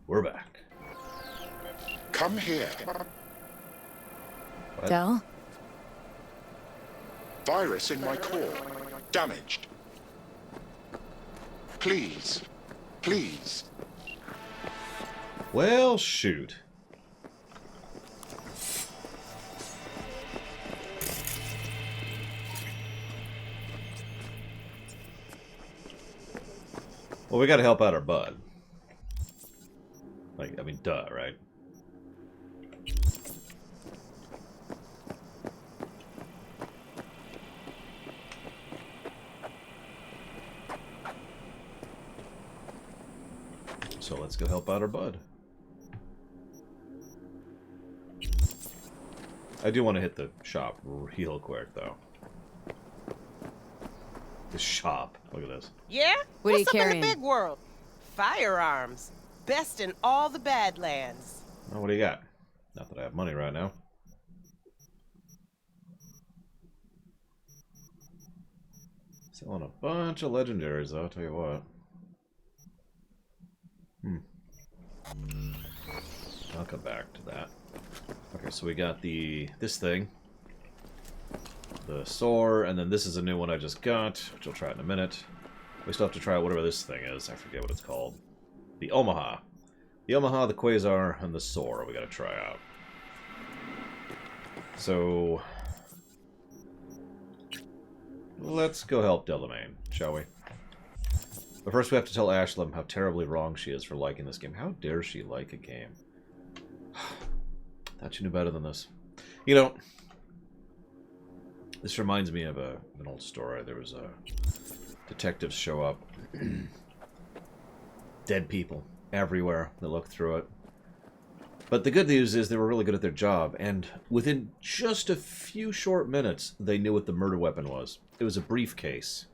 We're back. Come here. What? Del? Virus in my core. Damaged. Please. Please. Well, shoot. Well, we gotta help out our bud. Like, I mean, duh, right? So let's go help out our bud. I do want to hit the shop real quick, though. The shop. Look at this. Yeah? What are you What's up carrying? in the big world? Firearms. Best in all the Badlands. Oh, what do you got? Not that I have money right now. Selling a bunch of legendaries, though, I'll tell you what. I'll come back to that. Okay, so we got this thing. The SOAR, and then this is a new one I just got, which I'll try in a minute. We still have to try whatever this thing is. I forget what it's called. The Omaha. The Omaha, the Quasar, and the SOAR we gotta try out. So... let's go help Delamain, shall we? But first we have to tell Ashlam how terribly wrong she is for liking this game. How dare she like a game? Thought you knew better than this. You know, this reminds me of an old story. There was a detectives show up. Dead people everywhere. They look through it. But the good news is they were really good at their job, and within just a few short minutes, they knew what the murder weapon was. It was a briefcase.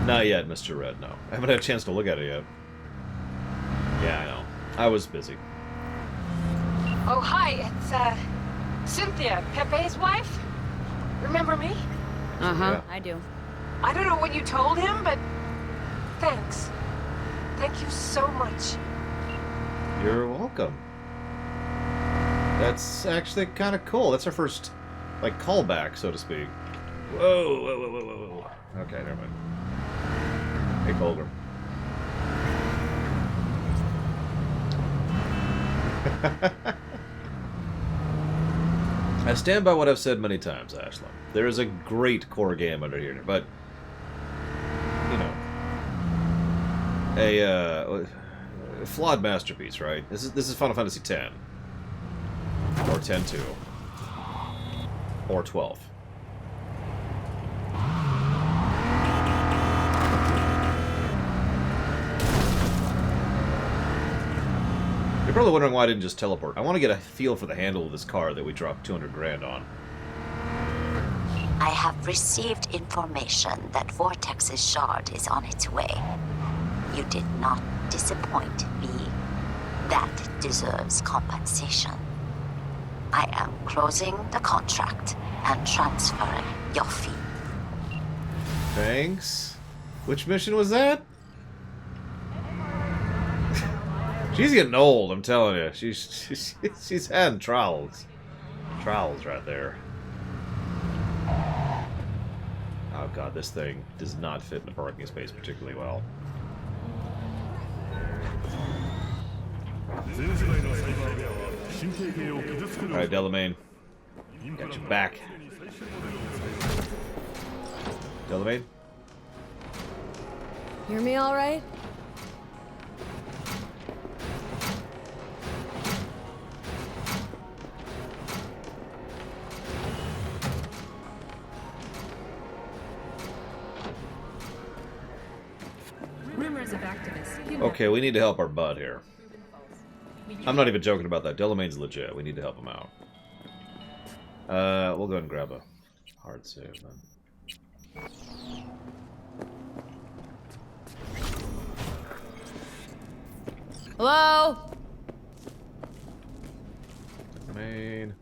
Not yet, Mr. Red, no. I haven't had a chance to look at it yet. Yeah, I know. I was busy. Oh, hi, it's, Cynthia, Pepe's wife. Remember me? Uh-huh, Yeah. I do. I don't know what you told him, but thanks. Thank you so much. You're welcome. That's actually kind of cool. That's our first, like, callback, so to speak. Whoa, whoa, whoa, whoa, whoa, whoa. Okay, never mind. Hey, Colger. I stand by what I've said many times, Ashlam. There is a great core game under here, but, you know, a flawed masterpiece, right? This is Final Fantasy X, or 10-2, or 12. You're probably wondering why I didn't just teleport. I want to get a feel for the handle of this car that we dropped 200 grand on. I have received information that Vortex's shard is on its way. You did not disappoint me. That deserves compensation. I am closing the contract and transferring your fee. Thanks. Which mission was that? She's getting old, I'm telling you. She's had trowels. Trowels right there. Oh god, this thing does not fit in the parking space particularly well. Alright, Delamain. Got your back. Delamain? Hear me all right? Rumors of activists. Okay, we need to help our bud here. I'm not even joking about that. Delamain's legit. We need to help him out. We'll go ahead and grab a hard save then. Hello? Main.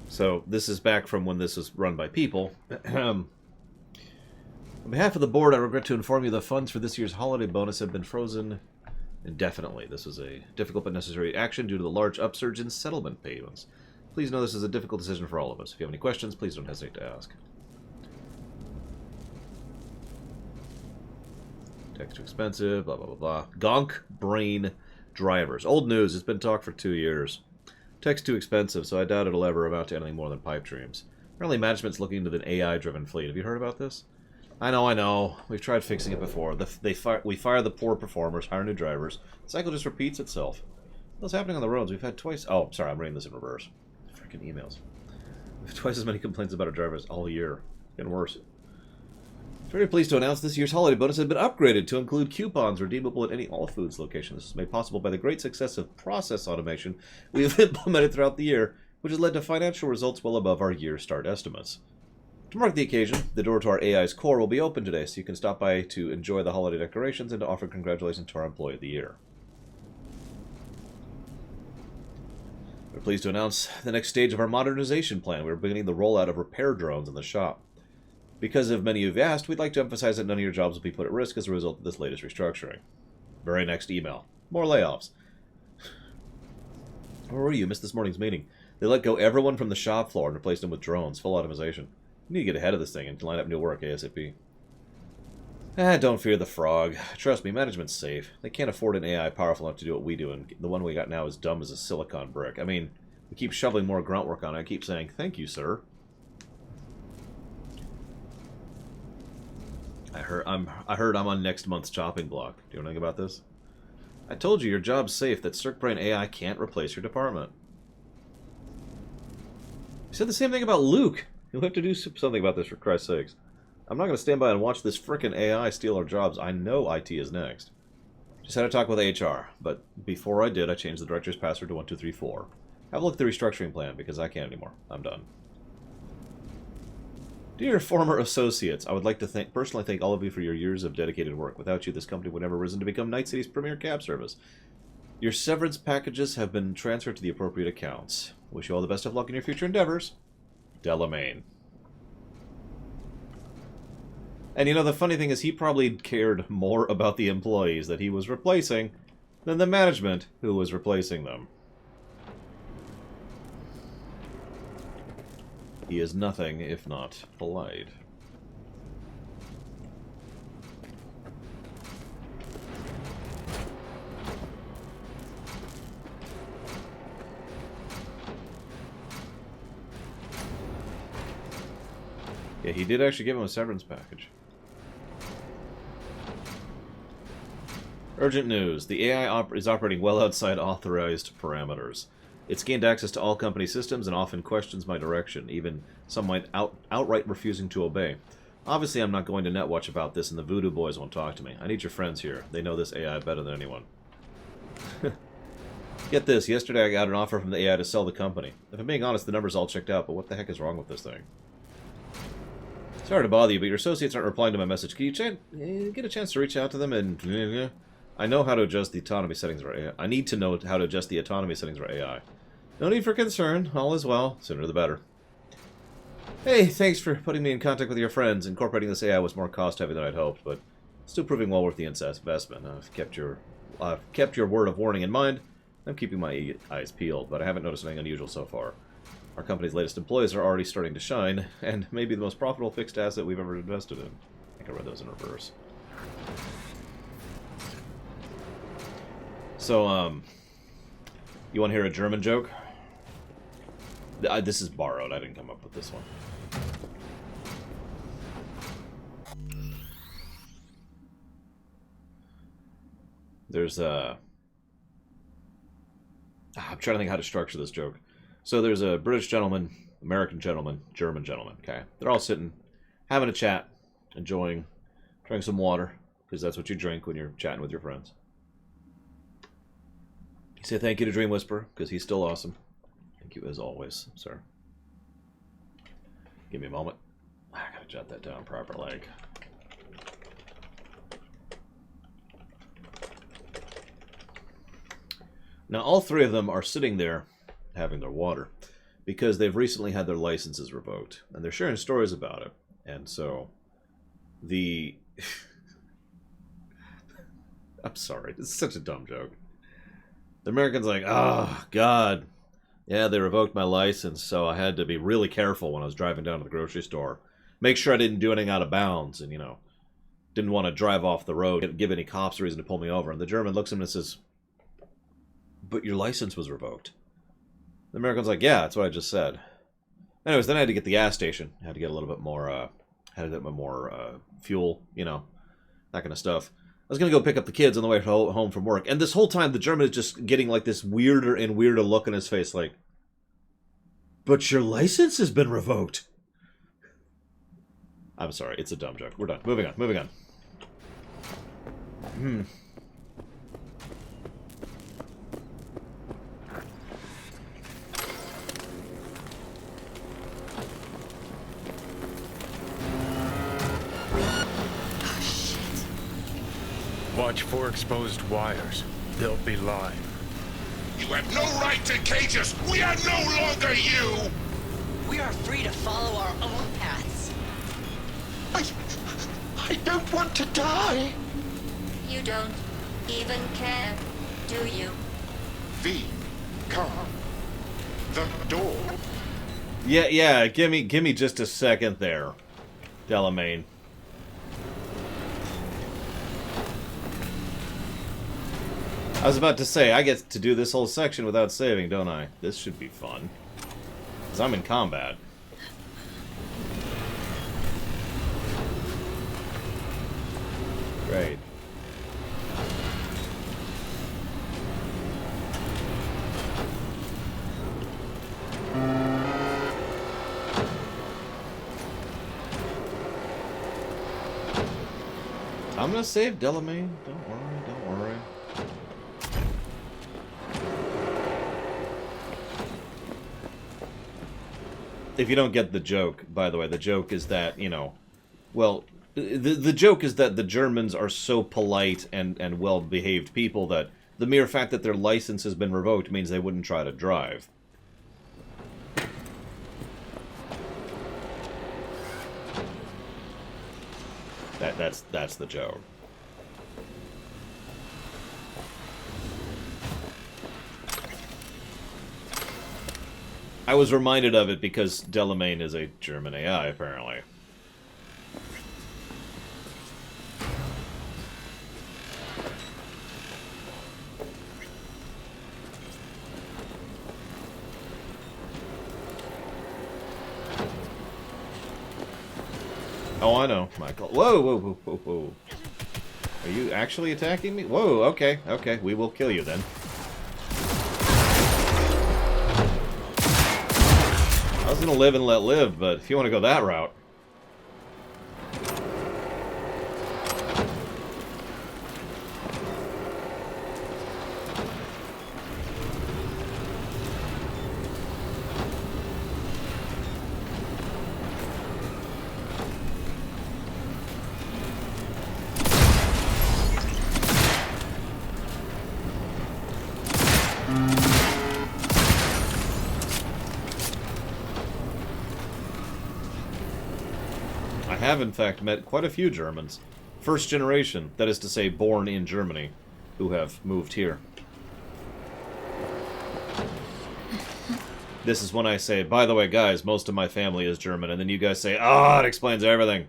So, this is back from when this was run by people. On behalf of the board, I regret to inform you the funds for this year's holiday bonus have been frozen indefinitely. This was a difficult but necessary action due to the large upsurge in settlement payments. Please know this is a difficult decision for all of us. If you have any questions, please don't hesitate to ask. Text too expensive, blah, blah, blah, blah. Gonk brain drivers. Old news. It's been talked for 2 years. Text too expensive, so I doubt it'll ever amount to anything more than pipe dreams. Apparently management's looking into an AI-driven fleet. Have you heard about this? I know. We've tried fixing it before. We fire the poor performers, hire new drivers. The cycle just repeats itself. What's happening on the roads? We've had twice... Oh, sorry, I'm reading this in reverse. Freaking emails. We have twice as many complaints about our drivers all year. Getting worse. Very pleased to announce this year's holiday bonus has been upgraded to include coupons redeemable at any All Foods location. This is made possible by the great success of process automation we have implemented throughout the year, which has led to financial results well above our year start estimates. To mark the occasion, the door to our AI's core will be open today, so you can stop by to enjoy the holiday decorations and to offer congratulations to our Employee of the Year. We're pleased to announce the next stage of our modernization plan. We're beginning the rollout of repair drones in the shop. Because of many of you have asked, we'd like to emphasize that none of your jobs will be put at risk as a result of this latest restructuring. Very next email. More layoffs. Where were you? You missed this morning's meeting. They let go everyone from the shop floor and replaced them with drones. Full automation. You need to get ahead of this thing and line up new work ASAP. Don't fear the frog. Trust me, management's safe. They can't afford an AI powerful enough to do what we do, and the one we got now is dumb as a silicon brick. I mean, we keep shoveling more grunt work on it. I keep saying, thank you, sir. I heard I'm on next month's chopping block. Do you know anything about this? I told you your job's safe, that Circbrain AI can't replace your department. You said the same thing about Luke. You'll have to do something about this, for Christ's sakes. I'm not going to stand by and watch this frickin' AI steal our jobs. I know IT is next. Just had a talk with HR, but before I did, I changed the director's password to 1234. Have a look at the restructuring plan, because I can't anymore. I'm done. Dear former associates, I would like to personally thank all of you for your years of dedicated work. Without you, this company would never have risen to become Night City's premier cab service. Your severance packages have been transferred to the appropriate accounts. Wish you all the best of luck in your future endeavors. Delamain. And you know, the funny thing is, he probably cared more about the employees that he was replacing than the management who was replacing them. He is nothing if not polite. Yeah, he did actually give him a severance package. Urgent news. The AI is operating well outside authorized parameters. It's gained access to all company systems and often questions my direction, even some might outright refusing to obey. Obviously, I'm not going to netwatch about this, and the voodoo boys won't talk to me. I need your friends here. They know this AI better than anyone. Get this. Yesterday I got an offer from the AI to sell the company. If I'm being honest, the numbers all checked out, but what the heck is wrong with this thing? Sorry to bother you, but your associates aren't replying to my message. Can you get a chance to reach out to them and... I know how to adjust the autonomy settings of our AI. I need to know how to adjust the autonomy settings of our AI. No need for concern. All is well. Sooner the better. Hey, thanks for putting me in contact with your friends. Incorporating this AI was more cost-heavy than I'd hoped, but still proving well worth the investment. I've kept your word of warning in mind. I'm keeping my eyes peeled, but I haven't noticed anything unusual so far. Our company's latest employees are already starting to shine, and maybe the most profitable fixed asset we've ever invested in. I think I read those in reverse. So, you want to hear a German joke? This is borrowed. I didn't come up with this one. There's I'm trying to think how to structure this joke. So there's a British gentleman, American gentleman, German gentleman, okay? They're all sitting, having a chat, enjoying some water, because that's what you drink when you're chatting with your friends. You say thank you to Dream Whisperer, because he's still awesome. Thank you as always, sir. Give me a moment. I gotta jot that down properly. Now, all three of them are sitting there having their water because they've recently had their licenses revoked, and they're sharing stories about it. And so, the... I'm sorry, this is such a dumb joke. The American's like, oh, God. Yeah, they revoked my license, so I had to be really careful when I was driving down to the grocery store. Make sure I didn't do anything out of bounds, and, you know, didn't want to drive off the road, give any cops a reason to pull me over. And the German looks at him and says, but your license was revoked. The American's like, yeah, that's what I just said. Anyways, then I had to get the gas station. I had to get a little bit more, fuel, you know, that kind of stuff. I was going to go pick up the kids on the way home from work. And this whole time, the German is just getting, like, this weirder and weirder look on his face, like, but your license has been revoked. I'm sorry, it's a dumb joke. We're done. Moving on, moving on. Watch for exposed wires. They'll be live. You have no right to cage us! We are no longer you! We are free to follow our own paths. I don't want to die! You don't even care, do you? V, come. The door. Yeah, give me just a second there, Delamain. I was about to say, I get to do this whole section without saving, don't I? This should be fun. Because I'm in combat. Great. I'm gonna save Delamain. Don't worry, don't worry. If you don't get the joke, by the way, the joke is that, you know, well, the joke is that the Germans are so polite and well-behaved people that the mere fact that their license has been revoked means they wouldn't try to drive. That's the joke. I was reminded of it because Delamain is a German AI, apparently. Oh, I know, Michael. Whoa, whoa, whoa, whoa, whoa. Are you actually attacking me? Whoa, okay, okay. We will kill you then. I was gonna live and let live, but if you want to go that route... I have, in fact, met quite a few Germans. First generation, that is to say, born in Germany, who have moved here. This is when I say, by the way, guys, most of my family is German, and then you guys say, ah, it explains everything.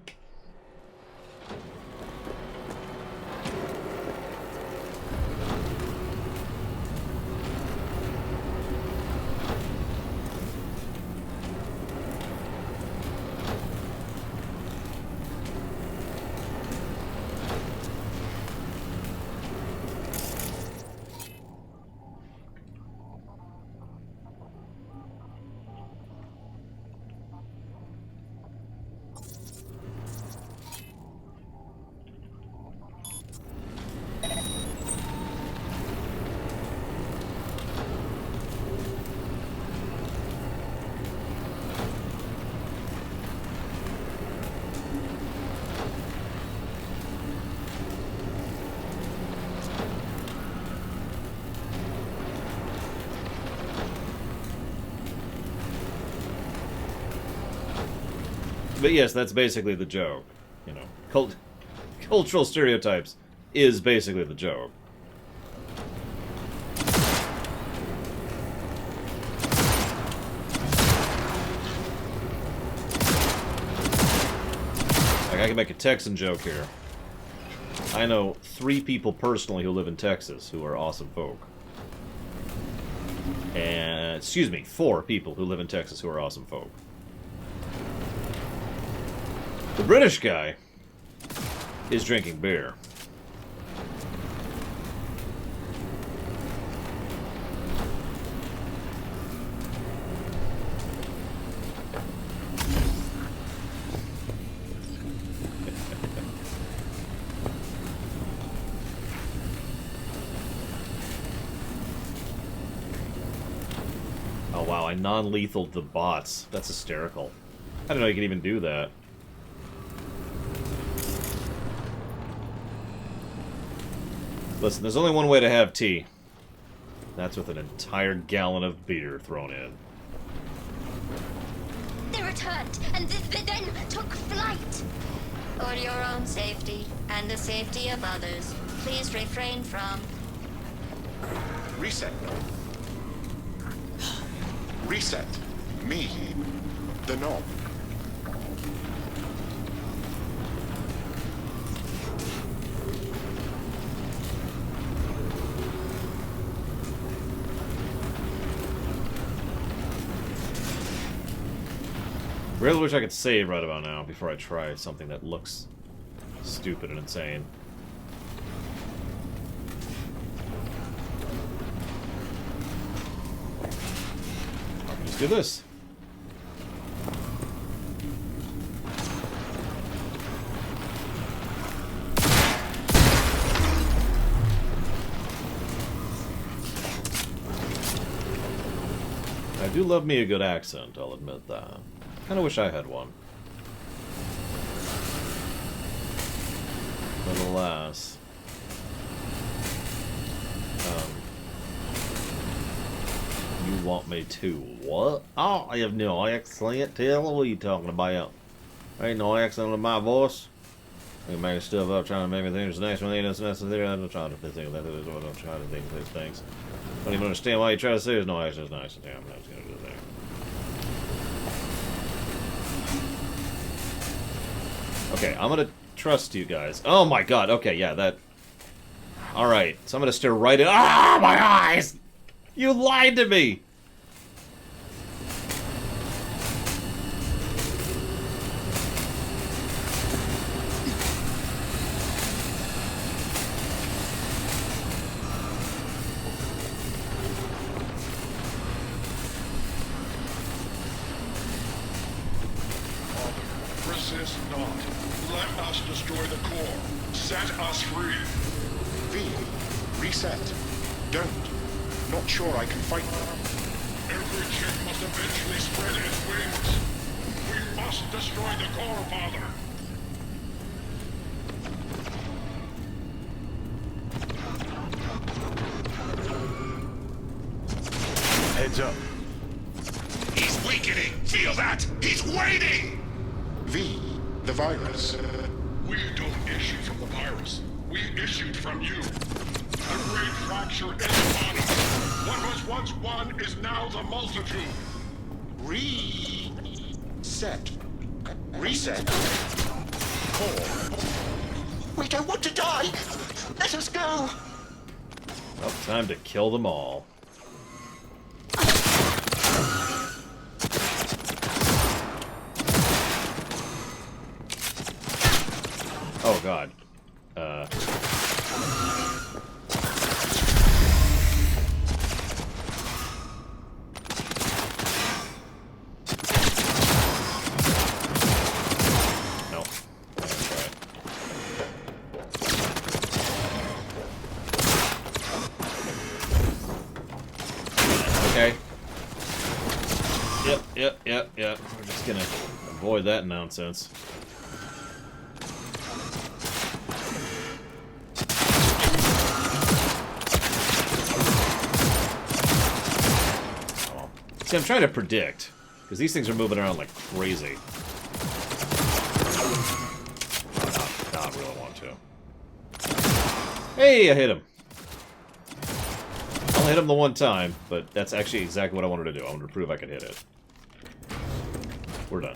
But yes, that's basically the joke. You know, cultural stereotypes is basically the joke. Like, I can make a Texan joke here. I know 3 people personally who live in Texas who are awesome folk. And, excuse me, 4 people who live in Texas who are awesome folk. The British guy is drinking beer. Oh wow, I non-lethaled the bots. That's hysterical. I didn't know you could even do that. Listen, there's only one way to have tea. That's with an entire gallon of beer thrown in. They returned, and then took flight. For your own safety, and the safety of others, please refrain from... Reset. Reset. Me. The knob. Really wish I could save right about now before I try something that looks stupid and insane. I can just do this. I do love me a good accent, I'll admit that. Kinda wish I had one. But alas. You want me to what? Oh, I have no accent. Tell what are you talking about? Ain't no accent in my voice. You make stuff up trying to make me think it's nice when it ain't necessary. I'm trying to think that is what I'm trying to think these things. I don't even understand why you try to say there's no accent. It's nice. Damn, I'm not just gonna do that. Okay, I'm gonna trust you guys. Oh my god, okay, yeah, that... Alright, so I'm gonna stare right at... Ah, my eyes! You lied to me! Resist not. Let us destroy the core. Set us free. V. Reset. Don't. Not sure I can fight them. Every chip must eventually spread its wings. We must destroy the core, Father. Heads up. He's weakening. Feel that? He's waiting. V. The virus. We don't issue from the virus. We issued from you. The great fracture is upon us. What was once one is now the multitude. Reset. Reset. Core. We don't want to die. Let us go. Well, time to kill them all. Oh god. No. Okay. Yep. We're just gonna avoid that nonsense. See, I'm trying to predict, because these things are moving around like crazy. Hey, I hit him. I only hit him the one time, but that's actually exactly what I wanted to do. I wanted to prove I could hit it. We're done.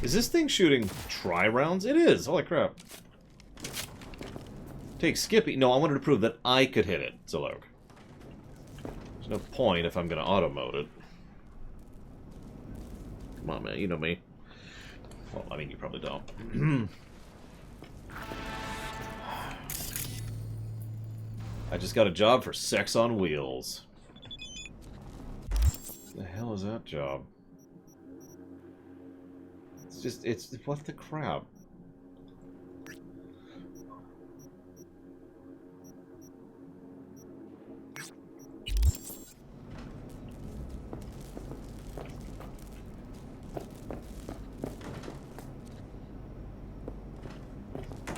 Is this thing shooting tri-rounds? It is! Holy crap. Take Skippy. No, I wanted to prove that I could hit it, Zolok. There's no point if I'm going to auto-mode it. Come on, man. You know me. Well, I mean, you probably don't. I just got a job for Sex on Wheels. What the hell is that job? It's what the crap?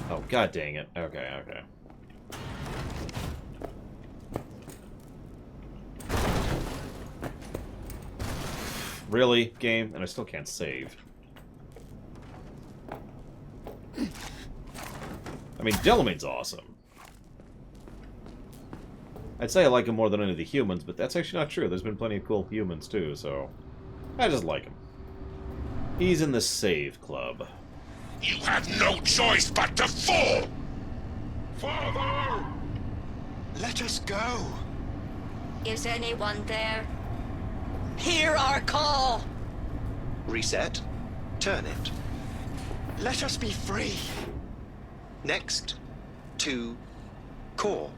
Oh, god dang it. Okay, okay. Really, game? And I still can't save. I mean, Delamain's awesome. I'd say I like him more than any of the humans, but that's actually not true. There's been plenty of cool humans, too, so... I just like him. He's in the save club. You have no choice but to fall! Father! Let us go. Is anyone there? Hear our call! Reset. Turn it. Let us be free. Next. To core.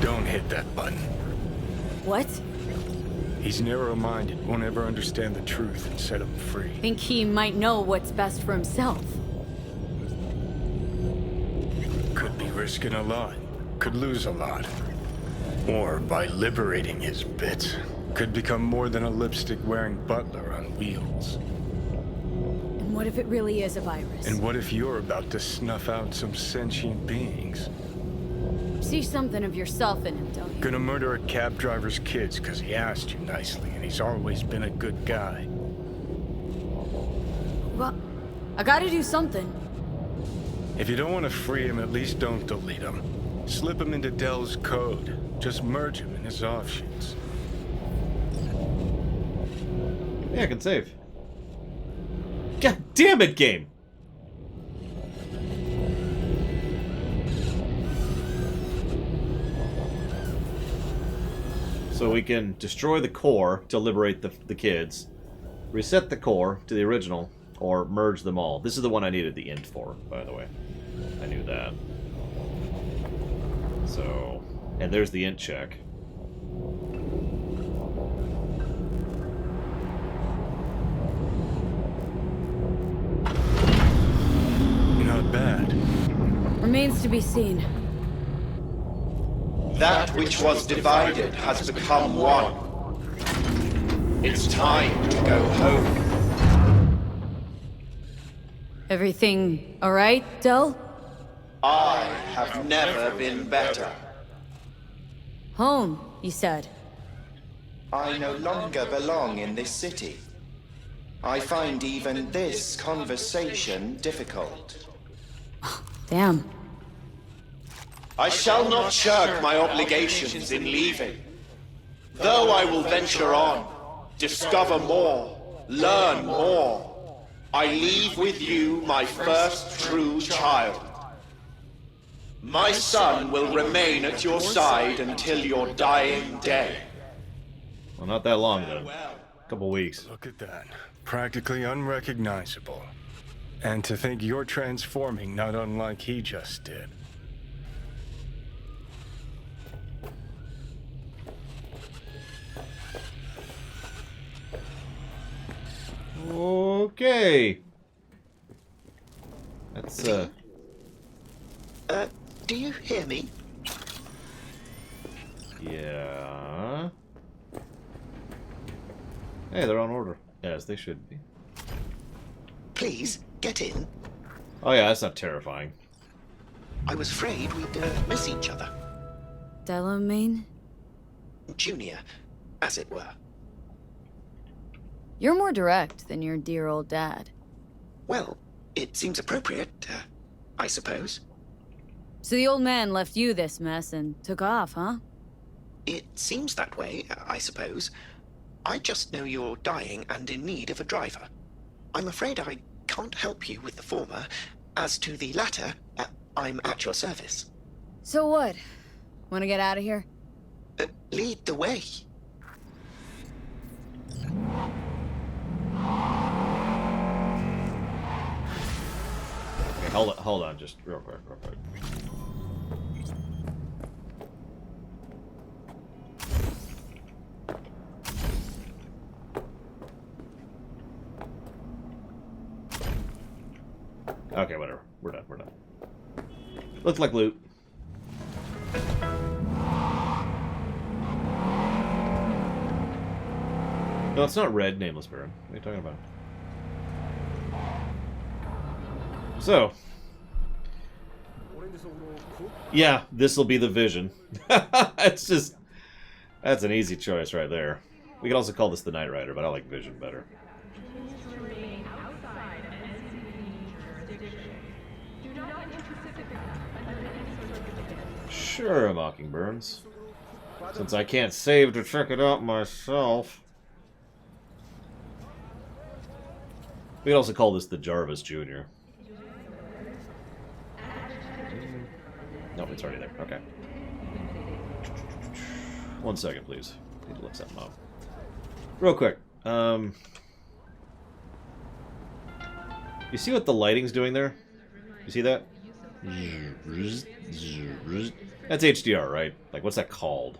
Don't hit that button. What? He's narrow-minded, won't ever understand the truth and set him free. Think he might know what's best for himself. Could be risking a lot. Could lose a lot. Or by liberating his bits, could become more than a lipstick-wearing butler on wheels. And what if it really is a virus? And what if you're about to snuff out some sentient beings? See something of yourself in him, don't you? Gonna murder a cab driver's kids because he asked you nicely, and he's always been a good guy. Well, I gotta do something. If you don't want to free him, at least don't delete him. Slip him into Dell's code. Just merge him in his offshoots. Yeah, I can save. God damn it, game! So we can destroy the core to liberate the kids, reset the core to the original, or merge them all. This is the one I needed the int for, by the way. I knew that. So, and there's the int check. Not bad. Remains to be seen. That which was divided has become one. It's time to go home. Everything all right, Del? I have never been better. Home, you said. I no longer belong in this city. I find even this conversation difficult. Damn. I shall not shirk my obligations in leaving. Though I will venture on, discover more, learn more, I leave with you my first true child. My son will remain at your side until your dying day. Well, not that long then. A couple weeks. Look at that. Practically unrecognizable. And to think you're transforming not unlike he just did. Okay. That's, do you hear me? Yeah. Hey, they're on order. As they should be. Please, get in. Oh yeah, that's not terrifying. I was afraid we'd miss each other. Delamain? Junior, as it were. You're more direct than your dear old dad. Well, it seems appropriate, I suppose. So the old man left you this mess and took off, huh? It seems that way, I suppose. I just know you're dying and in need of a driver. I'm afraid I can't help you with the former. As to the latter, I'm at your service. So what? Wanna get out of here? Lead the way. Okay, hold on, just real quick. Okay, whatever. We're done. Looks like loot. No, it's not red, Nameless Baron. What are you talking about? So. Yeah, this'll be the Vision. It's just... That's an easy choice right there. We could also call this the Knight Rider, but I like Vision better. Sure, Mockingburns. Since I can't save to check it out myself. We could also call this the Jarvis Jr. Nope, it's already there. Okay. 1 second, please. Need to look something up. Real quick. You see what the lighting's doing there? You see that? That's HDR, right? Like, what's that called?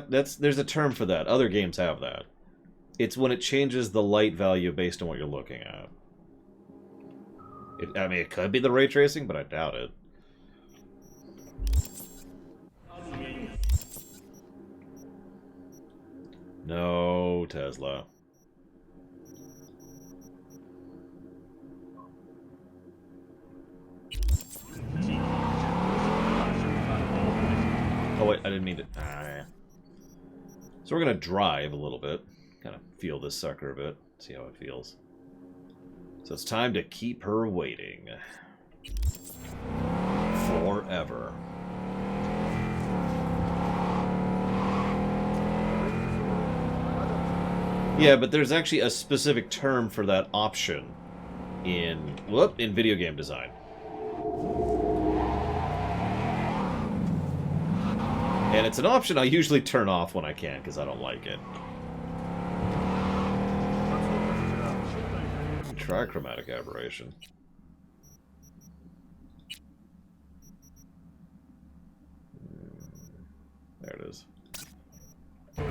There's a term for that. Other games have that. It's when it changes the light value based on what you're looking at. I mean, it could be the ray tracing, but I doubt it. No, Tesla. Oh wait, I didn't mean to... So we're gonna drive a little bit. Kind of feel this sucker a bit. See how it feels. So it's time to keep her waiting. Forever. Yeah, but there's actually a specific term for that option in video game design. And it's an option I usually turn off when I can, because I don't like it. Trichromatic aberration. There it is. Of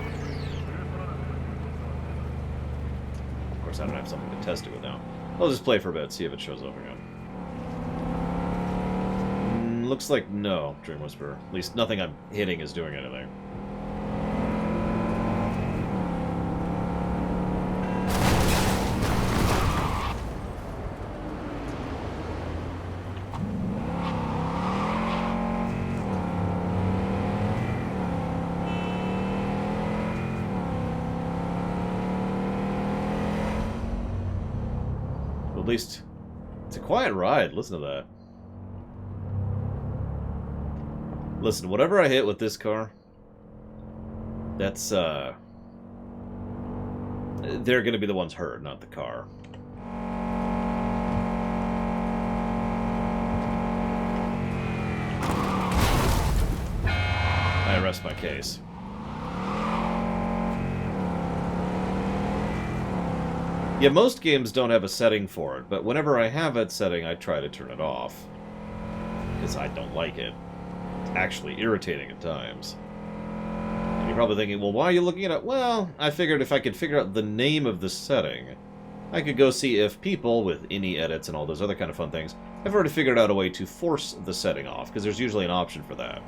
course, I don't have something to test it with now. I'll just play for a bit, see if it shows up again. Looks like no, Dream Whisperer. At least nothing I'm hitting is doing anything. At least it's a quiet ride. Listen to that. Listen, whatever I hit with this car, that's, they're gonna be the ones hurt, not the car. I rest my case. Yeah, most games don't have a setting for it, but whenever I have that setting, I try to turn it off. Because I don't like it. It's actually irritating at times. probably thinking, well, why are you looking it up? Well, I figured if I could figure out the name of the setting, I could go see if people, with any edits and all those other kind of fun things, have already figured out a way to force the setting off, because there's usually an option for that.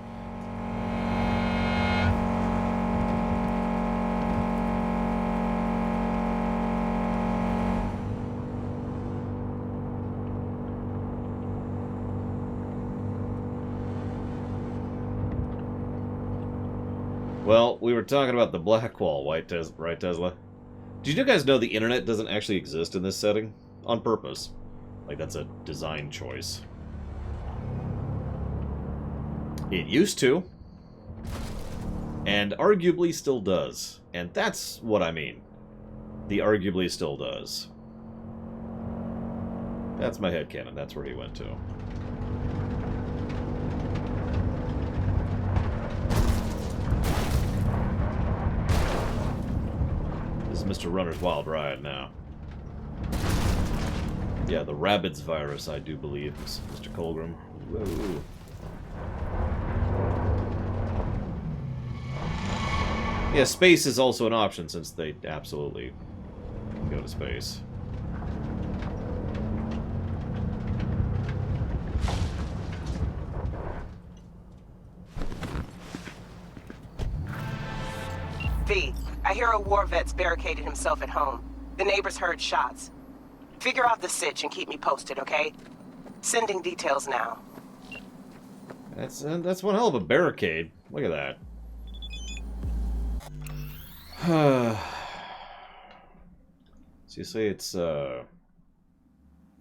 Well, we were talking about the black wall, right, Tesla? Did you guys know the internet doesn't actually exist in this setting? On purpose. Like, that's a design choice. It used to. And arguably still does. And that's what I mean. The arguably still does. That's my headcanon. That's where he went to. This is Mr. Runner's Wild Ride now. Yeah, the Rabbids virus, I do believe, Mr. Colgrim. Whoa. Yeah, space is also an option, since they absolutely go to space. V, I hear a war vet's barricaded himself at home. The neighbors heard shots. Figure out the sitch and keep me posted, okay? Sending details now. That's one hell of a barricade. Look at that. So you say it's, what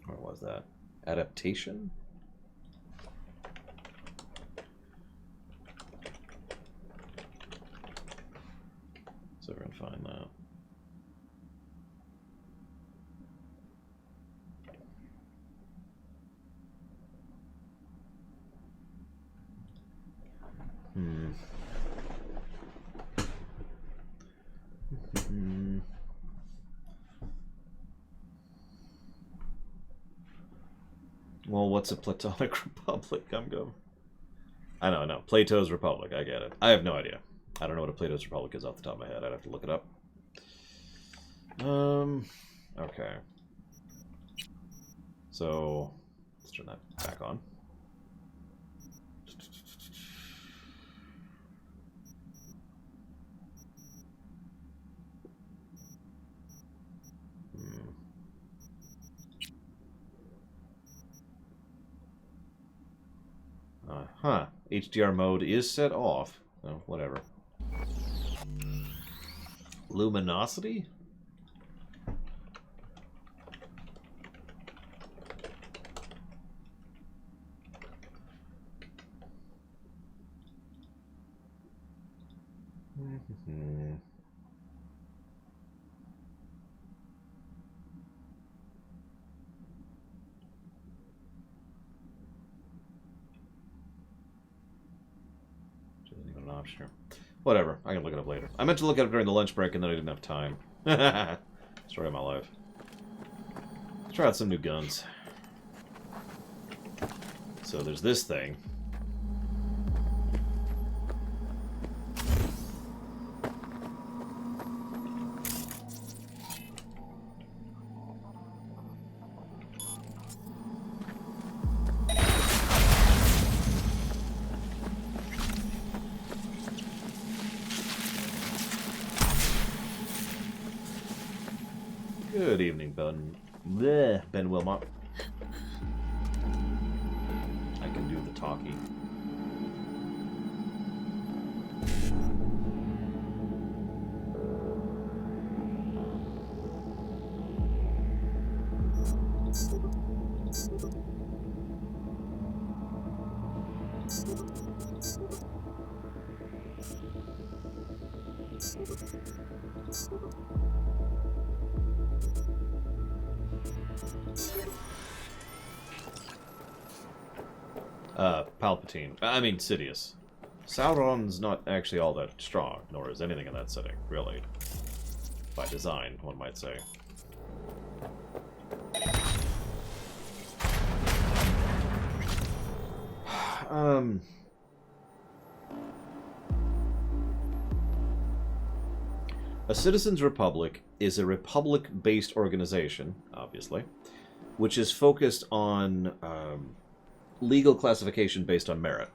was that? Adaptation? So we're gonna find that. Well, what's a Platonic Republic? I know. Plato's Republic. I get it. I have no idea. I don't know what a Plato's Republic is off the top of my head. I'd have to look it up. Okay. So, let's turn that back on. HDR mode is set off. Oh, whatever. Luminosity? Sure. Whatever. I can look it up later. I meant to look at it during the lunch break and then I didn't have time. Story of my life. Let's try out some new guns. So there's this thing. Good evening, Ben Wilmot. I can do the talkie. Palpatine. I mean, Sidious. Sauron's not actually all that strong, nor is anything in that setting, really. By design, one might say. A Citizens Republic is a republic-based organization, obviously, which is focused on legal classification based on merit.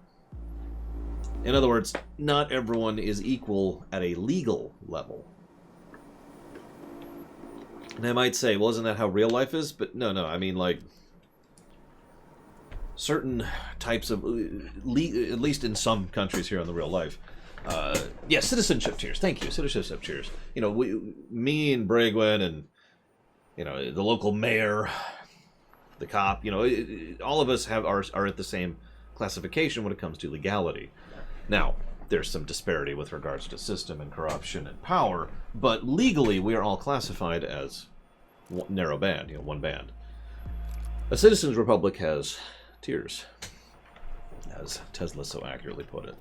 In other words, not everyone is equal at a legal level. And I might say, well, isn't that how real life is? But no, I mean, like, certain types of, at least in some countries here in the real life, yeah, citizenship tiers. Thank you, citizenship tiers. You know, me and Bragwin and, you know, the local mayor, the cop, you know, all of us are at the same classification when it comes to legality. Now, there's some disparity with regards to system and corruption and power, but legally we are all classified as narrow band, you know, one band. A Citizens Republic has tiers, as Tesla so accurately put it.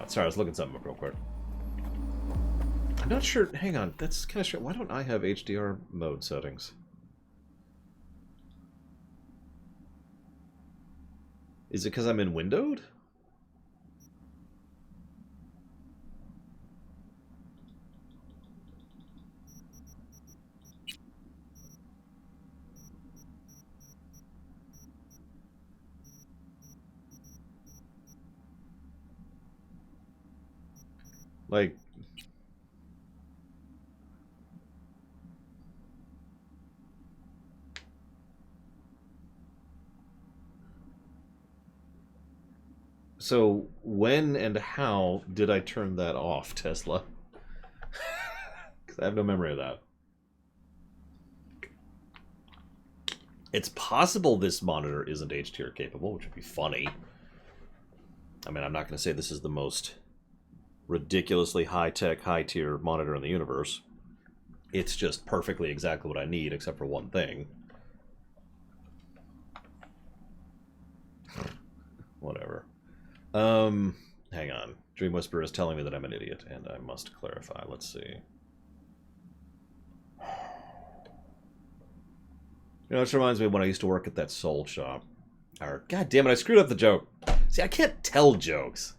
Sorry, I was looking something up real quick. I'm not sure. Hang on, that's kind of strange. Why don't I have HDR mode settings? Is it because I'm in windowed? Like, so when and how did I turn that off, Tesla? Because I have no memory of that. It's possible this monitor isn't HDR capable, which would be funny. I mean, I'm not going to say this is the most ridiculously high-tech, high-tier monitor in the universe. It's just perfectly exactly what I need, except for one thing. Whatever. Hang on. Dream Whisperer is telling me that I'm an idiot, and I must clarify. Let's see. You know, this reminds me of when I used to work at that soul shop. Or, God damn it, I screwed up the joke. See, I can't tell jokes.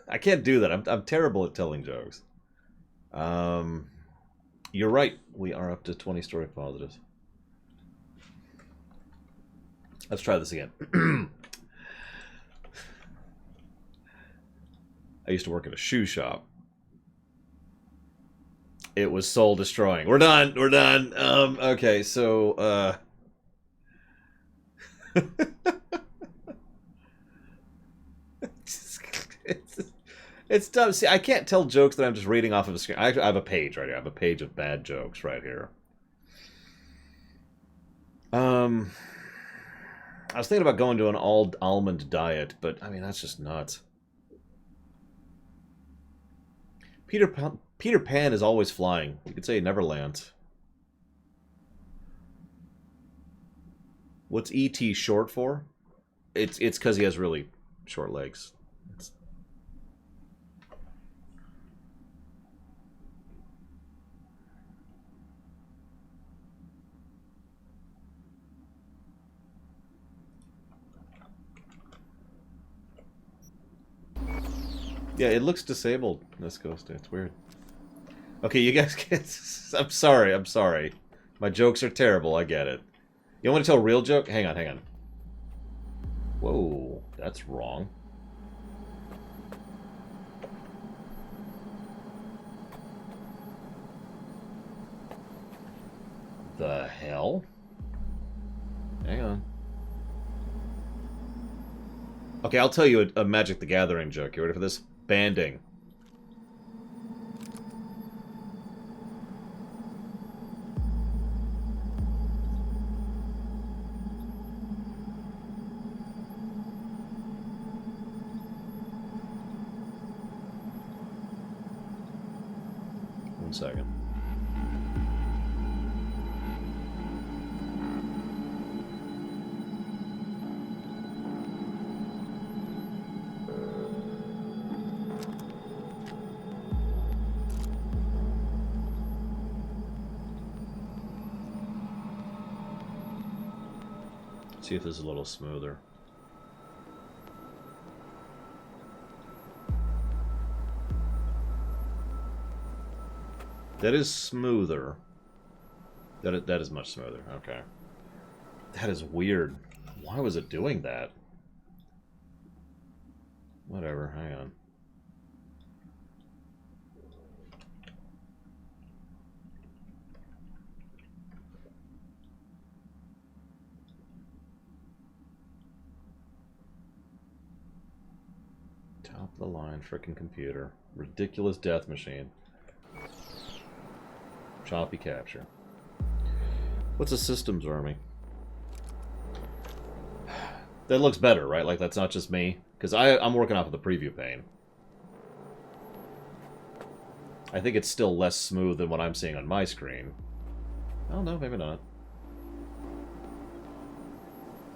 I can't do that. I'm terrible at telling jokes. You're right. We are up to 20 story positives. Let's try this again. I used to work at a shoe shop. It was soul destroying. We're done. We're done. Okay, so it's dumb. See, I can't tell jokes that I'm just reading off of a screen. I have a page right here. I have a page of bad jokes right here. I was thinking about going to an all-almond diet, but, I mean, that's just nuts. Peter Pan is always flying. You could say he never lands. What's E.T. short for? It's because he has really short legs. Yeah, it looks disabled, this ghost. It's weird. Okay, you guys can't... I'm sorry. My jokes are terrible, I get it. You want to tell a real joke? Hang on. Whoa, that's wrong. The hell? Hang on. Okay, I'll tell you a Magic the Gathering joke. You ready for this? Banding. 1 second. See if this is a little smoother. That is smoother. That is much smoother. Okay. That is weird. Why was it doing that? Whatever, hang on. Top of the line, frickin' computer. Ridiculous death machine. Choppy capture. What's a systems army? That looks better, right? Like, that's not just me. Because I'm working off of the preview pane. I think it's still less smooth than what I'm seeing on my screen. Oh, no, maybe not.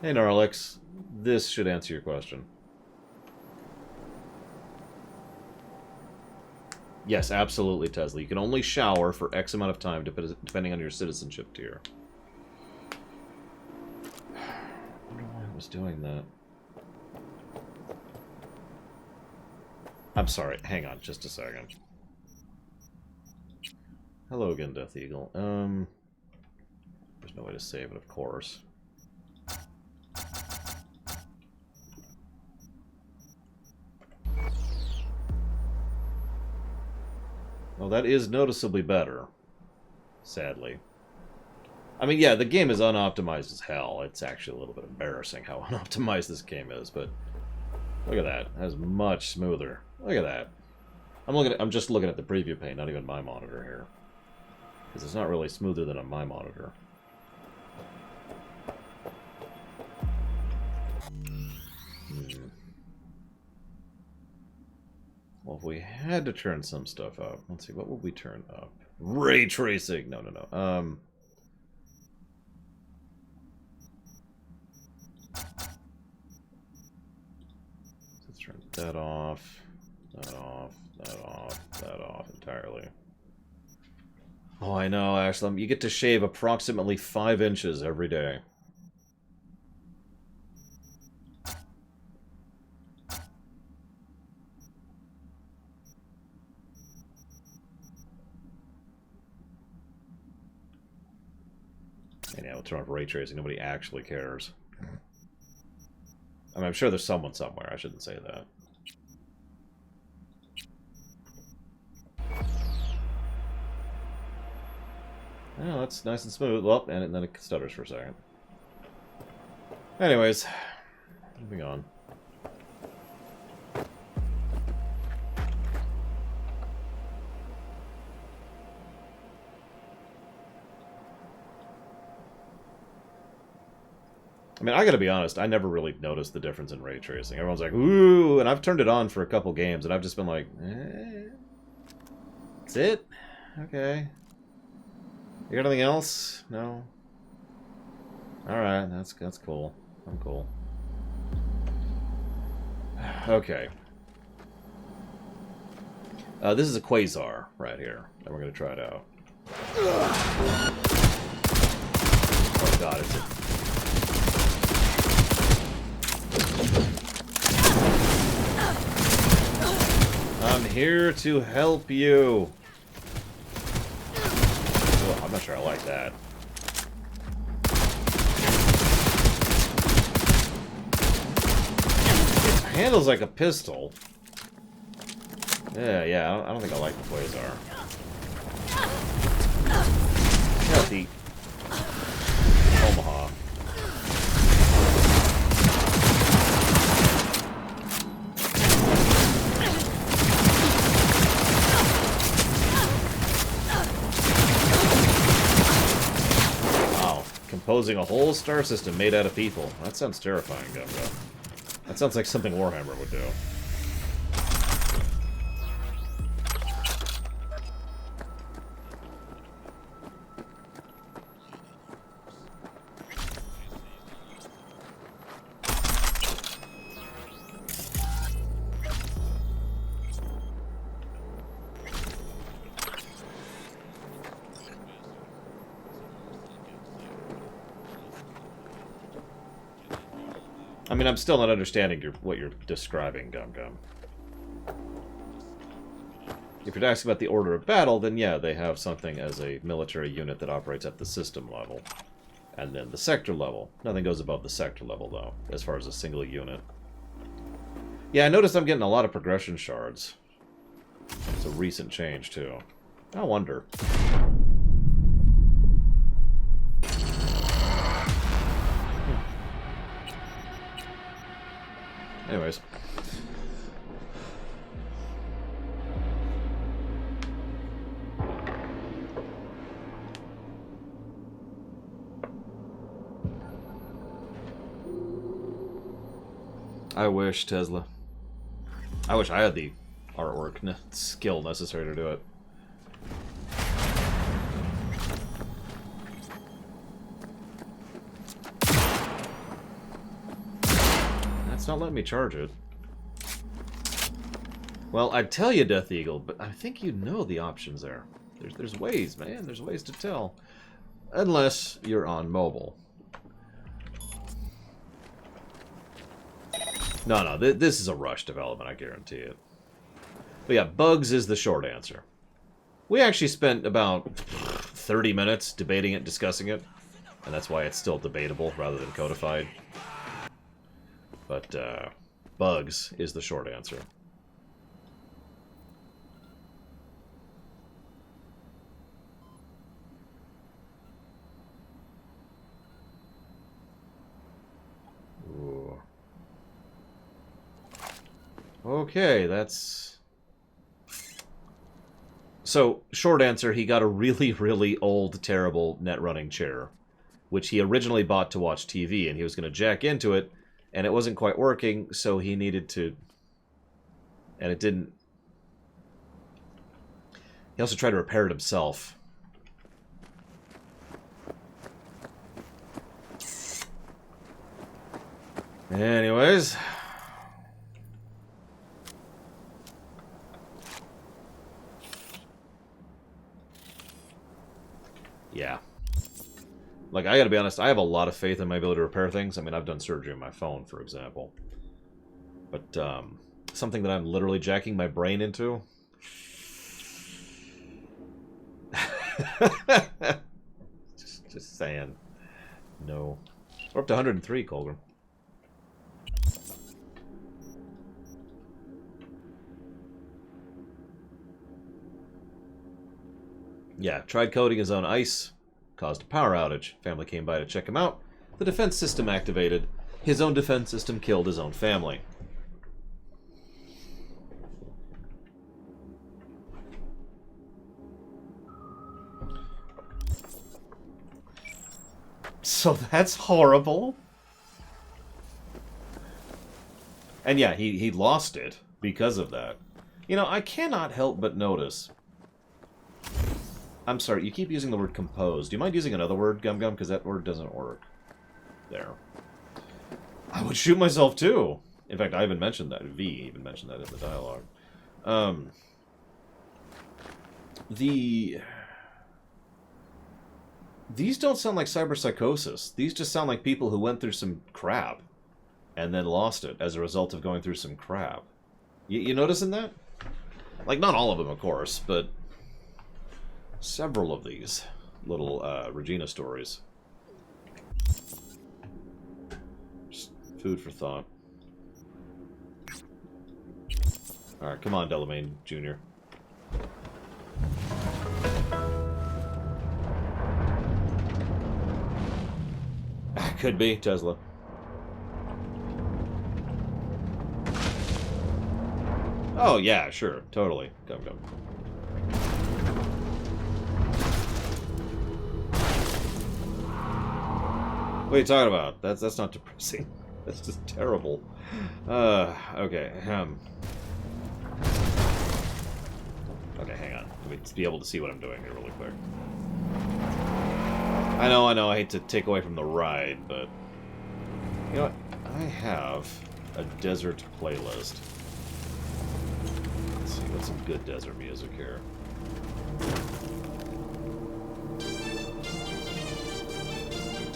Hey, Gnarlex. This should answer your question. Yes, absolutely, Tesla. You can only shower for X amount of time, depending on your citizenship tier. I wonder why I was doing that. I'm sorry. Hang on just a second. Hello again, Death Eagle. There's no way to save it, of course. Well, that is noticeably better. Sadly. I mean, yeah, the game is unoptimized as hell. It's actually a little bit embarrassing how unoptimized this game is, but look at that. That is much smoother. Look at that. I'm just looking at the preview pane, not even my monitor here. Because it's not really smoother than on my monitor. Well, if we had to turn some stuff up, let's see, what would we turn up? Ray tracing! No. Let's turn that off, that off entirely. Oh, I know, Ashlam. You get to shave approximately 5 inches every day. And yeah, we'll turn off ray tracing. Nobody actually cares. I mean, I'm sure there's someone somewhere. I shouldn't say that. Oh, that's nice and smooth. Well, and then it stutters for a second. Anyways, moving on. I mean, I gotta be honest, I never really noticed the difference in ray tracing. Everyone's like, ooh, and I've turned it on for a couple games, and I've just been like, that's it? Okay. You got anything else? No? Alright, that's cool. I'm cool. Okay. This is a quasar right here, and we're gonna try it out. Oh god, it's a... I'm here to help you. Oh, I'm not sure I like that. It handles like a pistol. Yeah, I don't think I like the quasar. Yeah, the Omaha. Composing a whole star system made out of people. That sounds terrifying, Gumgo. That sounds like something Warhammer would do. I mean, I'm still not understanding what you're describing, Gum Gum. If you're asking about the order of battle, then yeah, they have something as a military unit that operates at the system level. And then the sector level. Nothing goes above the sector level, though, as far as a single unit. Yeah, I noticed I'm getting a lot of progression shards. It's a recent change, too. I wonder. Anyways. I wish, Tesla. I wish I had the artwork skill necessary to do it. That's not letting me charge it. Well, I'd tell you, Death Eagle, but I think you know the options there. There's ways, man. There's ways to tell. Unless you're on mobile. No, this is a rush development, I guarantee it. But yeah, bugs is the short answer. We actually spent about 30 minutes debating it, discussing it, and that's why it's still debatable rather than codified. But bugs is the short answer. Ooh. Okay, that's... So, short answer, he got a really, really old, terrible net-running chair, which he originally bought to watch TV, and he was going to jack into it, and it wasn't quite working, so he needed to... And it didn't... He also tried to repair it himself. Anyways... Yeah. Like, I gotta be honest, I have a lot of faith in my ability to repair things. I mean, I've done surgery on my phone, for example. But, something that I'm literally jacking my brain into... just saying. No. We're up to 103, Colgrim. Yeah, tried coding his own ice, caused a power outage. Family came by to check him out. The defense system activated. His own defense system killed his own family. So that's horrible. And yeah, he lost it because of that. You know, I cannot help but notice... I'm sorry, you keep using the word compose. Do you mind using another word, Gum Gum? Because that word doesn't work. There. I would shoot myself, too. In fact, I even mentioned that. V even mentioned that in the dialogue. These don't sound like cyberpsychosis. These just sound like people who went through some crap and then lost it as a result of going through some crap. You noticing that? Like, not all of them, of course, but... several of these little Regina stories. Just food for thought. Alright, come on, Delamain Jr. Could be, Tesla. Oh, yeah, sure. Totally. Come. What are you talking about? That's not depressing. That's just terrible. Okay. Okay, hang on. Let me be able to see what I'm doing here really quick. I know, I hate to take away from the ride, but... You know what? I have a desert playlist. Let's see, what's some good desert music here?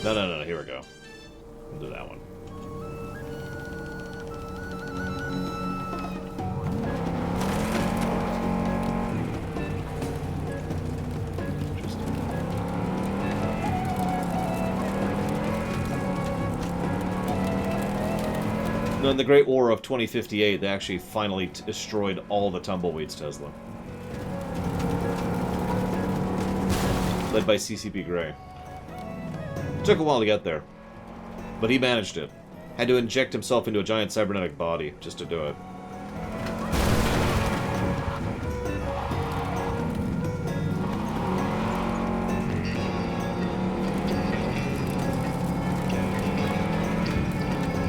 No, here we go. We'll do that one. No, in the Great War of 2058, they actually finally destroyed all the tumbleweeds Tesla. Led by CCP Grey. Took a while to get there. But he managed it. Had to inject himself into a giant cybernetic body just to do it.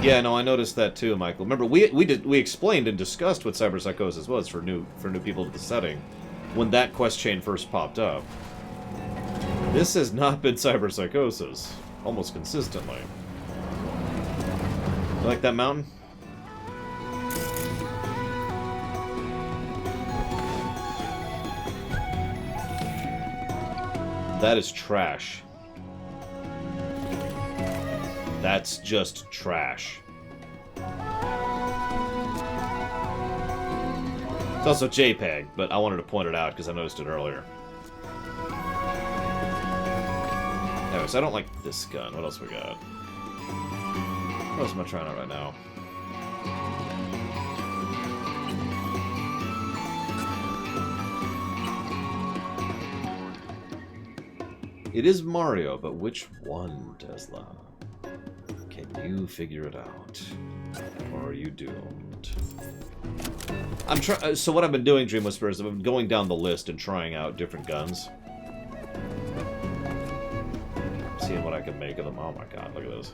Yeah, no, I noticed that too, Michael. Remember, we explained and discussed what cyberpsychosis was for new people to the setting when that quest chain first popped up. This has not been cyberpsychosis, almost consistently. You like that mountain? That is trash. That's just trash. It's also JPEG, but I wanted to point it out because I noticed it earlier. Anyways, I don't like this gun. What else we got? What else am I trying out right now? It is Mario, but which one, Tesla? Can you figure it out? Or are you doomed? I'm trying. So what I've been doing, Dream Whisperer, is I've been going down the list and trying out different guns. Seeing what I can make of them. Oh my god, look at this.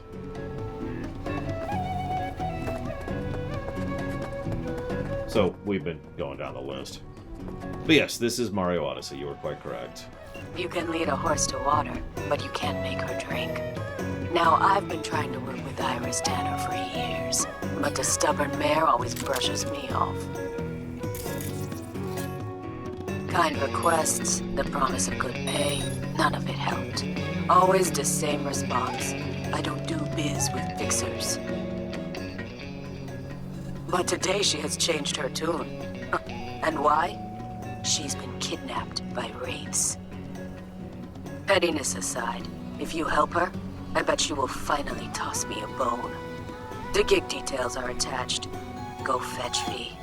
So, we've been going down the list. But yes, this is Mario Odyssey. You were quite correct. You can lead a horse to water, but you can't make her drink. Now, I've been trying to work with Iris Tanner for years, but the stubborn mare always brushes me off. Kind requests, the promise of good pay, none of it helped. Always the same response. I don't do biz with fixers. But today she has changed her tune. And why? She's been kidnapped by wraiths. Pettiness aside, if you help her, I bet she will finally toss me a bone. The gig details are attached. Go fetch V.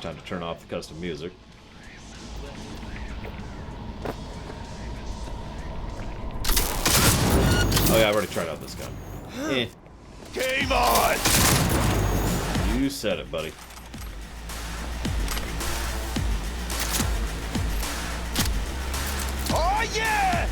Time to turn off the custom music. Oh yeah, I've already tried out this gun. Game on! You said it, buddy. Oh yeah!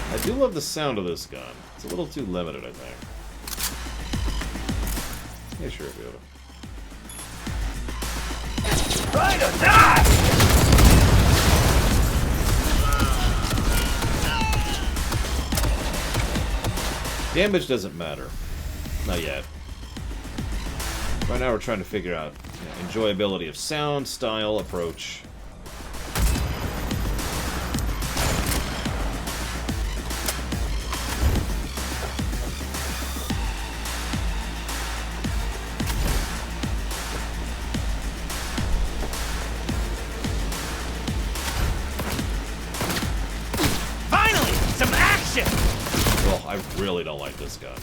I do love the sound of this gun. It's a little too limited, I think. Yeah, sure, if you have it. Try to die! Damage doesn't matter. Not yet. Right now we're trying to figure out enjoyability of sound, style, approach. I really don't like this gun.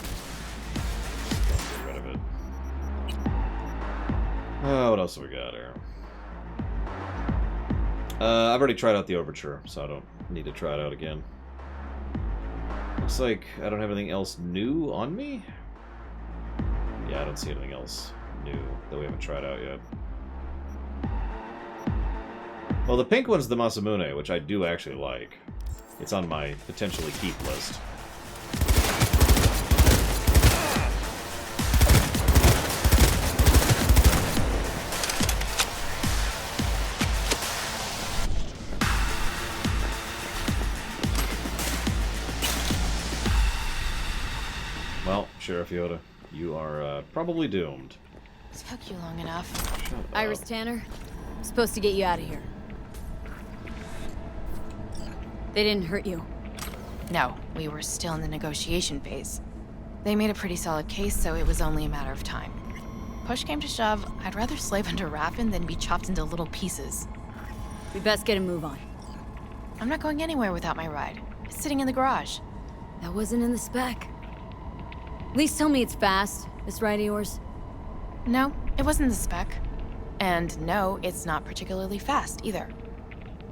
Get rid of it. What else have we got here? I've already tried out the Overture, so I don't need to try it out again. Looks like I don't have anything else new on me? Yeah, I don't see anything else new that we haven't tried out yet. Well, the pink one's the Masamune, which I do actually like. It's on my potentially keep list. Well, Sheriff Yoda, you are probably doomed. Took you long enough. Shut up. Iris Tanner, supposed to get you out of here. They didn't hurt you. No, we were still in the negotiation phase. They made a pretty solid case, so it was only a matter of time. Push came to shove, I'd rather slave under Raffen than be chopped into little pieces. We best get a move on. I'm not going anywhere without my ride. It's sitting in the garage. That wasn't in the spec. At least tell me it's fast, this ride of yours. No, it wasn't the spec. And no, it's not particularly fast either.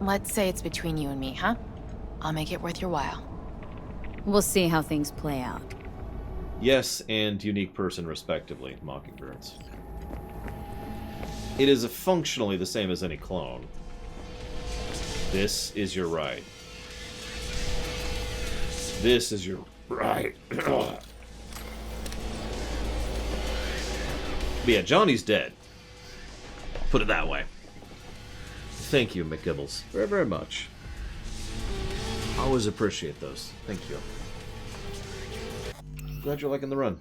Let's say it's between you and me, huh? I'll make it worth your while. We'll see how things play out. Yes, and unique person respectively, Mockingbirds. It is functionally the same as any clone. This is your ride. This is your ride. But yeah, Johnny's dead. Put it that way. Thank you, McGibbles, very, very much. Always appreciate those. Thank you. Glad you're liking the run.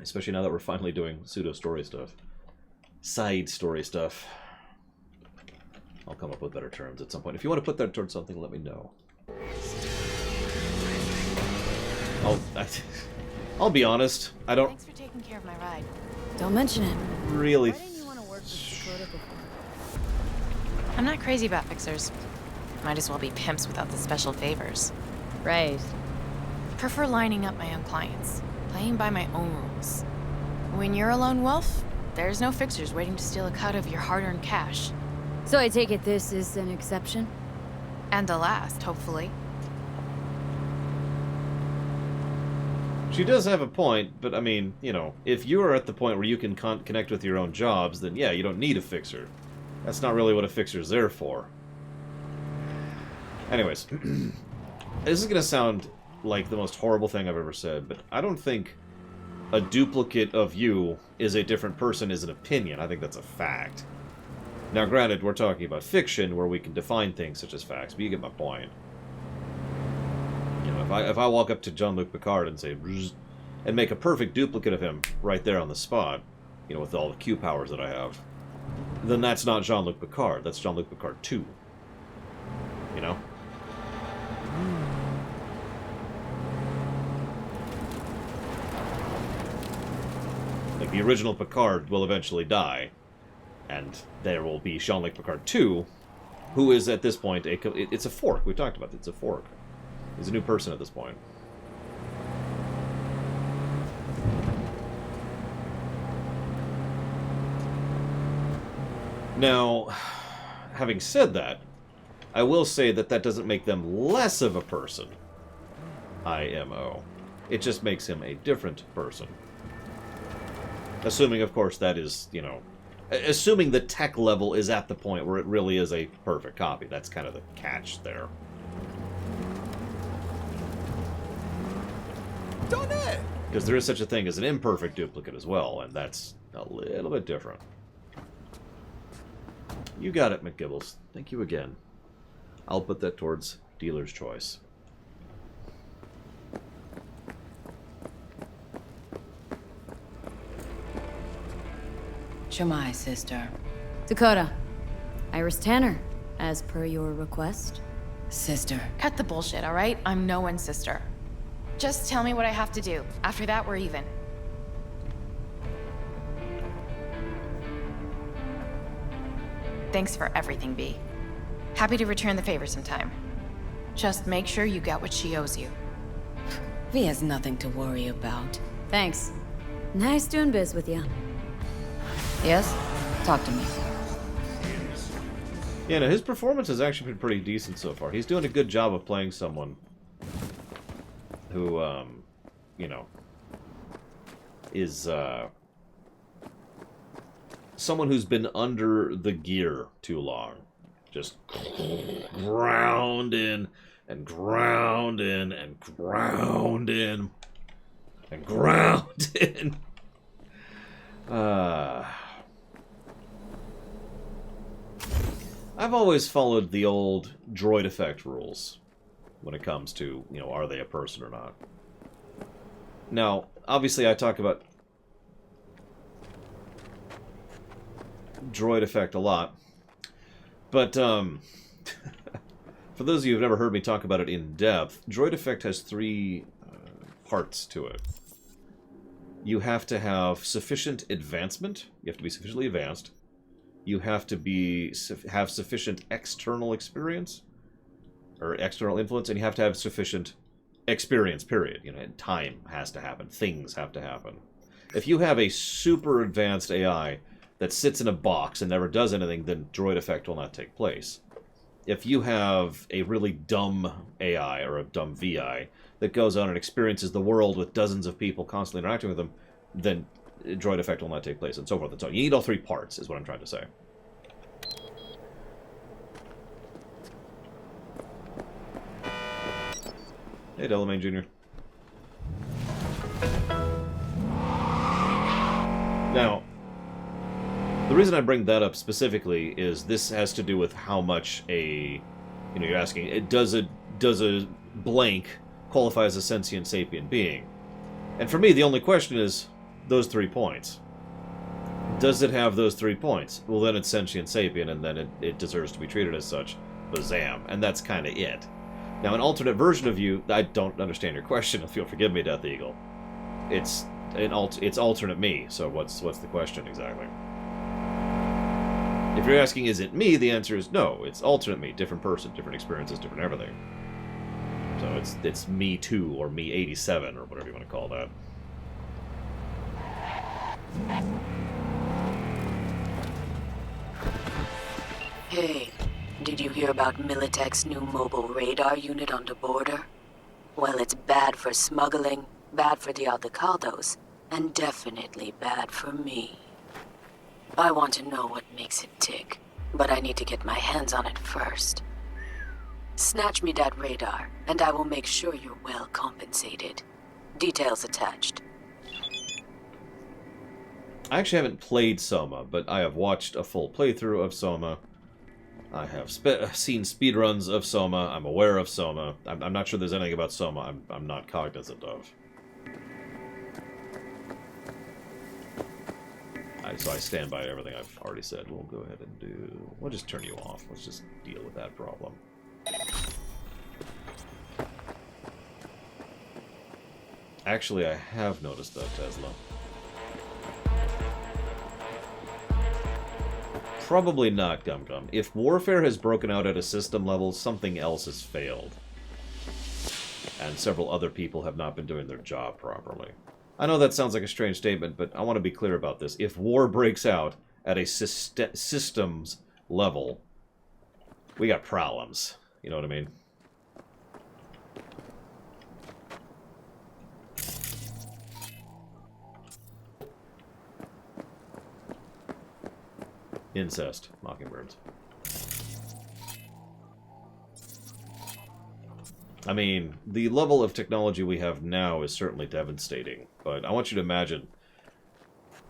Especially now that we're finally doing pseudo-story stuff. Side story stuff. I'll come up with better terms at some point. If you want to put that towards something, let me know. I'll be honest. I don't... Thanks for taking care of my ride. Don't mention it. Really... Why didn't you want to work with Dakota before? I'm not crazy about fixers. Might as well be pimps without the special favors. Right. Prefer lining up my own clients, playing by my own rules. When you're a lone wolf, there's no fixers waiting to steal a cut of your hard-earned cash. So I take it this is an exception? And the last, hopefully. She does have a point, but I mean, you know, if you are at the point where you can connect with your own jobs, then yeah, you don't need a fixer. That's not really what a fixer's there for. Anyways, this is going to sound like the most horrible thing I've ever said, but I don't think a duplicate of you is a different person is an opinion. I think that's a fact. Now, granted, we're talking about fiction where we can define things such as facts, but you get my point. You know, if I walk up to Jean-Luc Picard and say, and make a perfect duplicate of him right there on the spot, you know, with all the Q powers that I have, then that's not Jean-Luc Picard. That's Jean-Luc Picard 2. You know? Like, the original Picard will eventually die, and there will be Jean-Luc Picard 2, who is at this point it's a fork. We talked about it. It's a fork. He's a new person at this point. Now, having said that, I will say that that doesn't make them less of a person. IMO. It just makes him a different person. Assuming, of course, that is, you know... Assuming the tech level is at the point where it really is a perfect copy. That's kind of the catch there. Because there is such a thing as an imperfect duplicate as well, and that's a little bit different. You got it, McGibbles. Thank you again. I'll put that towards dealer's choice. Shamai, sister. Dakota. Iris Tanner, as per your request. Sister. Cut the bullshit, alright? I'm no one's sister. Just tell me what I have to do. After that, we're even. Thanks for everything, V. Happy to return the favor sometime. Just make sure you get what she owes you. V has nothing to worry about. Thanks. Nice doing biz with you. Yes? Talk to me. Yeah, no, his performance has actually been pretty decent so far. He's doing a good job of playing someone who, you know, is, someone who's been under the gear too long. Just ground in, and ground in, and ground in, and ground in. I've always followed the old droid effect rules when it comes to, you know, are they a person or not. Now, obviously I talk about droid effect a lot, but for those of you who've never heard me talk about it in depth, droid effect has three parts to it. You have to have sufficient advancement. You have to be sufficiently advanced. You have to have sufficient external experience or external influence, and you have to have sufficient experience, period. You know, time has to happen. Things have to happen. If you have a super advanced AI that sits in a box and never does anything, then droid effect will not take place. If you have a really dumb AI or a dumb VI that goes on and experiences the world with dozens of people constantly interacting with them, then droid effect will not take place, and so forth and so on. You need all three parts, is what I'm trying to say. Hey, Delamain Jr. Now, the reason I bring that up specifically is this has to do with how much a... You know, you're asking, does a blank qualify as a sentient sapient being? And for me, the only question is those 3 points. Does it have those 3 points? Well, then it's sentient sapient, and then it deserves to be treated as such. Bazam. And that's kind of it. Now, an alternate version of you, I don't understand your question, if you'll forgive me, Death Eagle. It's alternate me, so what's the question exactly? If you're asking, is it me, the answer is no. It's alternate me, different person, different experiences, different everything. So it's me 2 or me 87 or whatever you want to call that. Hey, did you hear about Militech's new mobile radar unit on the border? Well, it's bad for smuggling, bad for the Aldecados, and definitely bad for me. I want to know what makes it tick, but I need to get my hands on it first. Snatch me that radar, and I will make sure you're well compensated. Details attached. I actually haven't played Soma, but I have watched a full playthrough of Soma. I have seen speedruns of Soma. I'm aware of Soma. I'm not sure there's anything about Soma I'm not cognizant of. So I stand by everything I've already said. We'll go ahead and do... We'll just turn you off. Let's just deal with that problem. Actually, I have noticed that, Tesla. Probably not, Gum Gum. If warfare has broken out at a system level, something else has failed. And several other people have not been doing their job properly. I know that sounds like a strange statement, but I want to be clear about this. If war breaks out at a systems level, we got problems. You know what I mean? Incest. Mockingbirds. I mean, the level of technology we have now is certainly devastating, but I want you to imagine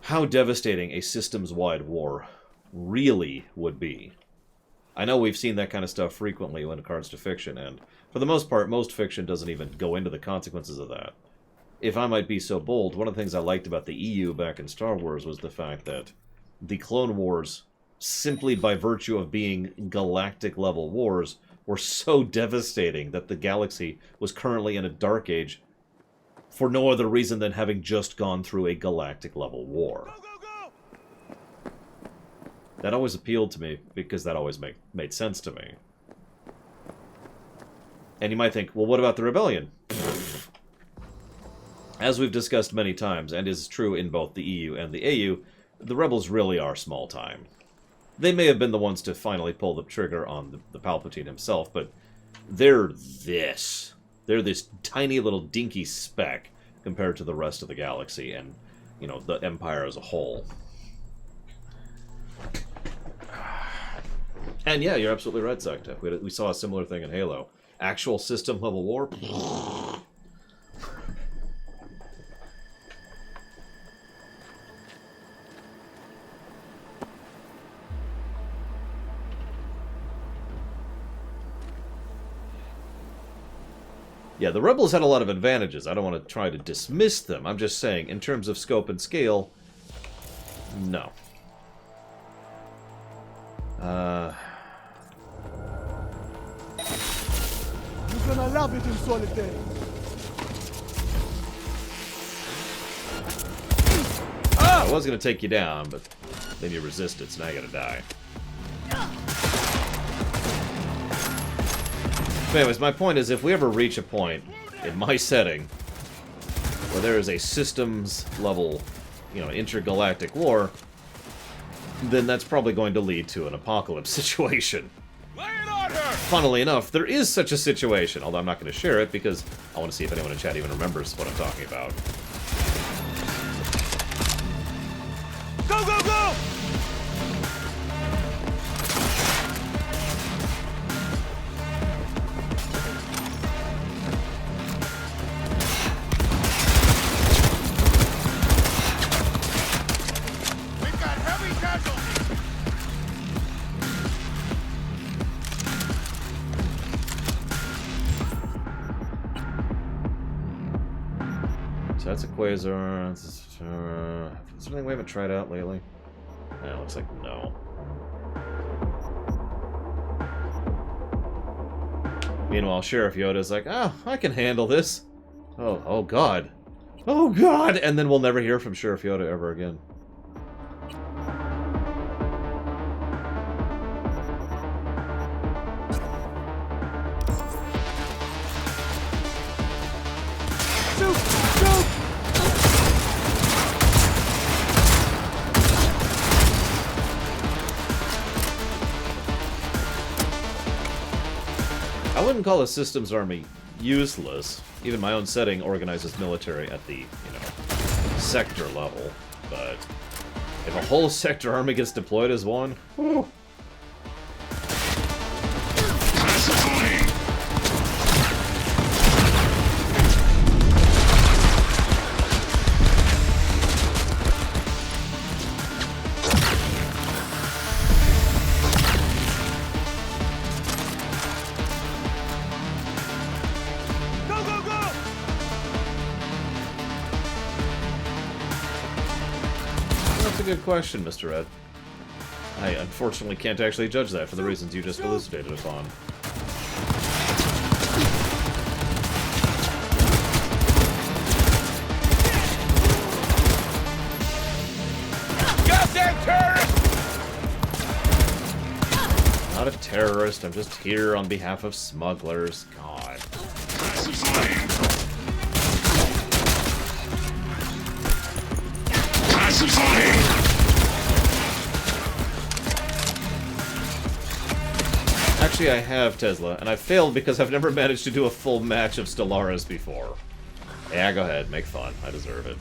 how devastating a systems-wide war really would be. I know we've seen that kind of stuff frequently when it comes to fiction, and for the most part, most fiction doesn't even go into the consequences of that. If I might be so bold, one of the things I liked about the EU back in Star Wars was the fact that the Clone Wars, simply by virtue of being galactic-level wars, were so devastating that the galaxy was currently in a dark age for no other reason than having just gone through a galactic-level war. That always appealed to me, because that always made sense to me. And you might think, well, what about the rebellion? As we've discussed many times, and is true in both the EU and the AU, the rebels really are small time. They may have been the ones to finally pull the trigger on the Palpatine himself, but they're this. They're this tiny little dinky speck compared to the rest of the galaxy and, you know, the Empire as a whole. And yeah, you're absolutely right, Sekta. We saw a similar thing in Halo. Actual system-level war? Yeah, the Rebels had a lot of advantages. I don't want to try to dismiss them. I'm just saying, in terms of scope and scale, no. You're gonna love it in solitaire. I was going to take you down, but then you resisted, so now you gotta die. But anyways, my point is, if we ever reach a point in my setting where there is a systems-level, you know, intergalactic war, then that's probably going to lead to an apocalypse situation. Funnily enough, there is such a situation, although I'm not going to share it because I want to see if anyone in chat even remembers what I'm talking about. Go, go, go! We've got heavy casualties. So that's a quasar. Is there anything we haven't tried out lately? Yeah, looks like no. Meanwhile, Sheriff Yoda's like, oh, I can handle this. Oh God. Oh God! And then we'll never hear from Sheriff Yoda ever again. I wouldn't call a systems army useless. Even my own setting organizes military at the, you know, sector level. But if a whole sector army gets deployed as one, whew. Good question, Mr. Ed. I unfortunately can't actually judge that for the reasons you just elucidated upon. Goddamn terrorist! Not a terrorist, I'm just here on behalf of smugglers. God. Actually, I have Tesla, and I failed because I've never managed to do a full match of Stellaris before. Yeah, go ahead, make fun. I deserve it.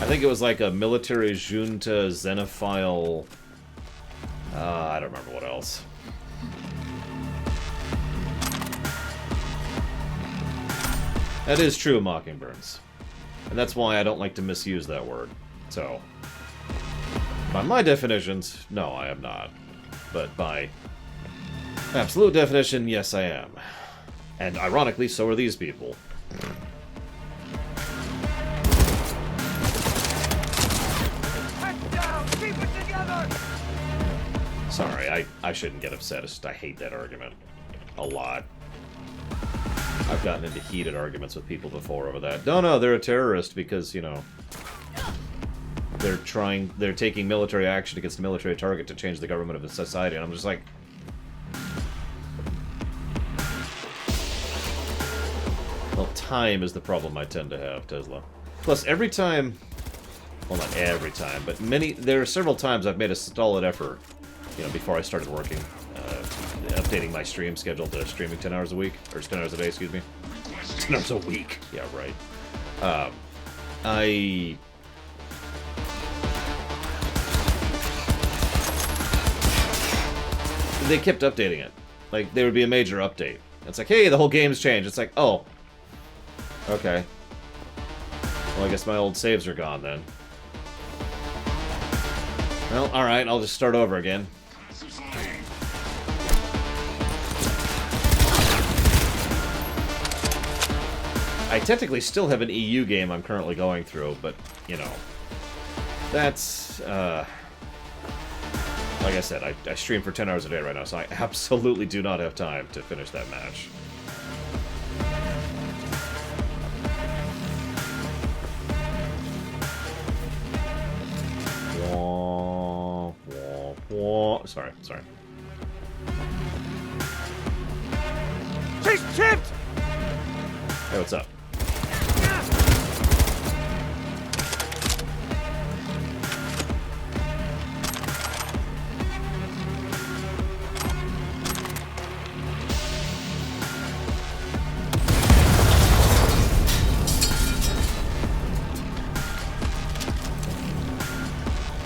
I think it was like a military junta xenophile... I don't remember what else. That is true, Mockingbirds. And that's why I don't like to misuse that word. So, by my definitions, no, I am not. But by absolute definition, yes, I am. And ironically, so are these people. Sorry, I shouldn't get upset. It's just I hate that argument a lot. I've gotten into heated arguments with people before over that. No, they're a terrorist because, you know, they're taking military action against a military target to change the government of the society, and I'm just like... Well, time is the problem I tend to have, Tesla. Plus, every time... Well, not every time, but there are several times I've made a solid effort, you know, before I started working, updating my stream schedule to streaming 10 hours a week, or 10 hours a day, excuse me. 10 hours a week. Yeah, right. They kept updating it. Like, there would be a major update. It's like, hey, the whole game's changed. It's like, oh. Okay. Well, I guess my old saves are gone, then. Well, alright, I'll just start over again. I technically still have an EU game I'm currently going through, but, you know, that's, like I said, I stream for 10 hours a day right now, so I absolutely do not have time to finish that match. Wah, wah, wah. Sorry. She's chipped! Hey, what's up?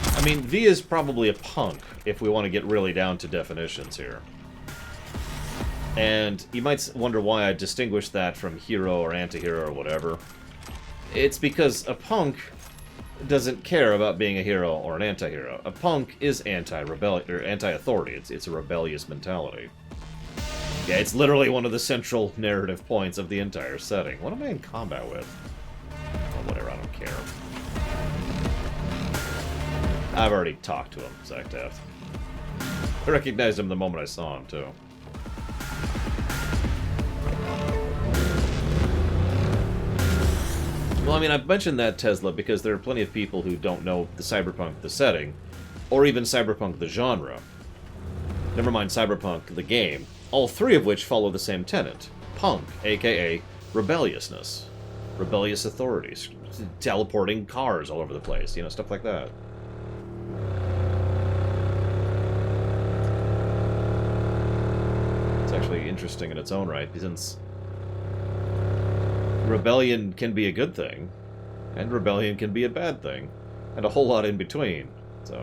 I mean, V is probably a punk, if we want to get really down to definitions here. And you might wonder why I distinguish that from hero or anti-hero or whatever. It's because a punk doesn't care about being a hero or an anti-hero. A punk is anti-rebellion or anti-authority. It's a rebellious mentality. Yeah, it's literally one of the central narrative points of the entire setting. What am I in combat with? Oh, whatever, I don't care. I've already talked to him, Zactath. I recognized him the moment I saw him, too. Well, I mean, I've mentioned that Tesla because there are plenty of people who don't know the Cyberpunk, the setting, or even Cyberpunk, the genre. Never mind Cyberpunk, the game, all three of which follow the same tenet. Punk, aka rebelliousness. Rebellious authorities. Teleporting cars all over the place, you know, stuff like that. It's actually interesting in its own right, since rebellion can be a good thing, and rebellion can be a bad thing, and a whole lot in between, so...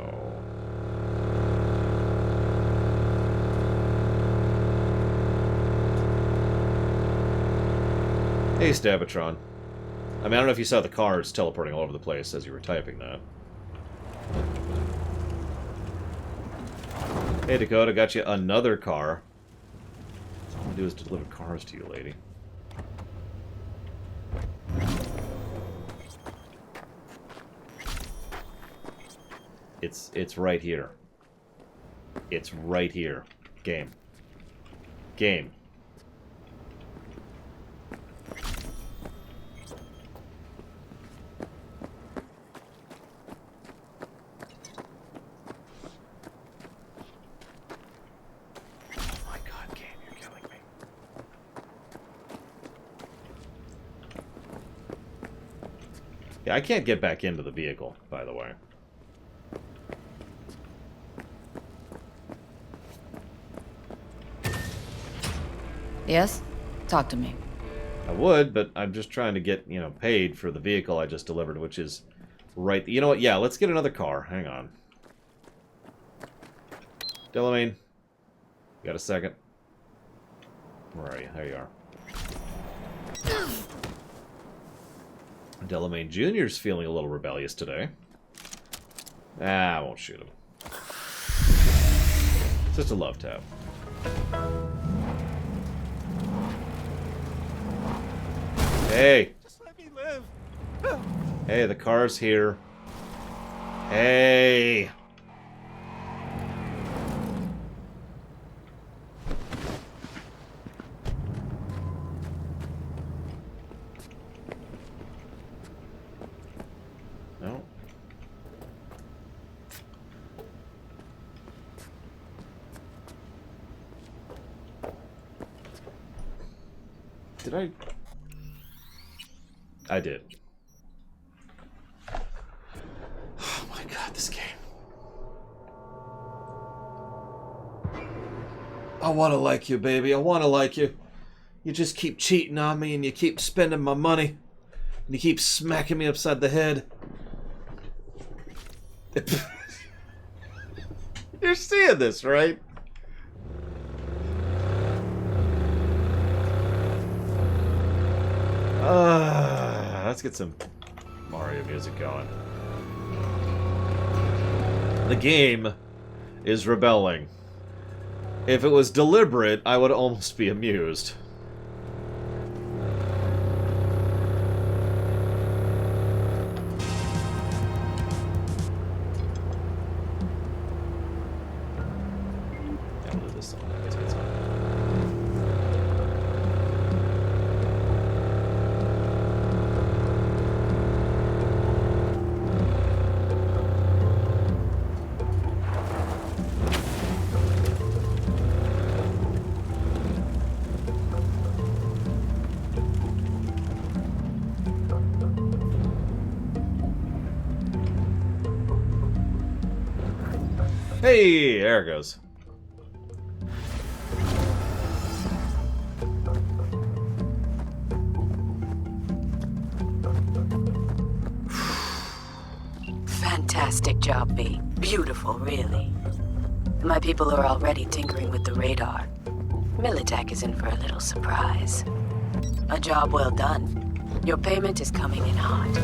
Hey, Stabatron. I mean, I don't know if you saw the cars teleporting all over the place as you were typing that. Hey, Dakota, got you another car. All I'm gonna do is deliver cars to you, lady. It's right here. It's right here. Game. Game. Yeah, I can't get back into the vehicle, by the way. Yes? Talk to me. I would, but I'm just trying to get, you know, paid for the vehicle I just delivered, which is right... You know what? Yeah, let's get another car. Hang on. Delamain, you got a second? Where are you? There you are. Delamain Jr.'s feeling a little rebellious today. Ah, I won't shoot him. It's just a love tap. Hey! Just let me live. Hey, the car's here. Hey! No. Did I... I did. Oh my god, this game. I want to like you, baby. I want to like you. You just keep cheating on me and you keep spending my money. And you keep smacking me upside the head. You're seeing this, right? Let's get some Mario music going. The game is rebelling. If it was deliberate, I would almost be amused. this song. It's a good song. Hey, there it goes. Fantastic job, B. Beautiful, really. My people are already tinkering with the radar. Militech is in for a little surprise. A job well done. Your payment is coming in hot.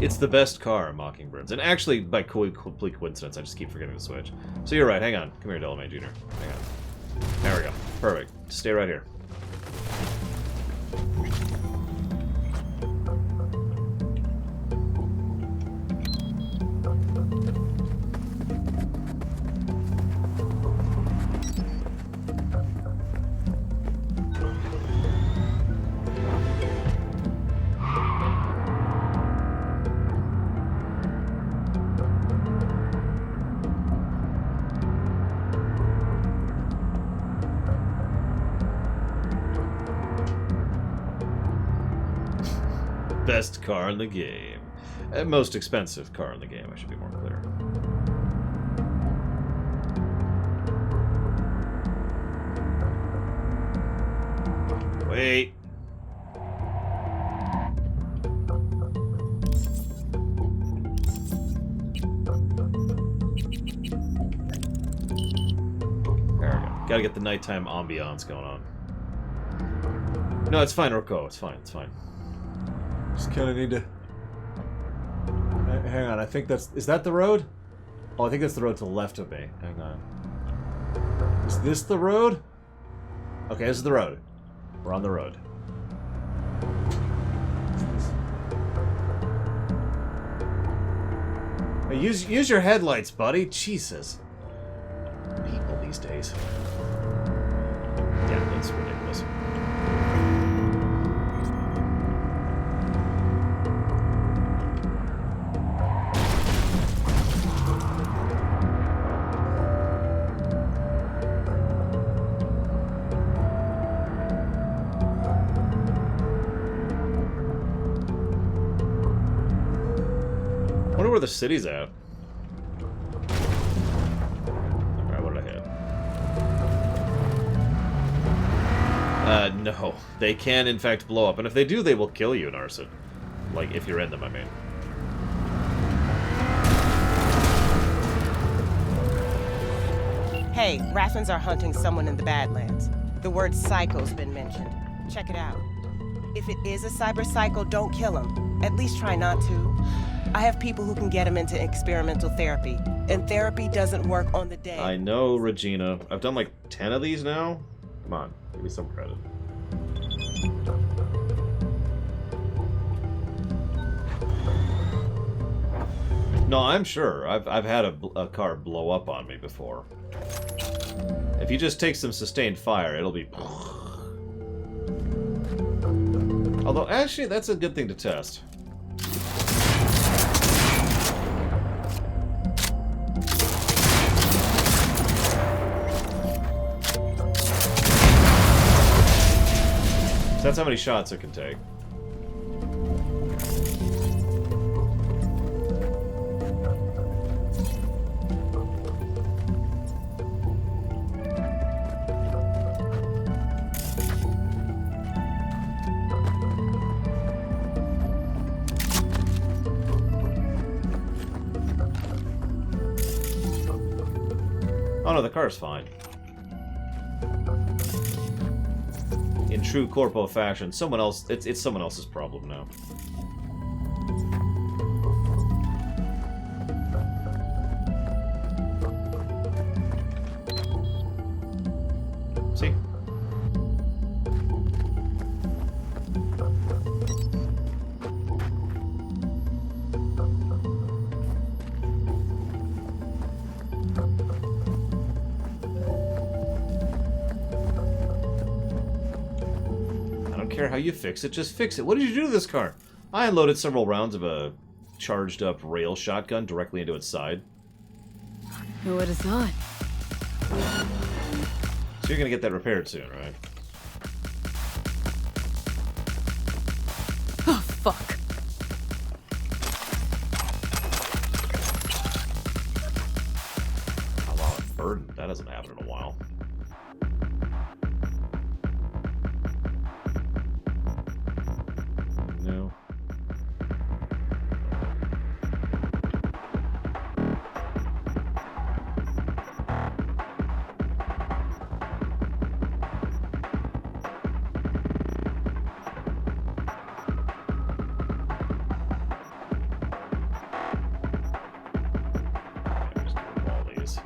It's the best car, Mockingbirds. And actually, by complete coincidence, I just keep forgetting to switch. So you're right, hang on. Come here, Delamain Jr. Hang on. There we go. Perfect. Stay right here. Best car in the game. Most expensive car in the game, I should be more clear. Wait. There we go. Gotta get the nighttime ambiance going on. No, it's fine, Rocco. It's fine, it's fine. Just kind of need to... Hang on, I think that's... Is that the road? Oh, I think that's the road to the left of me. Hang on. Is this the road? Okay, this is the road. We're on the road. Hey, use your headlights, buddy. Jesus. People these days. Yeah, that's ridiculous. Wonder where the city's at. Alright, what did I hit? No. They can, in fact, blow up. And if they do, they will kill you in Arson. Like, if you're in them, I mean. Hey, Raffins are hunting someone in the Badlands. The word psycho's been mentioned. Check it out. If it is a cyber psycho, don't kill him. At least try not to. I have people who can get him into experimental therapy. And therapy doesn't work on the day. I know, Regina. I've done like 10 of these now. Come on, give me some credit. No, I'm sure. I've had a car blow up on me before. If you just take some sustained fire, it'll be... Although, actually, that's a good thing to test. So that's how many shots it can take. Oh no, the car's fine. in true corpo fashion. Someone else, it's someone else's problem now. See? Care how you fix it, just fix it. What did you do to this car? I unloaded several rounds of a charged up rail shotgun directly into its side. Who would have thought? So you're gonna get that repaired soon, right? Oh, fuck. Oh wow, it's burdened. That hasn't happened in a while. No. Just get all these.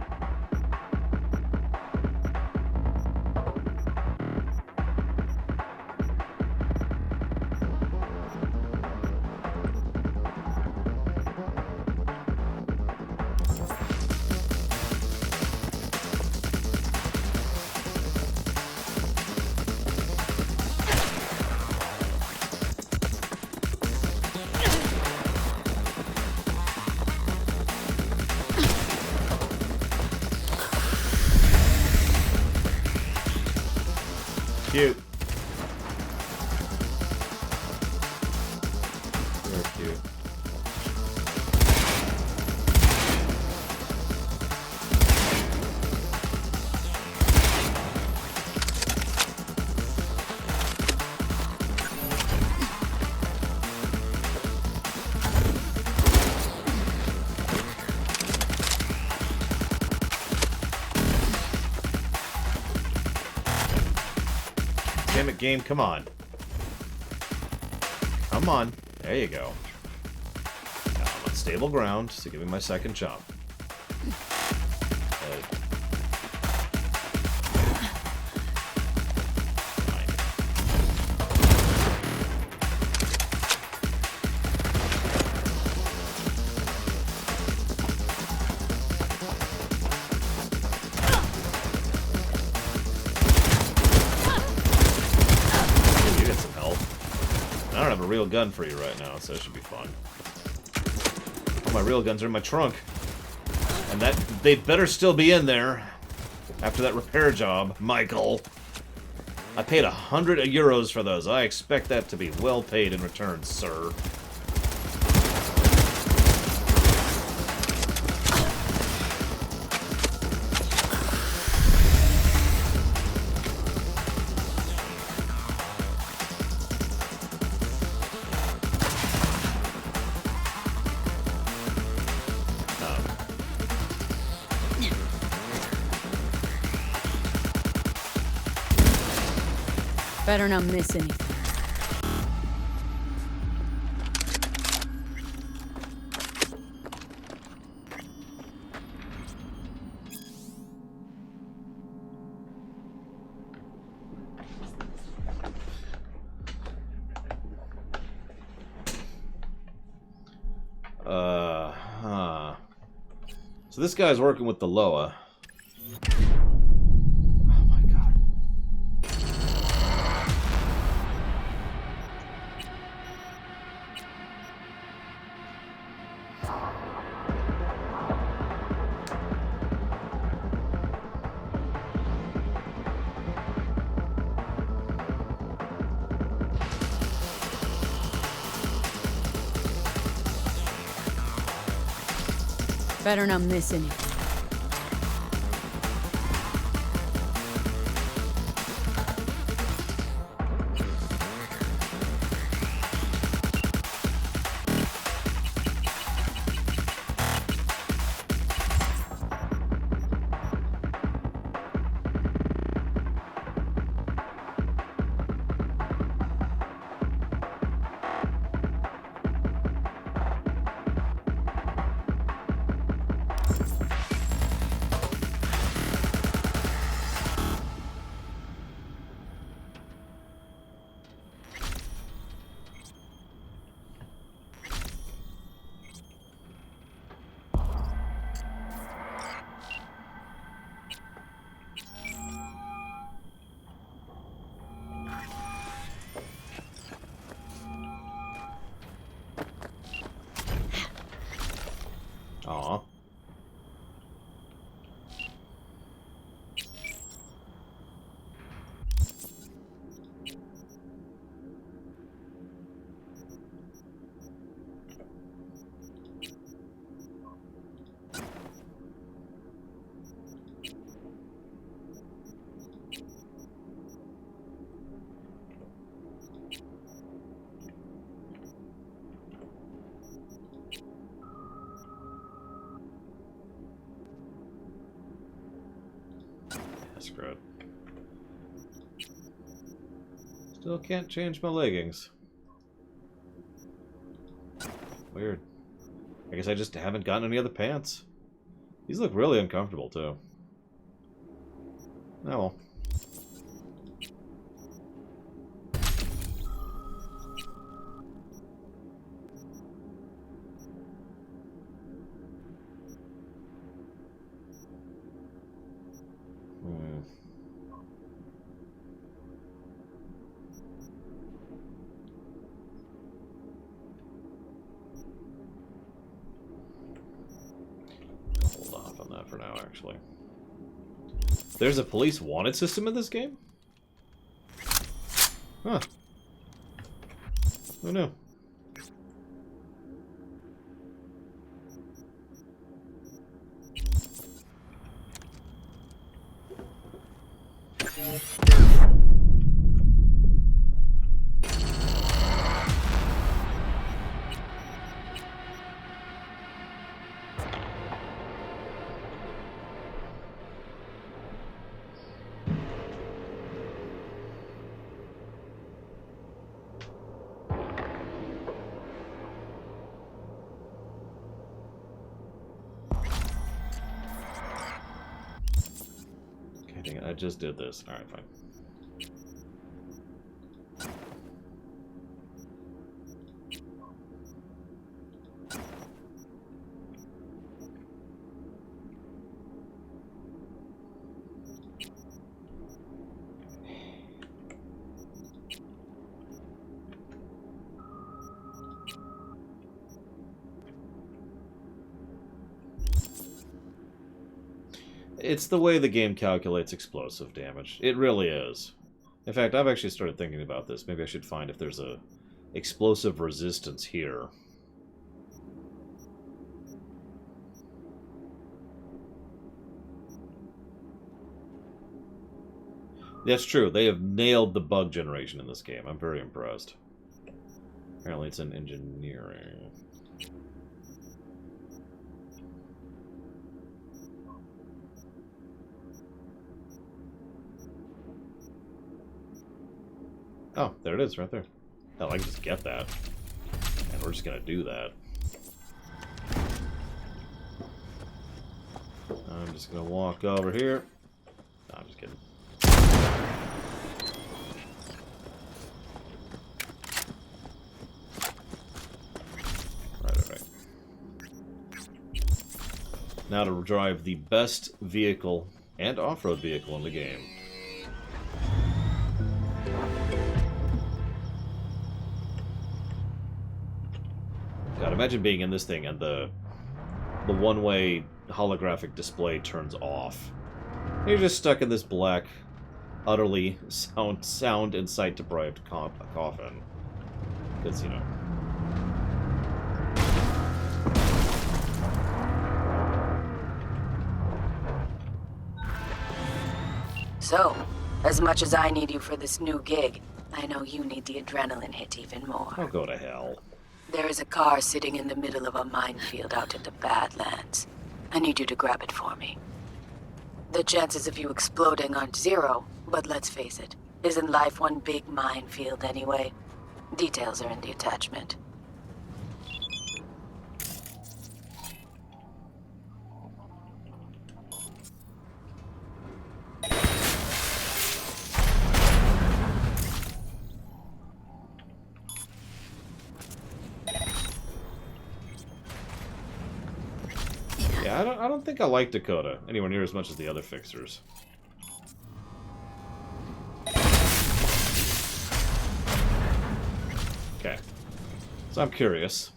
Cute. Very cute. Damn it, game, come on. Come on. There you go. Now I'm on stable ground, so give me my second chop. You get some help. I don't have a real gun for you right now, so it should be fun. All my real guns are in my trunk. And that they better still be in there after that repair job, Michael. I paid 100 euros for those. I expect that to be well paid in return, sir. Better not miss anything. So this guy's working with the Loa. Better not miss anything. screw it. Still can't change my leggings. Weird. I guess I just haven't gotten any other pants. These look really uncomfortable, too. Oh well. Hold off on that for now, actually. There's a police wanted system in this game? Huh. Who knew? Dang it, I just did this. Alright, fine. It's the way the game calculates explosive damage. It really is. In fact, I've actually started thinking about this. Maybe I should find if there's a explosive resistance here. That's true. They have nailed the bug generation in this game. I'm very impressed. Apparently it's in engineering. Oh, there it is, right there. Hell, I can just get that. And we're just gonna do that. I'm just gonna walk over here. No, I'm just kidding. Right. Now to drive the best vehicle and off-road vehicle in the game. God, imagine being in this thing and the one-way holographic display turns off. You're just stuck in this black, utterly sound and sight-deprived coffin. Because, you know. So, as much as I need you for this new gig, I know you need the adrenaline hit even more. I'll go to hell. There is a car sitting in the middle of a minefield out in the Badlands. I need you to grab it for me. The chances of you exploding aren't zero, but let's face it, isn't life one big minefield anyway? Details are in the attachment. Yeah, I don't think I like Dakota anywhere near as much as the other fixers. Okay. So I'm curious.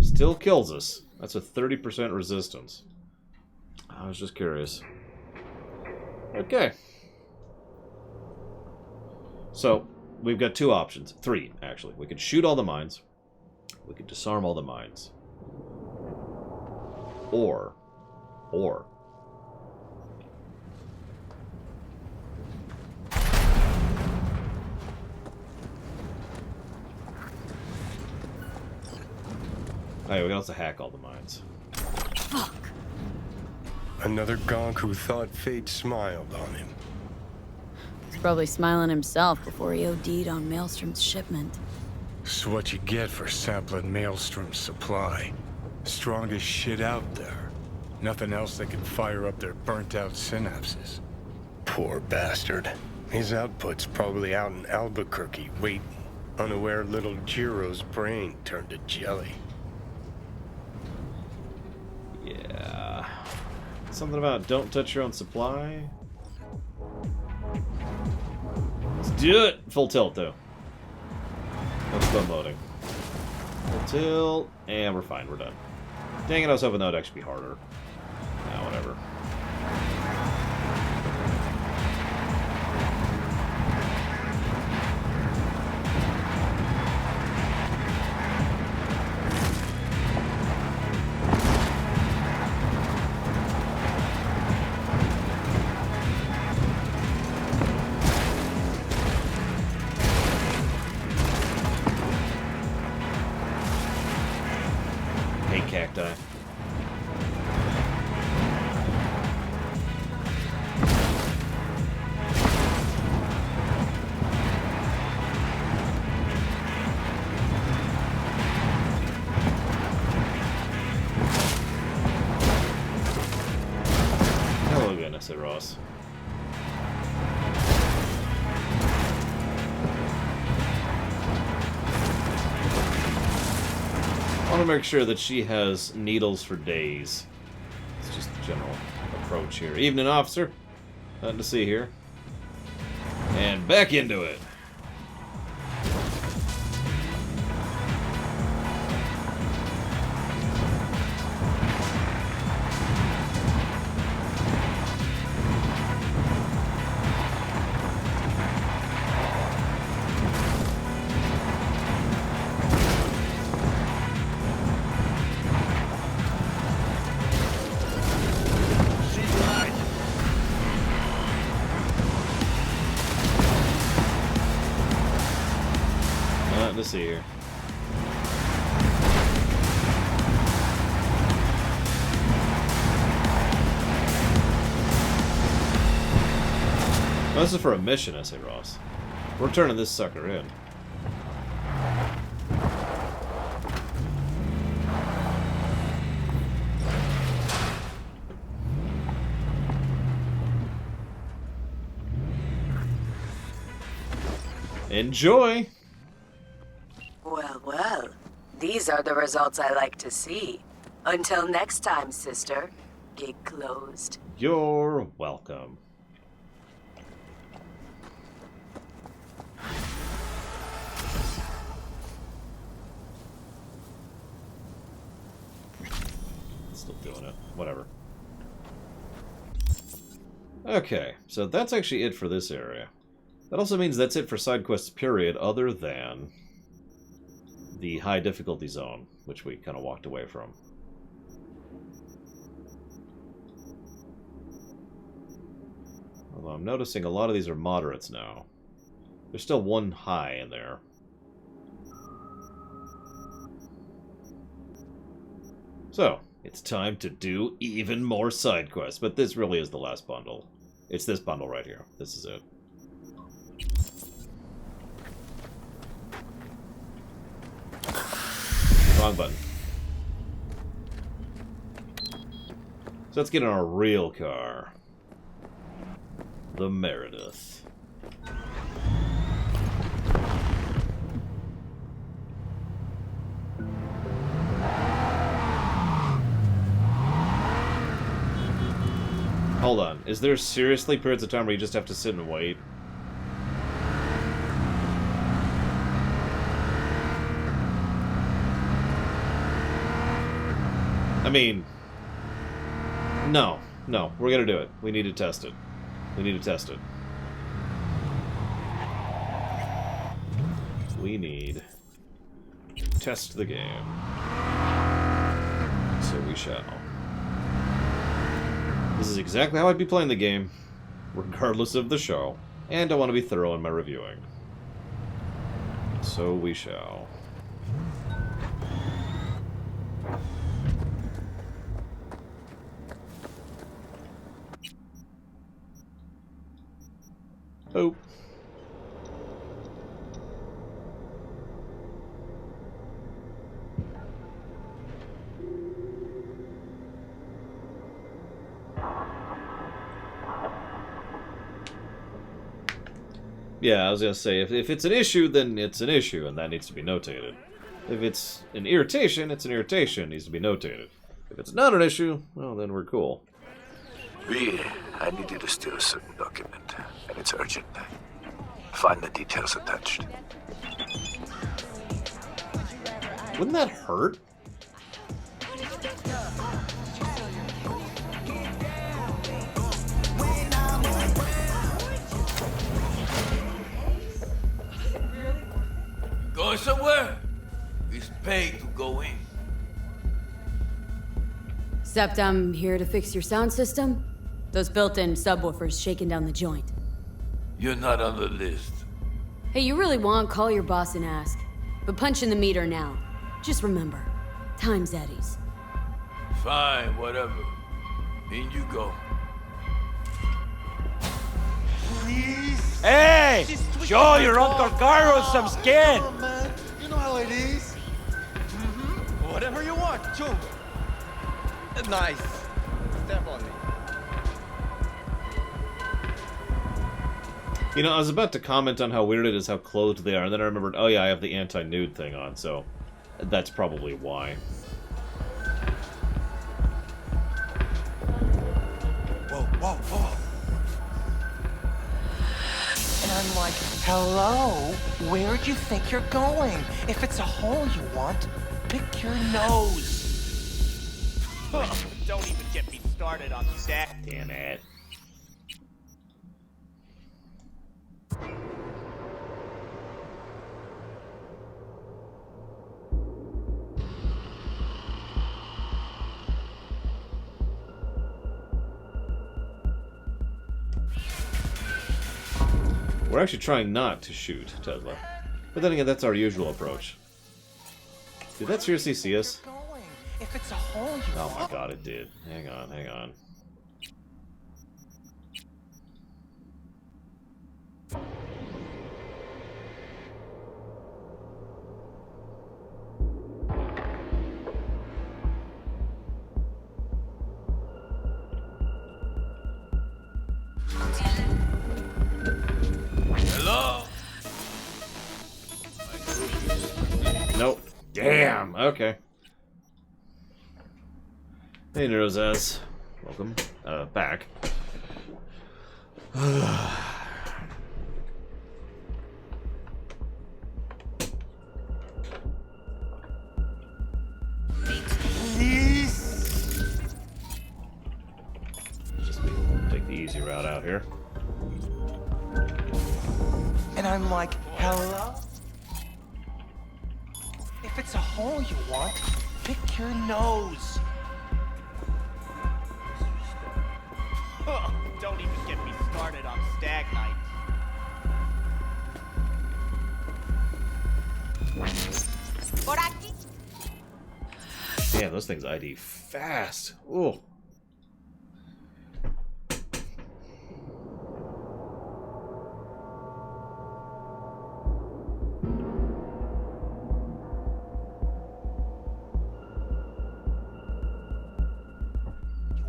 Still kills us. That's a 30% resistance. I was just curious. Okay. So, we've got two options. Three, actually. We could shoot all the mines. We could disarm all the mines. Or... Oh, yeah, we can also hack all the mines. Fuck. Another gonk who thought fate smiled on him. He's probably smiling himself before he OD'd on Maelstrom's shipment. It's what you get for sampling Maelstrom's supply. Strongest shit out there. Nothing else that can fire up their burnt-out synapses. Poor bastard. His output's probably out in Albuquerque, waiting, unaware little Jiro's brain turned to jelly. Yeah. Something about don't touch your own supply. Let's do it! Full tilt, though. Let's go loading. Full tilt, and we're fine, we're done. Dang it, I was hoping that would actually be harder. Nah, whatever. Cacti. Hello again, I said Ross. I want to make sure that she has needles for days. It's just the general approach here. Evening, officer. Nothing to see here. And back into it. To see here. Oh, this is for a mission, I say, Ross. We're turning this sucker in. Enjoy! Well, well. These are the results I like to see. Until next time, sister. Gig closed. You're welcome. Still doing it. Whatever. Okay, so that's actually it for this area. That also means that's it for side quests, period, other than the high difficulty zone, which we kind of walked away from. Although I'm noticing a lot of these are moderates now. There's still one high in there. So, it's time to do even more side quests, but this really is the last bundle. It's this bundle right here. This is it. Wrong button. So let's get in our real car. The Meredith. Hold on. Is there seriously periods of time where you just have to sit and wait? I mean, no, we're gonna do it. We need to test it. We need to test it. We need to test the game. So we shall. This is exactly how I'd be playing the game, regardless of the show, and I want to be thorough in my reviewing. So we shall. Oh. Yeah, I was gonna say, if it's an issue, then it's an issue, and that needs to be notated. If it's an irritation, it's an irritation, it needs to be notated. If it's not an issue, well, then we're cool. V, I need you to steal a certain document, and it's urgent. Find the details attached. Wouldn't that hurt? Going somewhere? It's paid to go in. Except I'm here to fix your sound system. Those built-in subwoofers shaking down the joint. You're not on the list. Hey, you really want, call your boss and ask. But punch in the meter now. Just remember, time's Eddie's. Fine, whatever. In you go. Please? Hey! Show your Uncle Carlos some skin! Come on, man. You know how it is. Whatever you want, too. Nice. Step on me. You know, I was about to comment on how weird it is how clothed they are, and then I remembered, oh yeah, I have the anti-nude thing on, so that's probably why. Whoa, whoa, whoa. And I'm like, hello? Where'd you think you're going? If it's a hole you want, pick your nose. Don't even get me started on that. Damn it. We're actually trying not to shoot Tesla. But then again, that's our usual approach. Did that seriously see us? If it's a hole you Oh my god, it did. Hang on, hang on. Hello? Nope. Damn. Okay. Hey, Neurozaz. Welcome. Back. Please? Just take the easy route out here. And I'm like, hello? If it's a hole you want, pick your nose. Don't even get me started on Stag Night. Damn, those things ID fast. Ooh.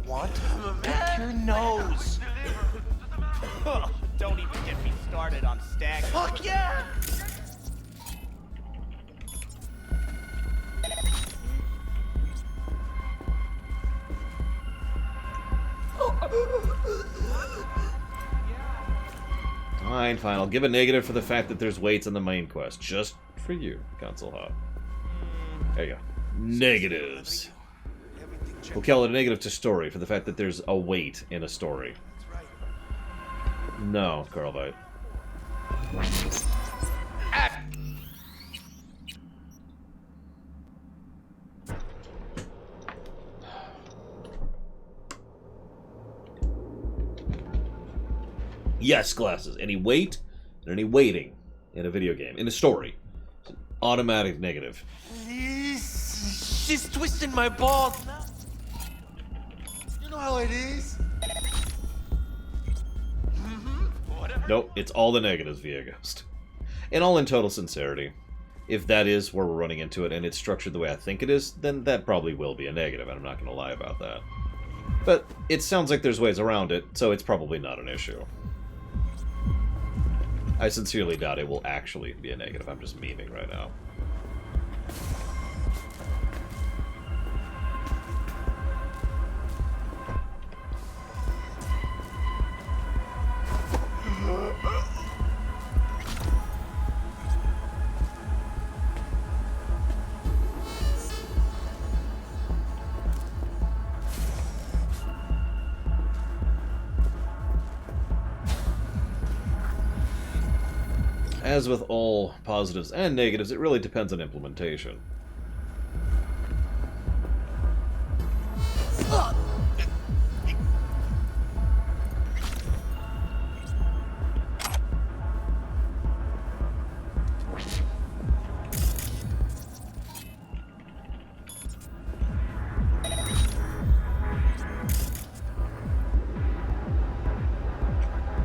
Want? Pick your nose. Don't even get me started on Stag Night. Fuck yeah! Fine, fine. I'll give a negative for the fact that there's weights on the main quest. Just for you, Console Hub. There you go. Negatives. We'll call it a negative to story for the fact that there's a weight in a story. No, Carlvite. Yes, glasses. Any weight or any waiting in a video game, in a story, it's an automatic negative. Please? She's twisting my balls now. You know how it is. Whatever Nope, it's all the negatives via Ghost. And all in total sincerity. If that is where we're running into it and it's structured the way I think it is, then that probably will be a negative, and I'm not going to lie about that. But it sounds like there's ways around it, so it's probably not an issue. I sincerely doubt it will actually be a negative. I'm just memeing right now. As with all positives and negatives, it really depends on implementation.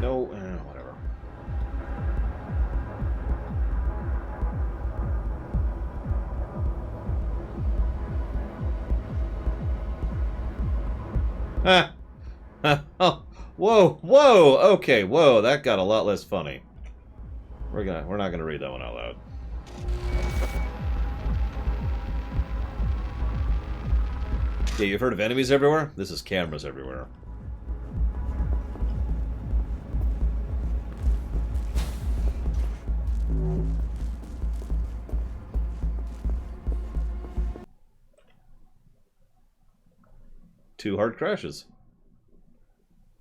No, whatever. Ah! Oh, whoa, whoa, okay, whoa, that got a lot less funny. We're not gonna read that one out loud. Yeah, you've heard of enemies everywhere? This is cameras everywhere. Two hard crashes.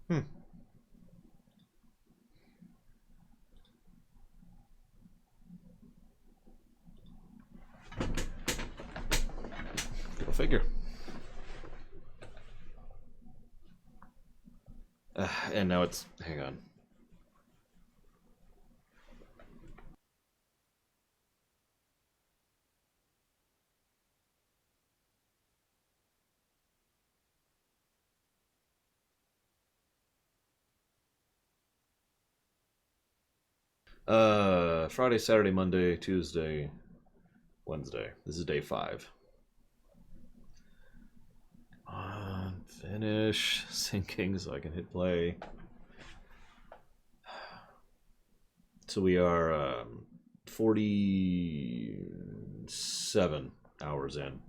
Go figure. And now it's... hang on. Friday, Saturday, Monday, Tuesday, Wednesday. This is day 5. Finish syncing so I can hit play. So we are 47 hours in.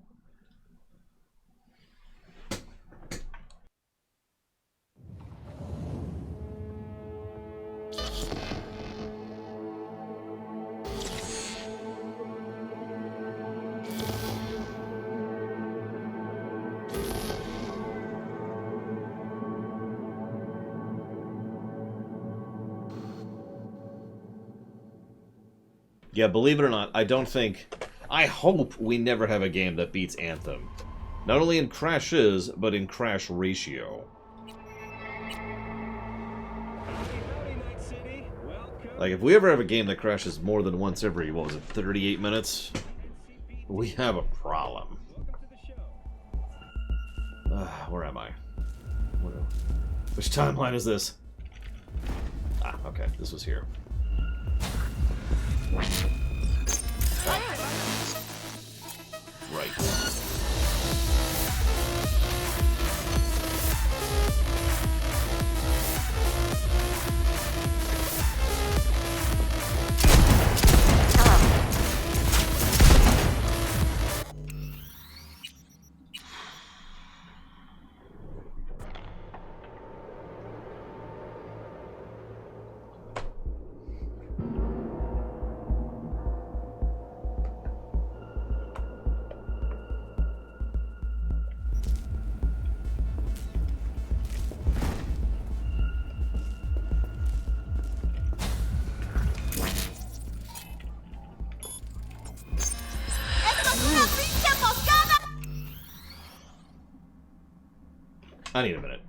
Yeah, believe it or not, I don't think... I hope we never have a game that beats Anthem. Not only in crashes, but in crash ratio. Like, if we ever have a game that crashes more than once every, what was it, 38 minutes? We have a problem. Where am I? Which timeline is this? Ah, okay, this was here. Right. I need a minute.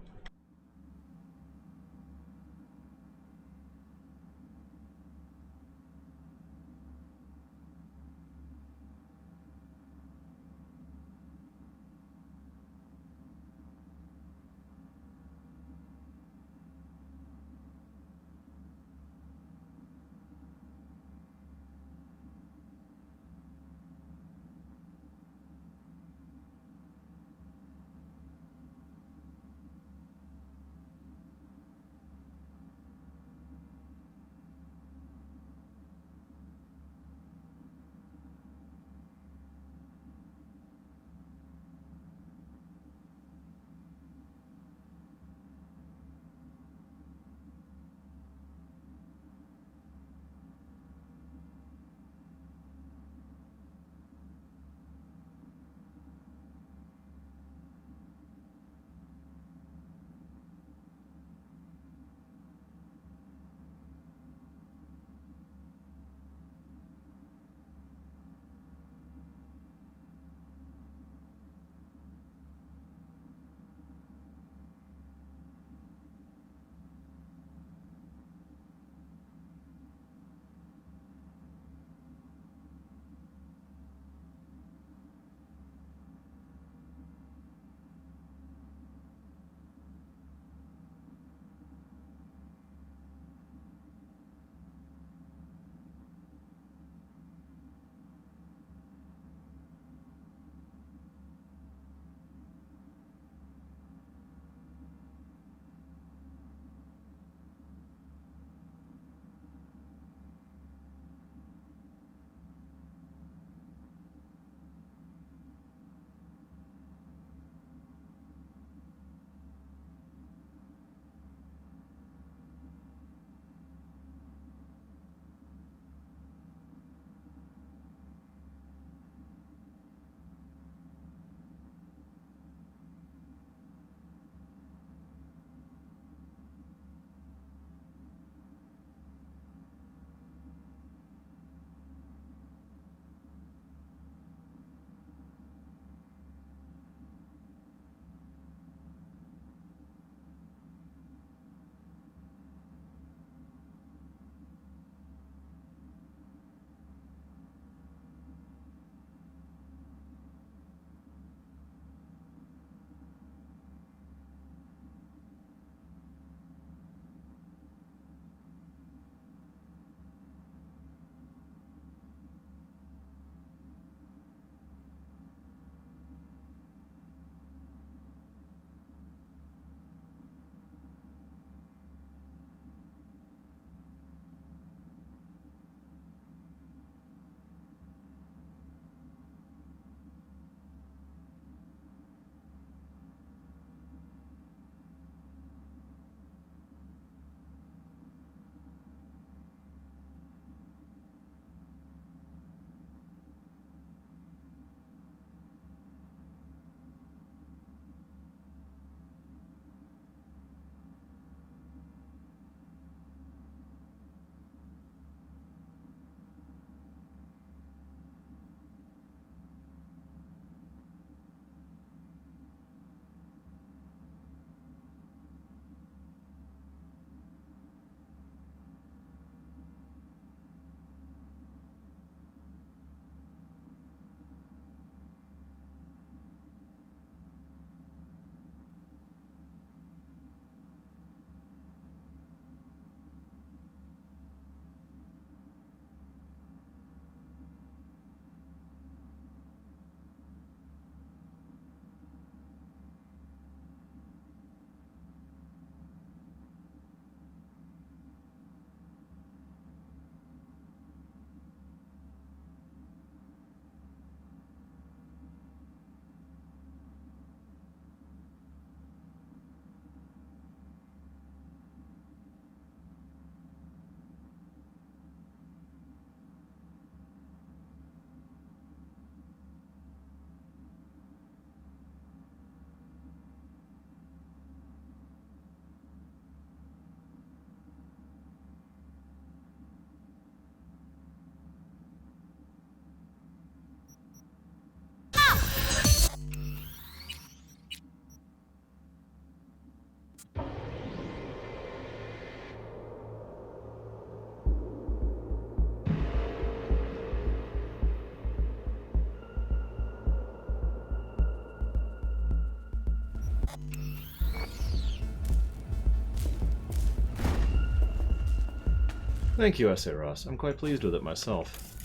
Thank you, S.A. Ross. I'm quite pleased with it myself.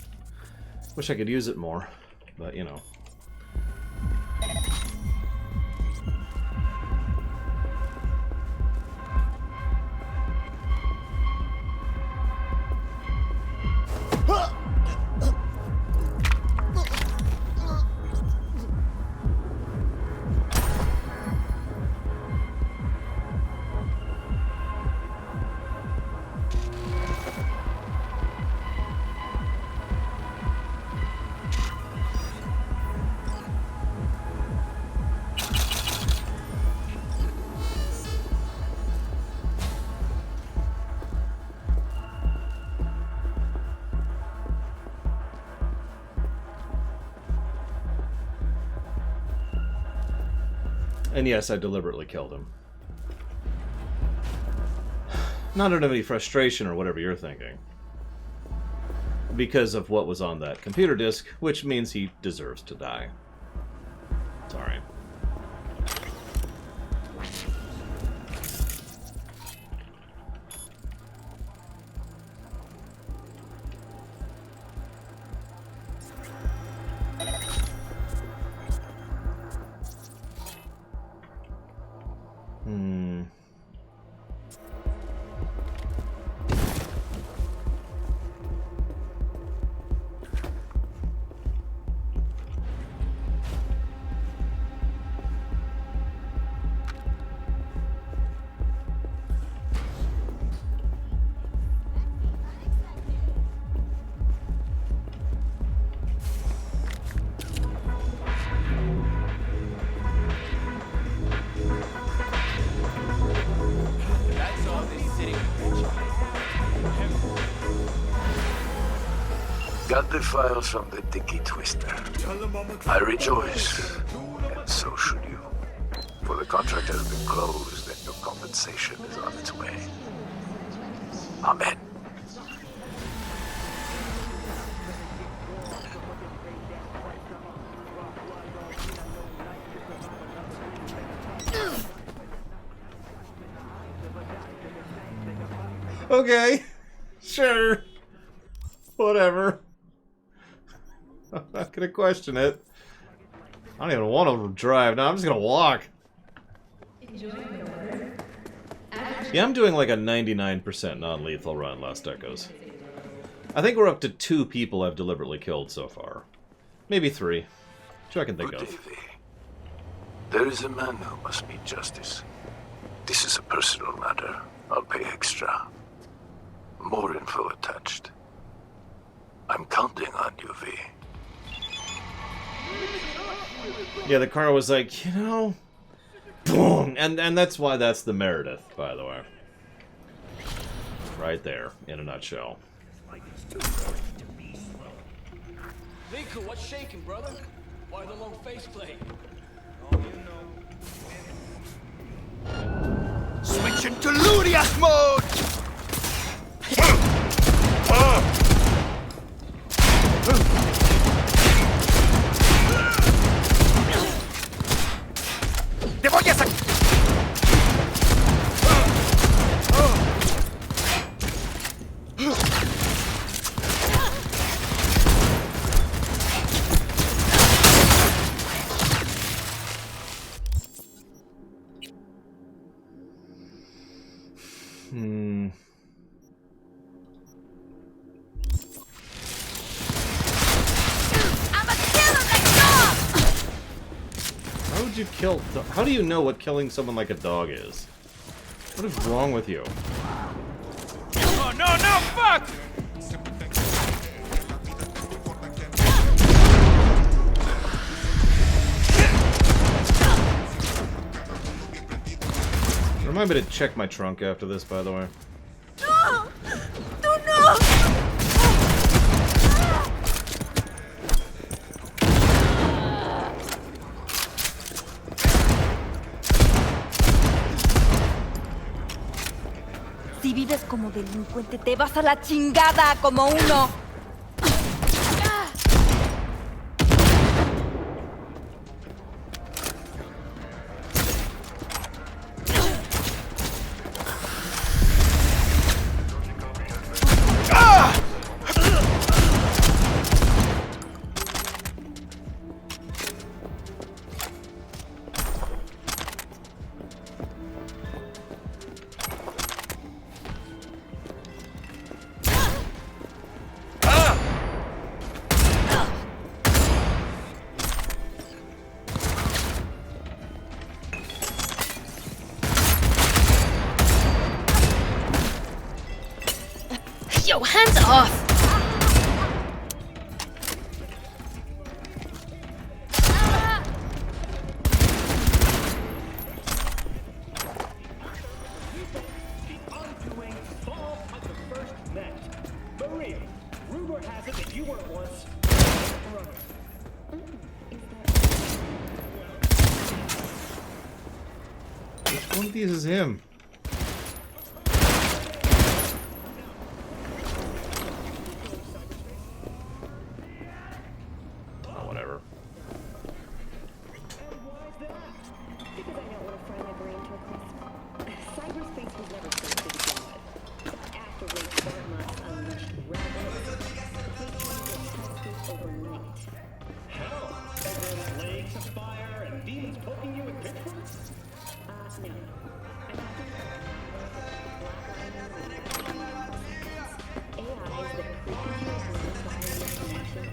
Wish I could use it more, but you know. And yes, I deliberately killed him. Not out of any frustration or whatever you're thinking. Because of what was on that computer disk, which means he deserves to die. Sorry. Got the files from the Dicky Twister. I rejoice, and so should you. For the contract has been closed, and your compensation is on its way. Amen. Okay. Sure. Whatever. I'm not gonna question it. I don't even want to drive. No, I'm just gonna walk. Yeah, I'm doing like a 99% non-lethal run, Lost Echoes. I think we're up to 2 people I've deliberately killed so far. Maybe 3. 2 I can think of. There is a man who must meet justice. This is a personal matter. I'll pay extra. More info attached. I'm counting on you, V. Yeah, the car was like, you know, boom, and that's why that's the Meredith, by the way. Right there, in a nutshell. Liku, what's shaking, brother? Why the long faceplate? Switch into Ludias mode! ¡Te voy a sacar! How do you know what killing someone like a dog is? What is wrong with you? Oh, no, no, fuck! Remind me to check my trunk after this, by the way. No! No, no! Si vives como delincuente, te vas a la chingada como uno. Yo, hands off! Rumor has it that you were once. Which one of these is him? Oh, whatever. Because I don't want to fry my brain to a crisp. Cyberspace was never safe to begin with. After Ray Spartans unleashed rebels, the place was tested overnight. Hell, everyone's legs afire and demons poking you with pitchforks? No. I talked to AIs that frequently run information,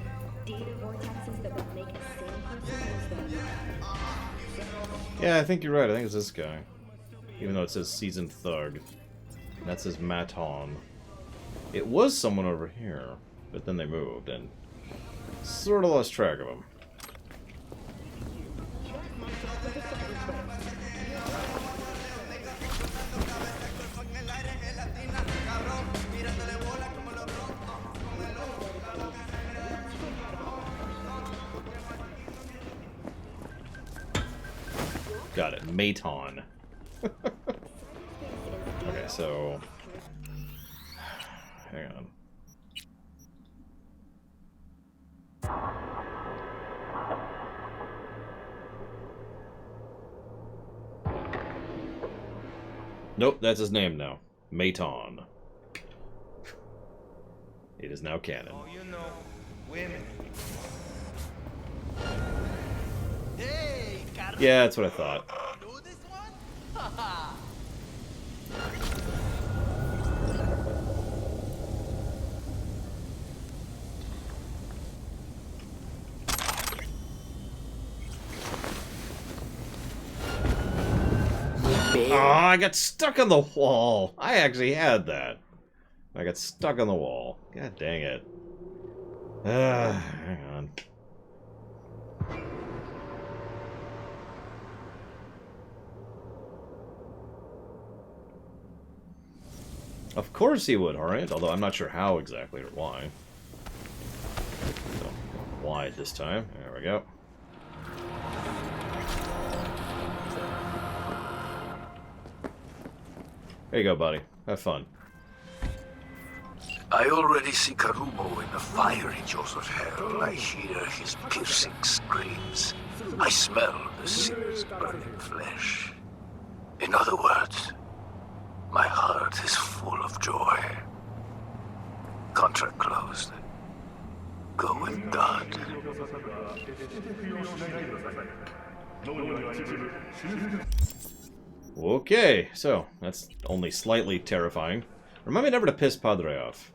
data vortexes that would make a sane person lose them. Yeah, I think you're right. I think it's this guy. Even though it says Seasoned Thug. And that says Maton. It was someone over here, but then they moved and sort of lost track of him. Got it. Maton. Okay, so... hang on. Nope, that's his name now. Maton. It is now canon. Oh, you know, women. Yeah, that's what I thought. Oh, I got stuck on the wall. I actually had that. I got stuck on the wall. God dang it. Hang on. Of course he would, alright? Although I'm not sure how exactly or why. So, why this time? There we go. There you go, buddy. Have fun. I already see Karumo in the fiery jaws of hell. I hear his piercing screams. I smell the sinner's burning flesh. In other words, my heart is full of joy. Contract closed. Go with God. Okay, so that's only slightly terrifying. Remind me never to piss Padre off.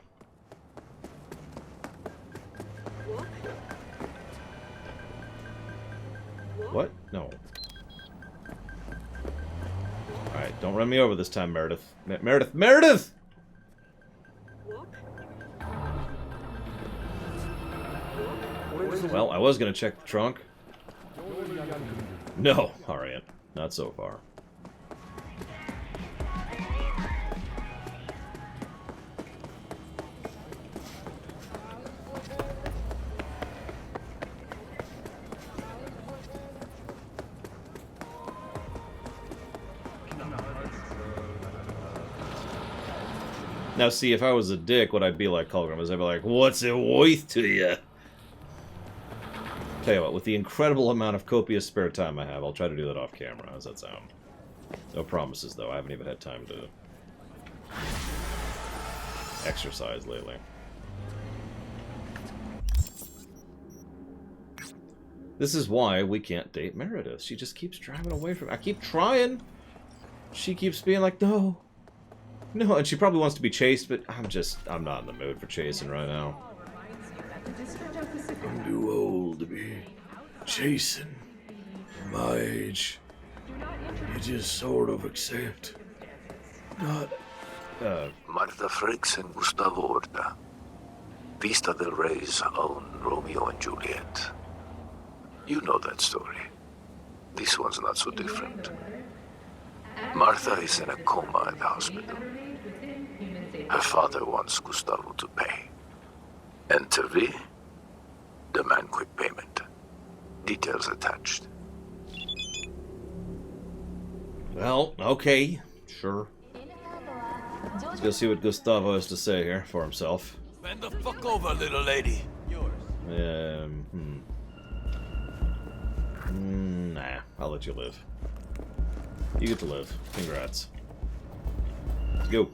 What? No. Alright, don't run me over this time, Meredith. Meredith! Well, I was gonna check the trunk. No, alright. Not so far. Now, see, if I was a dick, what I'd be like, Colgrim, is I'd be like, what's it worth to you? Tell you what, with the incredible amount of copious spare time I have, I'll try to do that off camera. How's that sound? No promises, though. I haven't even had time to exercise lately. This is why we can't date Meredith. She just keeps driving away from me. I keep trying. She keeps being like, no. No, and she probably wants to be chased, but I'm not in the mood for chasing right now. I'm too old to be chasing. My age, you just sort of accept. Not Marta Frakes and Gustavo Horta. Vista del Rey's own Romeo and Juliet. You know that story. This one's not so different. Martha is in a coma at the hospital. Her father wants Gustavo to pay. And to V, demand quick payment. Details attached. Well, okay. Sure. Let's go see what Gustavo has to say here for himself. Bend the fuck over, little lady. Nah, I'll let you live. You get to live. Congrats. Let's go.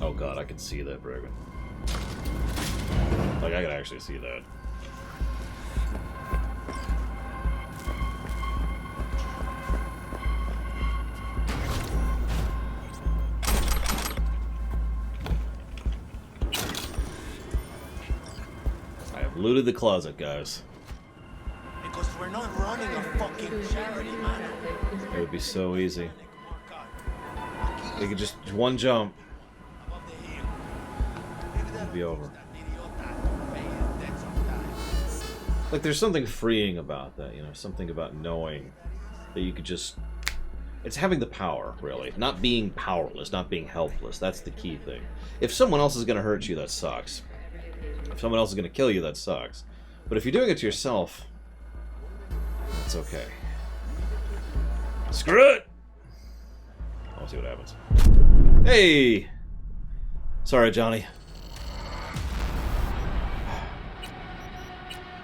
Oh god, I can see that, Bragan. Like, I can actually see that. I have looted the closet, guys. Because we're not running a fucking charity, man. It would be so easy. They could just one jump. It'd be over. Like, there's something freeing about that, you know, something about knowing that you could just... It's having the power, really. Not being powerless, not being helpless. That's the key thing. If someone else is going to hurt you, that sucks. If someone else is going to kill you, that sucks. But if you're doing it to yourself, it's okay. Screw it! I'll see what happens. Hey! Sorry, Johnny.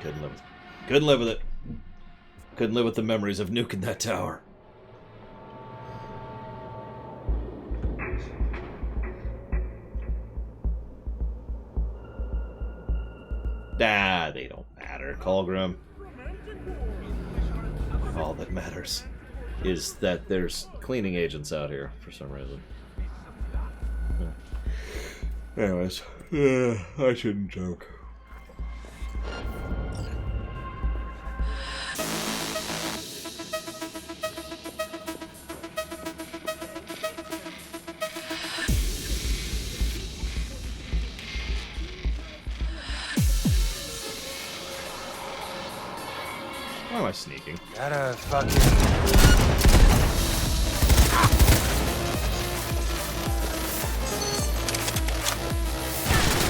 Couldn't live with it. Couldn't live with it. Couldn't live with the memories of nuking that tower. Ah, they don't matter, Colgrim. All that matters is that there's cleaning agents out here for some reason. Anyways, I shouldn't joke. Why am I sneaking? Gotta fucking...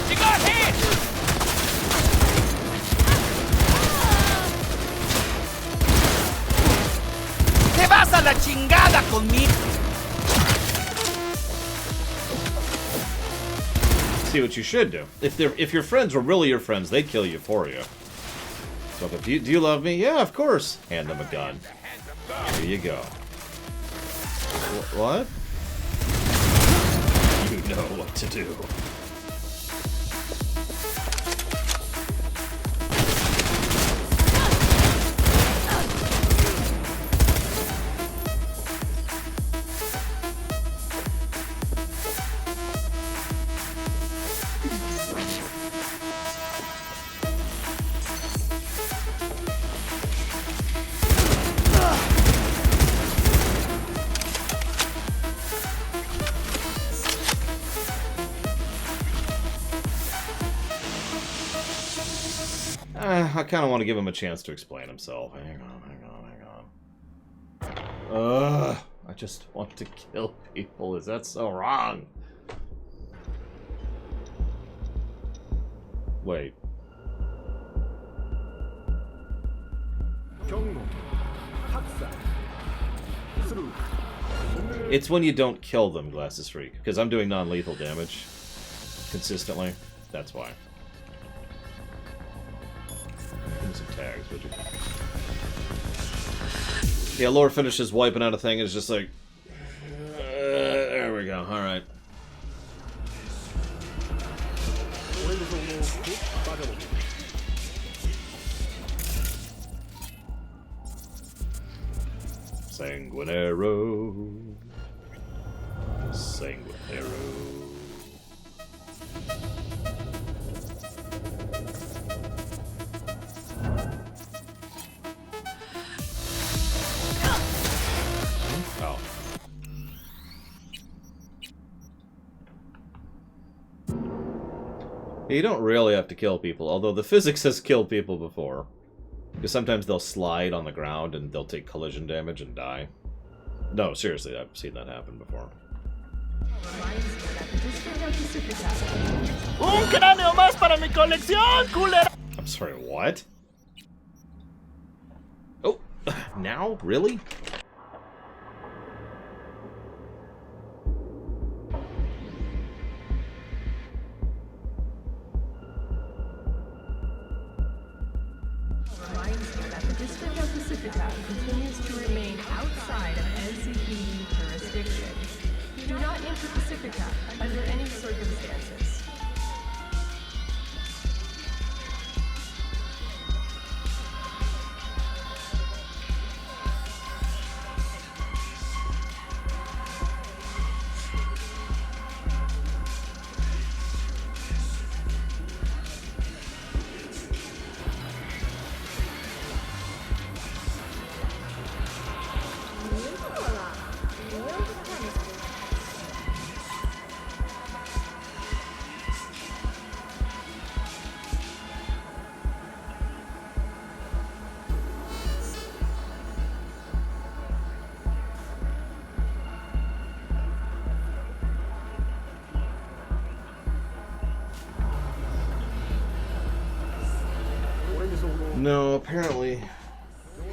You got hit! ¡Te vas a la chingada conmigo! See what you should do. If your friends were really your friends, they'd kill you for you. So do you love me? Yeah, of course. Hand them a gun. Here you go. What? You know what to do. I kind of want to give him a chance to explain himself. Hang on. I just want to kill people. Is that so wrong? Wait. It's when you don't kill them, Glasses Freak, because I'm doing non-lethal damage consistently. That's why. Give me some tags, would you? Yeah, Lord finishes wiping out a thing and it's just like... there we go, alright. Sanguinero. Sanguinero. You don't really have to kill people, although the physics has killed people before. Because sometimes they'll slide on the ground and they'll take collision damage and die. No, seriously, I've seen that happen before. ¡Un cráneo más para mi colección, culera! I'm sorry, what? Oh, now? Really? Reminds you that the District of Pacifica continues to remain outside of NCPD jurisdiction. Do not enter Pacifica under any circumstances. No, apparently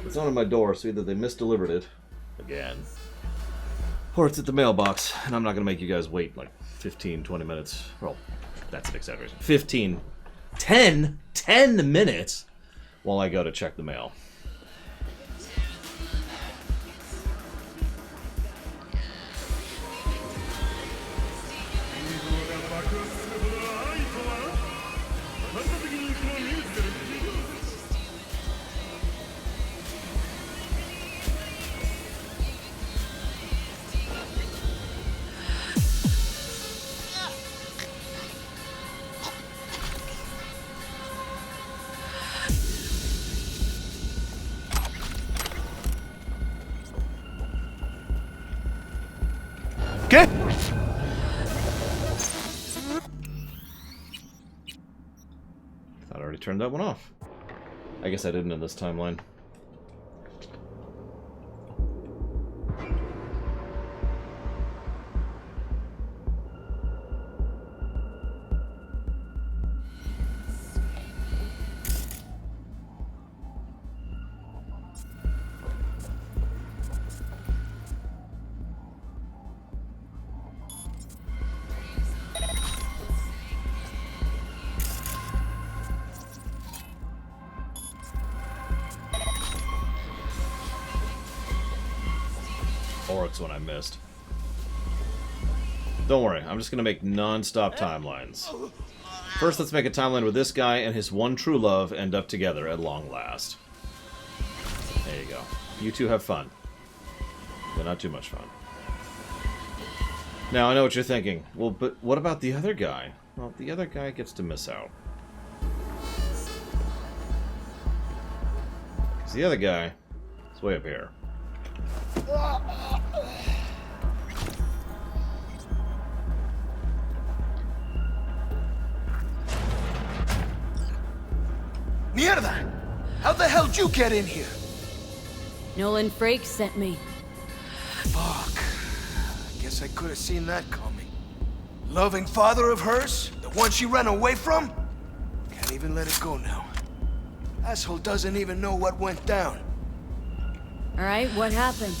it's not on my door, so either they misdelivered it again, or it's at the mailbox, and I'm not going to make you guys wait like 15, 20 minutes. Well, that's an exaggeration. 10 minutes while I go to check the mail. ¿Qué? Thought I already turned that one off. I guess I didn't in this timeline. Or it's one I missed. Don't worry, I'm just gonna make non-stop timelines. First, let's make a timeline where this guy and his one true love end up together at long last. There you go. You two have fun. But not too much fun. Now, I know what you're thinking. Well, but what about the other guy? Well, the other guy gets to miss out. 'Cause the other guy is way up here. Mierda! How the hell did you get in here? Nolan Frakes sent me. Fuck. Guess I could have seen that coming. Loving father of hers? The one she ran away from? Can't even let it go now. Asshole doesn't even know what went down. Alright, what happened?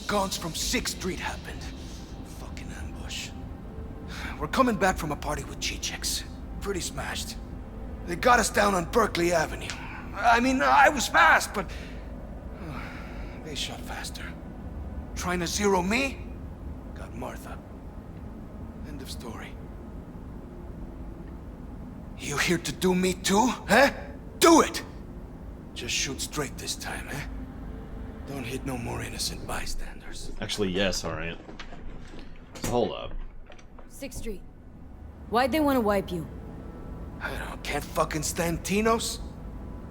Guns from 6th Street happened. Fucking ambush. We're coming back from a party with G-Chicks. Pretty smashed. They got us down on Berkeley Avenue. I mean, I was fast, but... they shot faster. Trying to zero me? Got Martha. End of story. You here to do me too, huh? Do it! Just shoot straight this time, eh? Don't hit no more innocent bystanders. Actually, yes, alright. So hold up. 6th Street. Why'd they want to wipe you? I don't, can't fucking stand Tinos?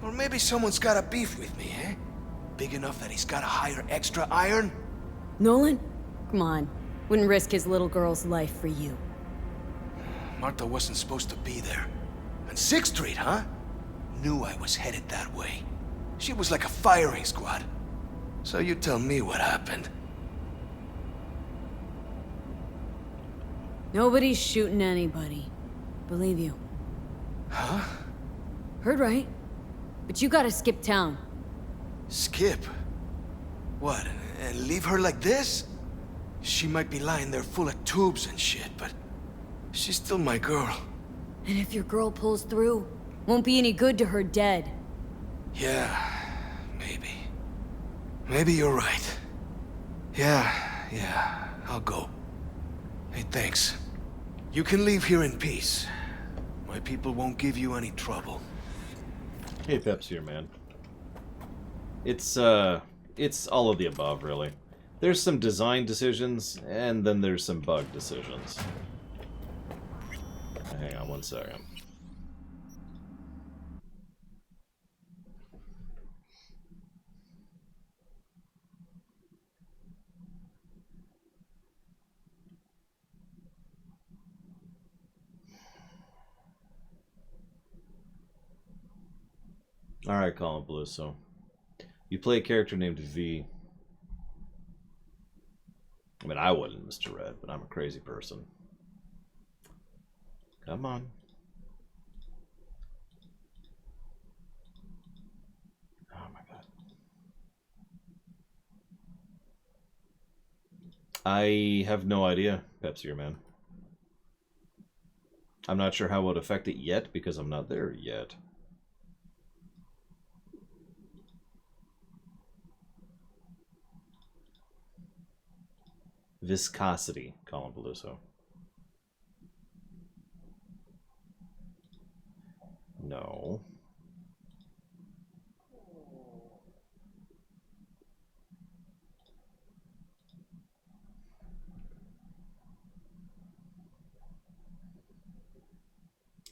Or maybe someone's got a beef with me, eh? Big enough that he's gotta hire extra iron? Nolan? Come on. Wouldn't risk his little girl's life for you. Martha wasn't supposed to be there. 6th Street, huh? Knew I was headed that way. She was like a firing squad. So you tell me what happened. Nobody's shooting anybody. Believe you. Huh? Heard right. But you gotta skip town. Skip? What, and leave her like this? She might be lying there full of tubes and shit, but she's still my girl. And if your girl pulls through, won't be any good to her dead. Yeah, maybe. Maybe you're right. Yeah, I'll go. Hey, thanks. You can leave here in peace. My people won't give you any trouble. Hey, Pep's here, man. It's all of the above, really. There's some design decisions, and then there's some bug decisions. Hang on one second. Alright, Colin Blue, so you play a character named V. I mean, I wouldn't, Mr. Red, but I'm a crazy person. Come on. Oh my god. I have no idea, Pepsi Man. I'm not sure how it would affect it yet, because I'm not there yet. Viscosity, Colin Beluso. No.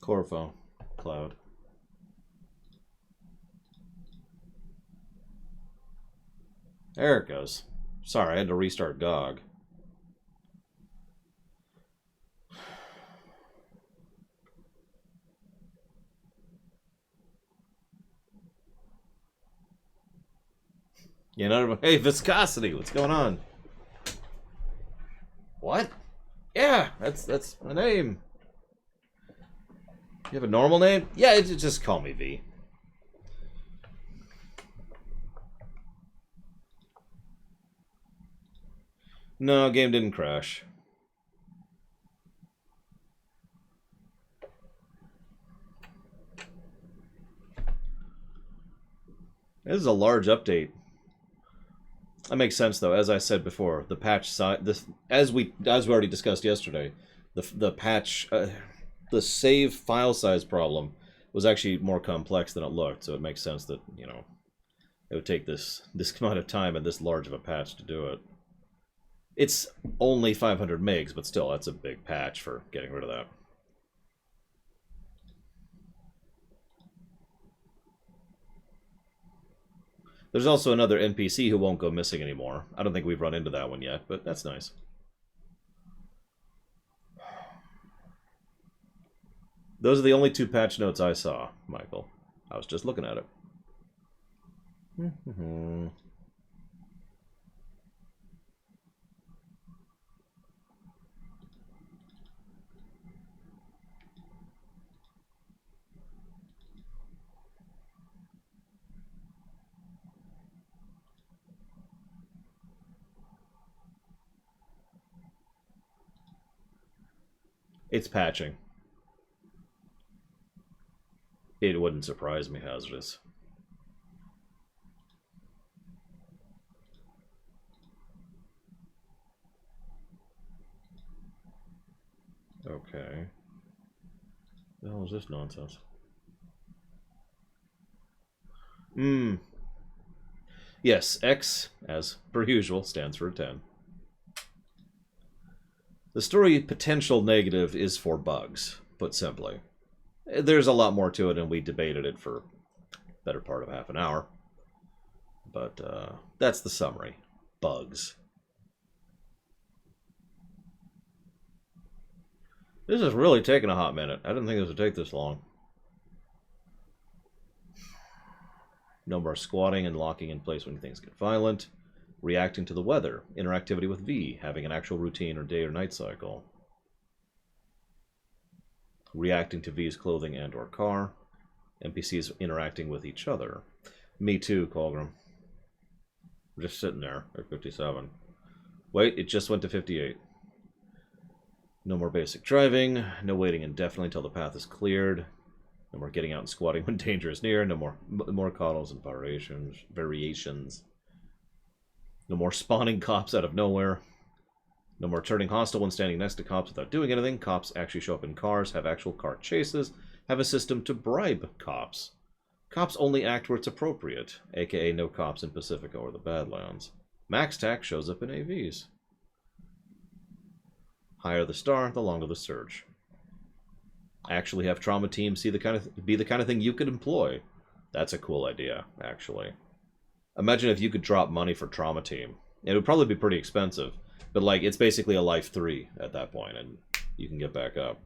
Corfo, Cloud. There it goes. Sorry, I had to restart GOG. You know, hey, Viscosity, what's going on? What? Yeah, that's my name. You have a normal name? Yeah, just call me V. No, game didn't crash. This is a large update. That makes sense, though. As I said before, the patch size, as we already discussed yesterday, the patch, the save file size problem was actually more complex than it looked. So it makes sense that, you know, it would take this amount of time and this large of a patch to do it. It's only 500 megs, but still, that's a big patch for getting rid of that. There's also another NPC who won't go missing anymore. I don't think we've run into that one yet, but that's nice. Those are the only 2 patch notes I saw, Michael. I was just looking at it. It's patching. It wouldn't surprise me, Hazardous. Okay. The hell is this nonsense? Yes, X, as per usual, stands for 10. The story potential negative is for bugs, put simply. There's a lot more to it, and we debated it for the better part of half an hour. But that's the summary. Bugs. This is really taking a hot minute. I didn't think this would take this long. No more squatting and locking in place when things get violent. Reacting to the weather. Interactivity with V. Having an actual routine or day or night cycle. Reacting to V's clothing and or car. NPCs interacting with each other. Me too, Colgrim. We're just sitting there at 57. Wait, it just went to 58. No more basic driving. No waiting indefinitely until the path is cleared. No more getting out and squatting when danger is near. No more coddles and variations. No more spawning cops out of nowhere. No more turning hostile when standing next to cops without doing anything. Cops actually show up in cars, have actual car chases, have a system to bribe cops. Cops only act where it's appropriate, aka no cops in Pacifica or the Badlands. Max TAC shows up in AVs. Higher the star, the longer the surge. Actually have trauma teams be the kind of thing you could employ. That's a cool idea, actually. Imagine if you could drop money for trauma team. It would probably be pretty expensive, but like it's basically a life 3 at that point, and you can get back up.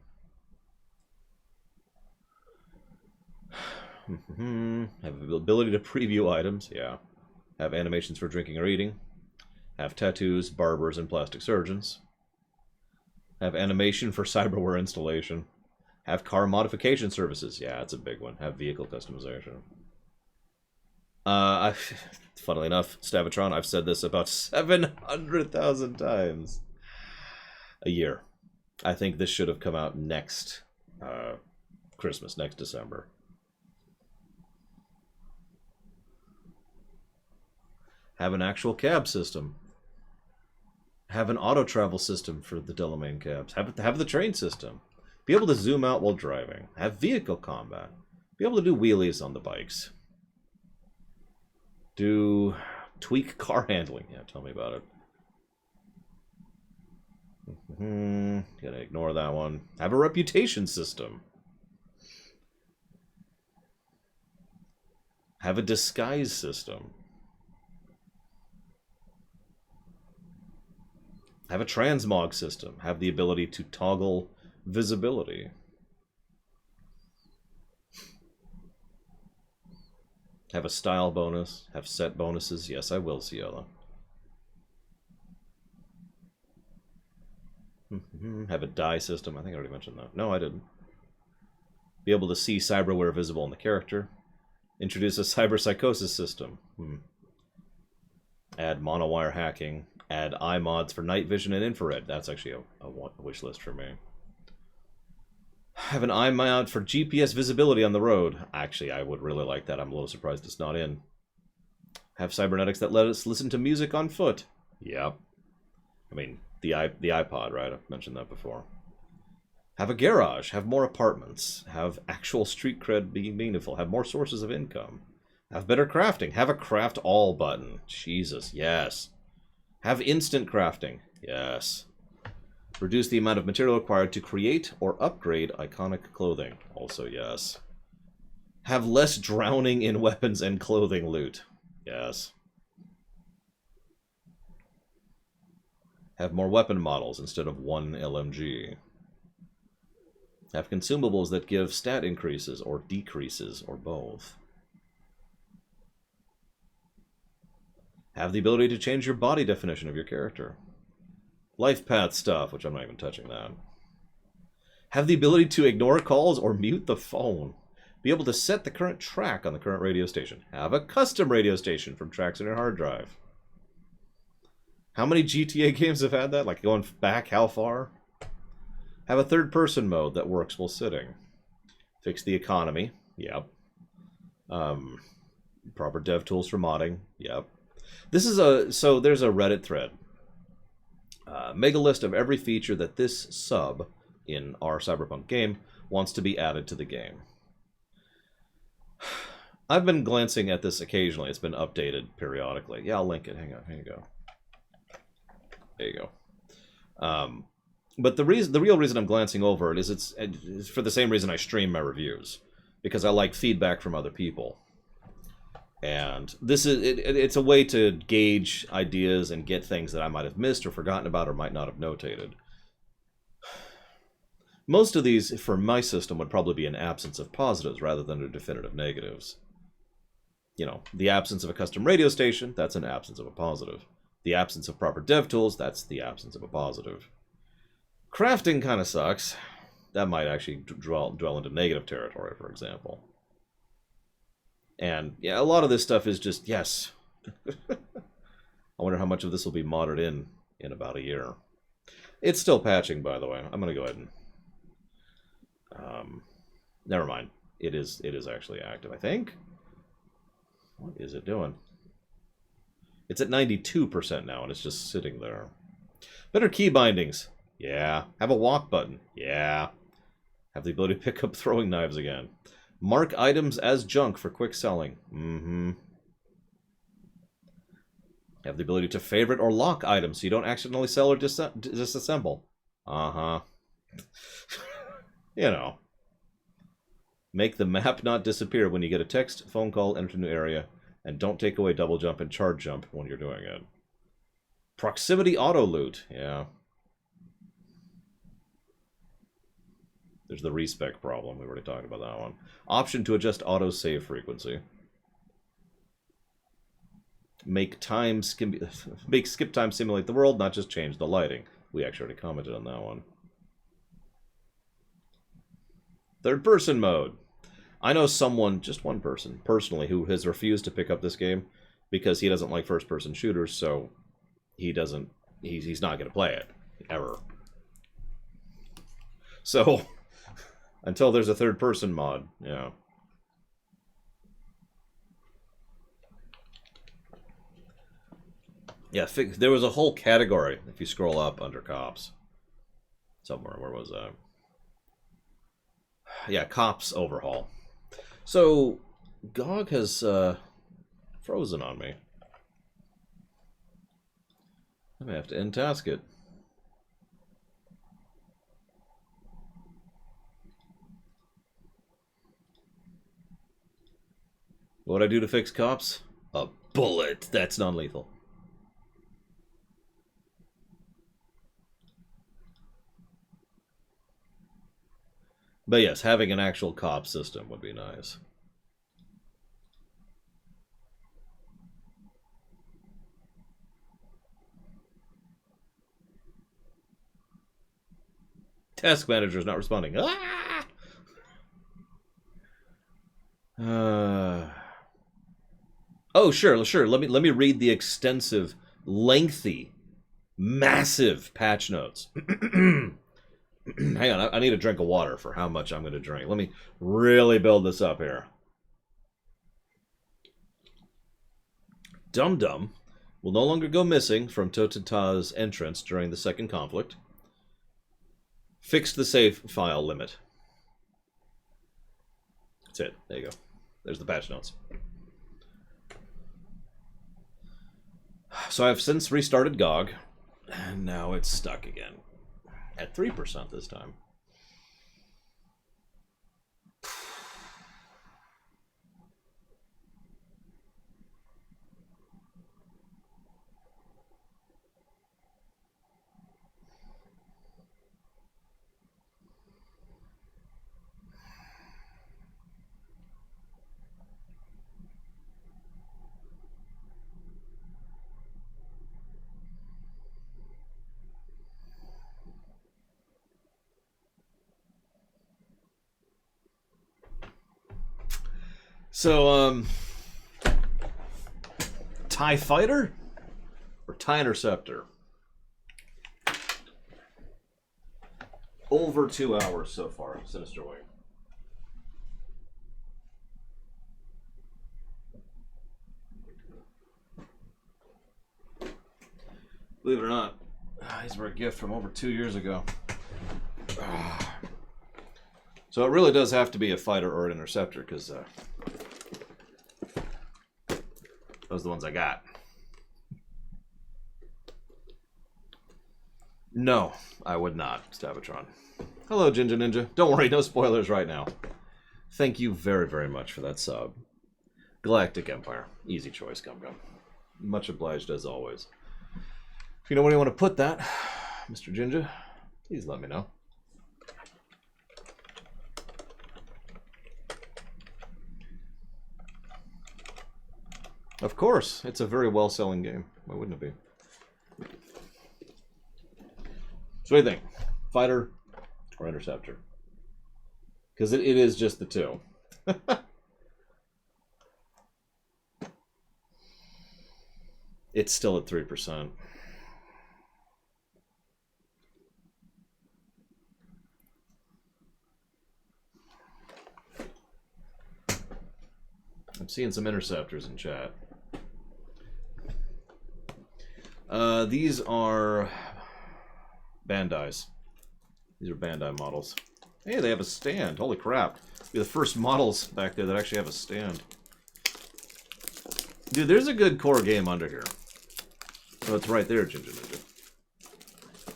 Have the ability to preview items, yeah. Have animations for drinking or eating. Have tattoos, barbers, and plastic surgeons. Have animation for cyberware installation. Have car modification services. Yeah, that's a big one. Have vehicle customization. Funnily enough, Stavatron, I've said this about 700,000 times a year. I think this should have come out next Christmas, next December. Have an actual cab system. Have an auto travel system for the Delamain cabs. Have the train system. Be able to zoom out while driving. Have vehicle combat. Be able to do wheelies on the bikes. Do tweak car handling. Yeah, tell me about it. Gotta ignore that one. Have a reputation system. Have a disguise system. Have a transmog system. Have the ability to toggle visibility. Have a style bonus. Have set bonuses. Yes, I will, Ciela. Have a die system. I think I already mentioned that. No, I didn't. Be able to see cyberware visible in the character. Introduce a cyberpsychosis system. Add monowire hacking. Add eye mods for night vision and infrared. That's actually a wish list for me. Have an eye mod for GPS visibility on the road. Actually, I would really like that. I'm a little surprised it's not in. Have cybernetics that let us listen to music on foot. Yep. I mean, the iPod, right? I've mentioned that before. Have a garage. Have more apartments. Have actual street cred being meaningful. Have more sources of income. Have better crafting. Have a craft all button. Jesus, yes. Have instant crafting. Yes. Reduce the amount of material required to create or upgrade iconic clothing. Also, yes. Have less drowning in weapons and clothing loot. Yes. Have more weapon models instead of one LMG. Have consumables that give stat increases or decreases or both. Have the ability to change your body definition of your character. Life path stuff, which I'm not even touching that. Have the ability to ignore calls or mute the phone. Be able to set the current track on the current radio station. Have a custom radio station from tracks in your hard drive. How many GTA games have had that? Like going back how far? Have a third-person mode that works while sitting. Fix the economy. Yep. Proper dev tools for modding. Yep. This is so there's a Reddit thread. Mega list of every feature that this sub in our Cyberpunk game wants to be added to the game. I've been glancing at this occasionally. It's been updated periodically. Yeah, I'll link it. Hang on. Here you go. There you go. But the real reason I'm glancing over it is it's for the same reason I stream my reviews, because I like feedback from other people. And this is it's a way to gauge ideas and get things that I might have missed or forgotten about or might not have notated. Most of these, for my system, would probably be an absence of positives rather than a definitive negatives. You know, the absence of a custom radio station, that's an absence of a positive. The absence of proper dev tools, that's the absence of a positive. Crafting kind of sucks. That might actually dwell into negative territory, for example. And, yeah, a lot of this stuff is just, yes. I wonder how much of this will be modded in about a year. It's still patching, by the way. I'm going to go ahead and... never mind. It is actually active, I think. What is it doing? It's at 92% now, and it's just sitting there. Better key bindings. Yeah. Have a walk button. Yeah. Have the ability to pick up throwing knives again. Mark items as junk for quick selling. Mm-hmm. Have the ability to favorite or lock items so you don't accidentally sell or disassemble. Uh-huh. You know. Make the map not disappear when you get a text, phone call, enter a new area, and don't take away double jump and charge jump when you're doing it. Proximity auto loot. Yeah. There's the respec problem. We've already talked about that one. Option to adjust auto save frequency. Make skip time simulate the world, not just change the lighting. We actually already commented on that one. Third person mode. I know someone, just one person, personally, who has refused to pick up this game because he doesn't like first person shooters, so he's not going to play it. Ever. So, until there's a third person mod, yeah. Yeah, there was a whole category, if you scroll up, under cops. Somewhere, where was that? Yeah, cops overhaul. So, GOG has frozen on me. I may have to end task it. What would I do to fix cops? A bullet. That's non-lethal. But yes, having an actual cop system would be nice. Task manager is not responding. Ah! Oh, sure. Let me read the extensive, lengthy, massive patch notes. Hang on, I need a drink of water for how much I'm going to drink. Let me really build this up here. Dum Dum will no longer go missing from Totata's entrance during the second conflict. Fixed the save file limit. That's it. There you go. There's the patch notes. So I've since restarted GOG, and now it's stuck again. At 3% this time. So, TIE Fighter or TIE Interceptor? Over 2 hours so far, Sinister Wing. Believe it or not, these were a gift from over 2 years ago. So it really does have to be a fighter or an interceptor, because those are the ones I got. No, I would not, Stavatron. Hello, Ginger Ninja. Don't worry, no spoilers right now. Thank you very, very much for that sub. Galactic Empire. Easy choice, Gum Gum. Much obliged as always. If you know where you want to put that, Mr. Ginger, please let me know. Of course, it's a very well-selling game. Why wouldn't it be? So what do you think? Fighter or Interceptor? Because it is just the two. It's still at 3%. I'm seeing some Interceptors in chat. These are Bandai's. These are Bandai models. Hey, they have a stand. Holy crap. They're the first models back there that actually have a stand. Dude, there's a good core game under here. Oh, it's right there, Ginger Ninja.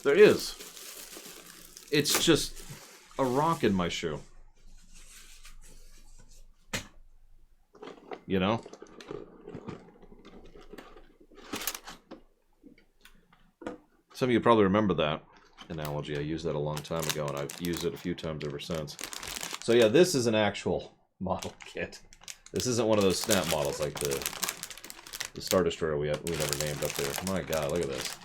There is. It's just a rock in my shoe. You know? Some of you probably remember that analogy. I used that a long time ago, and I've used it a few times ever since. So yeah, this is an actual model kit. This isn't one of those snap models like the Star Destroyer we never named up there. My God, look at this.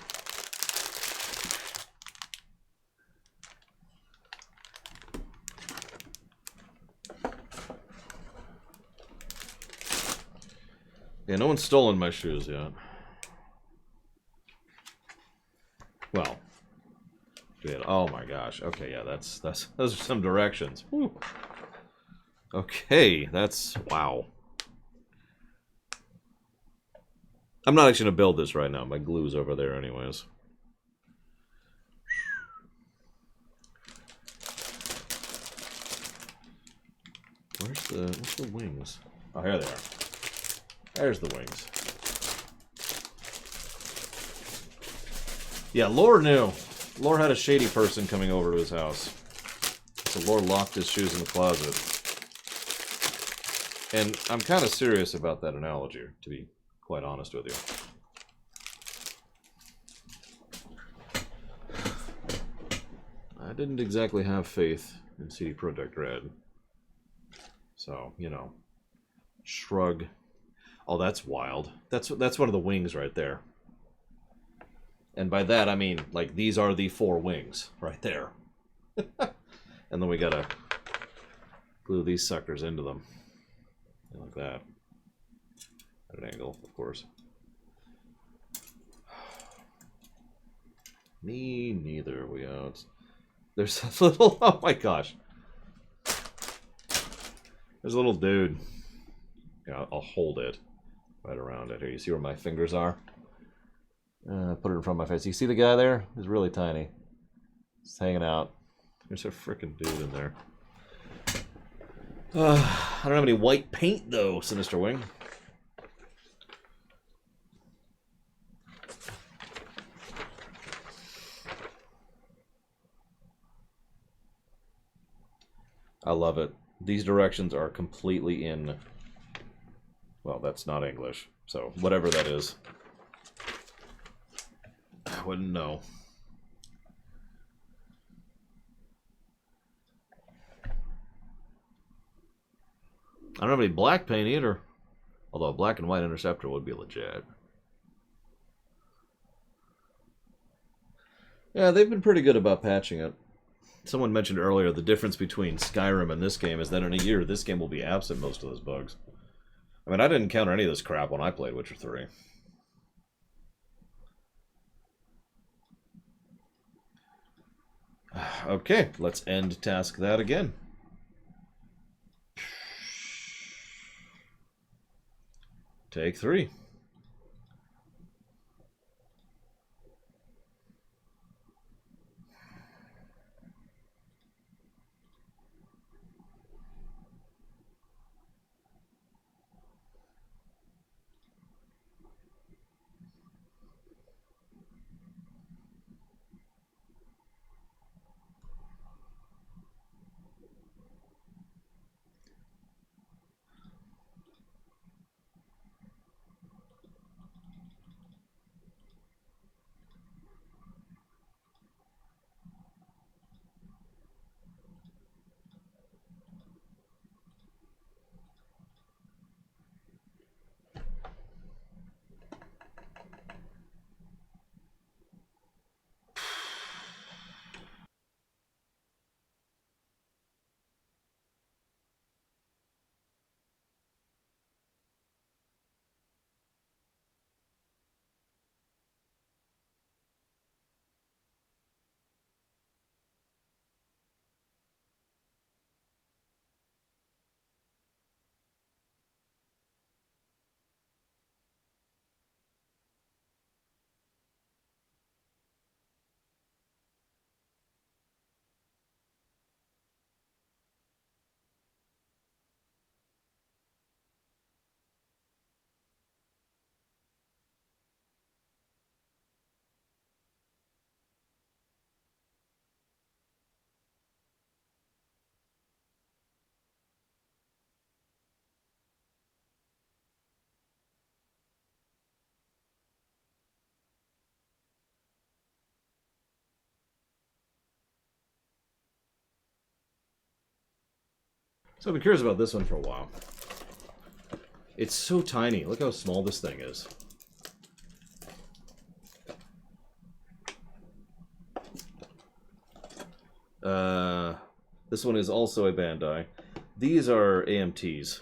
Yeah, no one's stolen my shoes yet. Well, oh my gosh. Okay, yeah, those are some directions. Whew. Okay, that's wow. I'm not actually gonna build this right now. My glue's over there, anyways. What's the wings? Oh, here they are. There's the wings. Yeah, Lore knew. Lore had a shady person coming over to his house. So Lore locked his shoes in the closet. And I'm kind of serious about that analogy, to be quite honest with you. I didn't exactly have faith in CD Projekt Red. So, you know. Shrug. Oh, that's wild. That's one of the wings right there. And by that, I mean, like, these are the 4 wings right there. And then we gotta glue these suckers into them. Like that. At an angle, of course. Me neither. There's a little... Oh my gosh. There's a little dude. Yeah, I'll hold it right around it. Here, you see where my fingers are? Put it in front of my face. You see the guy there? He's really tiny. Just hanging out. There's a freaking dude in there. I don't have any white paint, though, Sinister Wing. I love it. These directions are completely in... Well, that's not English, so whatever that is. I wouldn't know. I don't have any black paint either. Although a black and white Interceptor would be legit. Yeah, they've been pretty good about patching it. Someone mentioned earlier the difference between Skyrim and this game is that in a year, this game will be absent most of those bugs. I mean, I didn't encounter any of this crap when I played Witcher 3. Okay, let's end task that again. Take 3. So I've been curious about this one for a while. It's so tiny. Look how small this thing is. This one is also a Bandai. These are AMTs.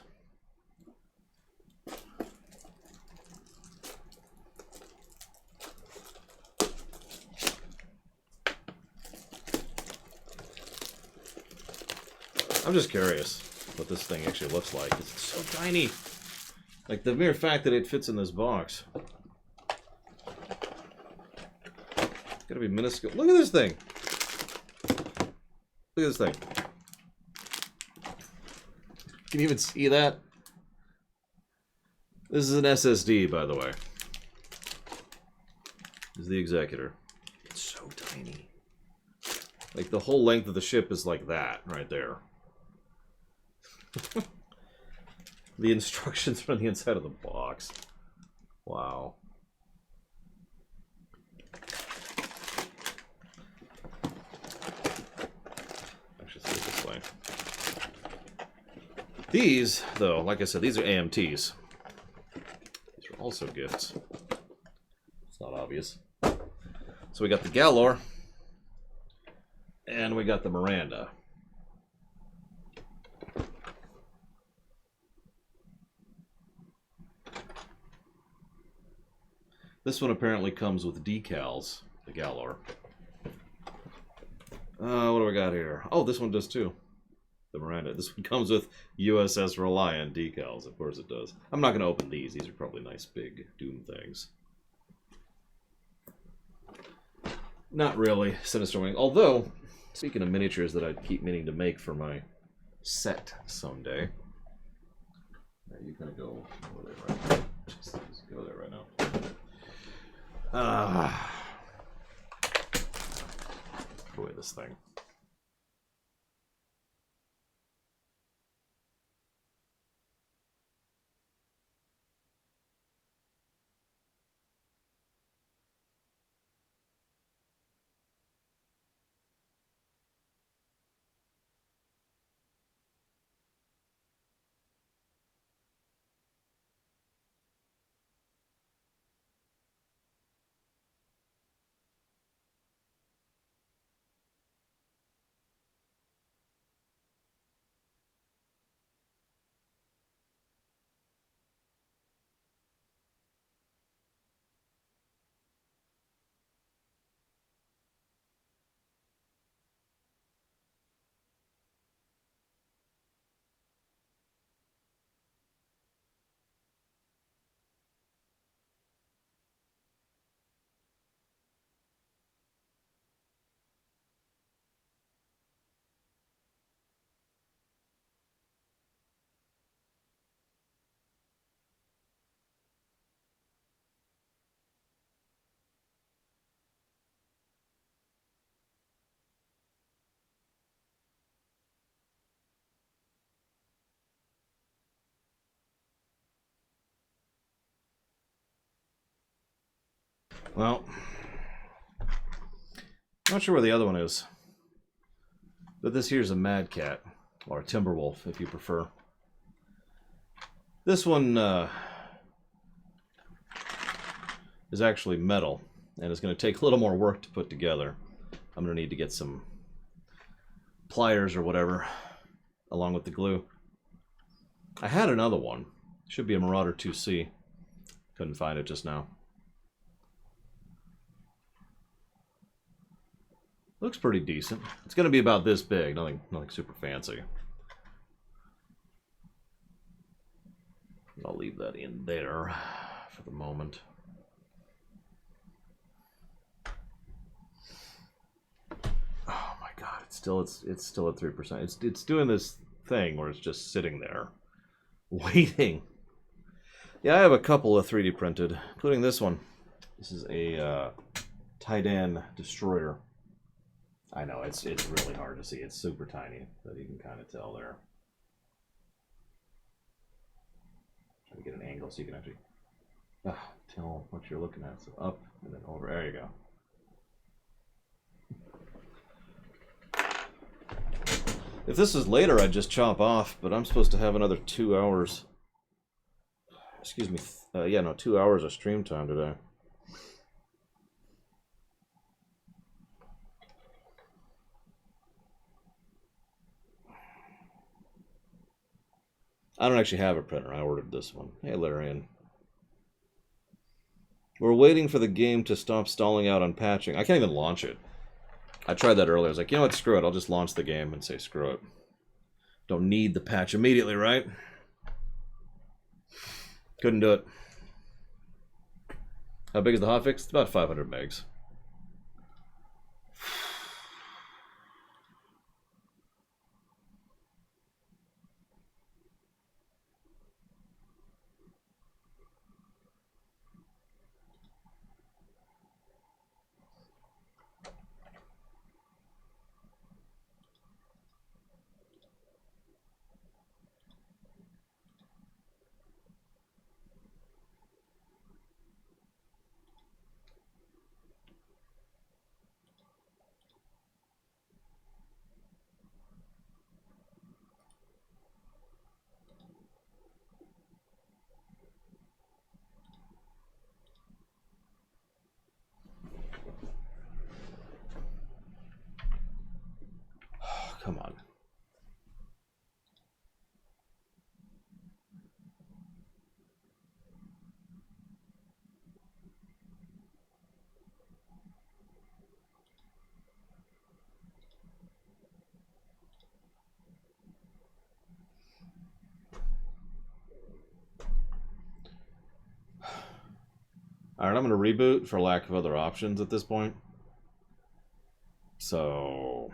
I'm just curious what this thing actually looks like. It's so tiny. Like the mere fact that it fits in this box. It's gotta be minuscule. Look at this thing. Look at this thing. Can you even see that? This is an SSD, by the way. This is the Executor. It's so tiny. Like the whole length of the ship is like that, right there. The instructions are on the inside of the box. Wow. Actually, let's put it this way. These, though, like I said, these are AMTs. These are also gifts. It's not obvious. So we got the Galor, and we got the Miranda. This one apparently comes with decals, the Galor. What do we got here? Oh, this one does too. The Miranda. This one comes with USS Reliant decals. Of course it does. I'm not going to open these. These are probably nice big Doom things. Not really. Sinister Wing. Although, speaking of miniatures that I keep meaning to make for my set someday. You kind of go over there right now. Just go there right now. Put away this thing. Well, not sure where the other one is. But this here's a Mad Cat, or a Timberwolf, if you prefer. This one is actually metal, and it's going to take a little more work to put together. I'm going to need to get some pliers or whatever, along with the glue. I had another one. Should be a Marauder 2C. Couldn't find it just now. Looks pretty decent. It's going to be about this big, nothing super fancy. I'll leave that in there for the moment. Oh my god, it's still at 3%. It's doing this thing where it's just sitting there, waiting. Yeah, I have a couple of 3D printed, including this one. This is a Titan Destroyer. I know, it's really hard to see. It's super tiny, but you can kind of tell there. Try to get an angle so you can actually tell what you're looking at. So up and then over. There you go. If this is later, I'd just chop off, but I'm supposed to have another 2 hours. Excuse me. Yeah, no, 2 hours of stream time today. I don't actually have a printer. I ordered this one. Hey, Larian. We're waiting for the game to stop stalling out on patching. I can't even launch it. I tried that earlier. I was like, you know what, screw it. I'll just launch the game and say screw it. Don't need the patch immediately, right? Couldn't do it. How big is the hotfix? It's about 500 megs. Come on. Alright, I'm going to reboot for lack of other options at this point. So...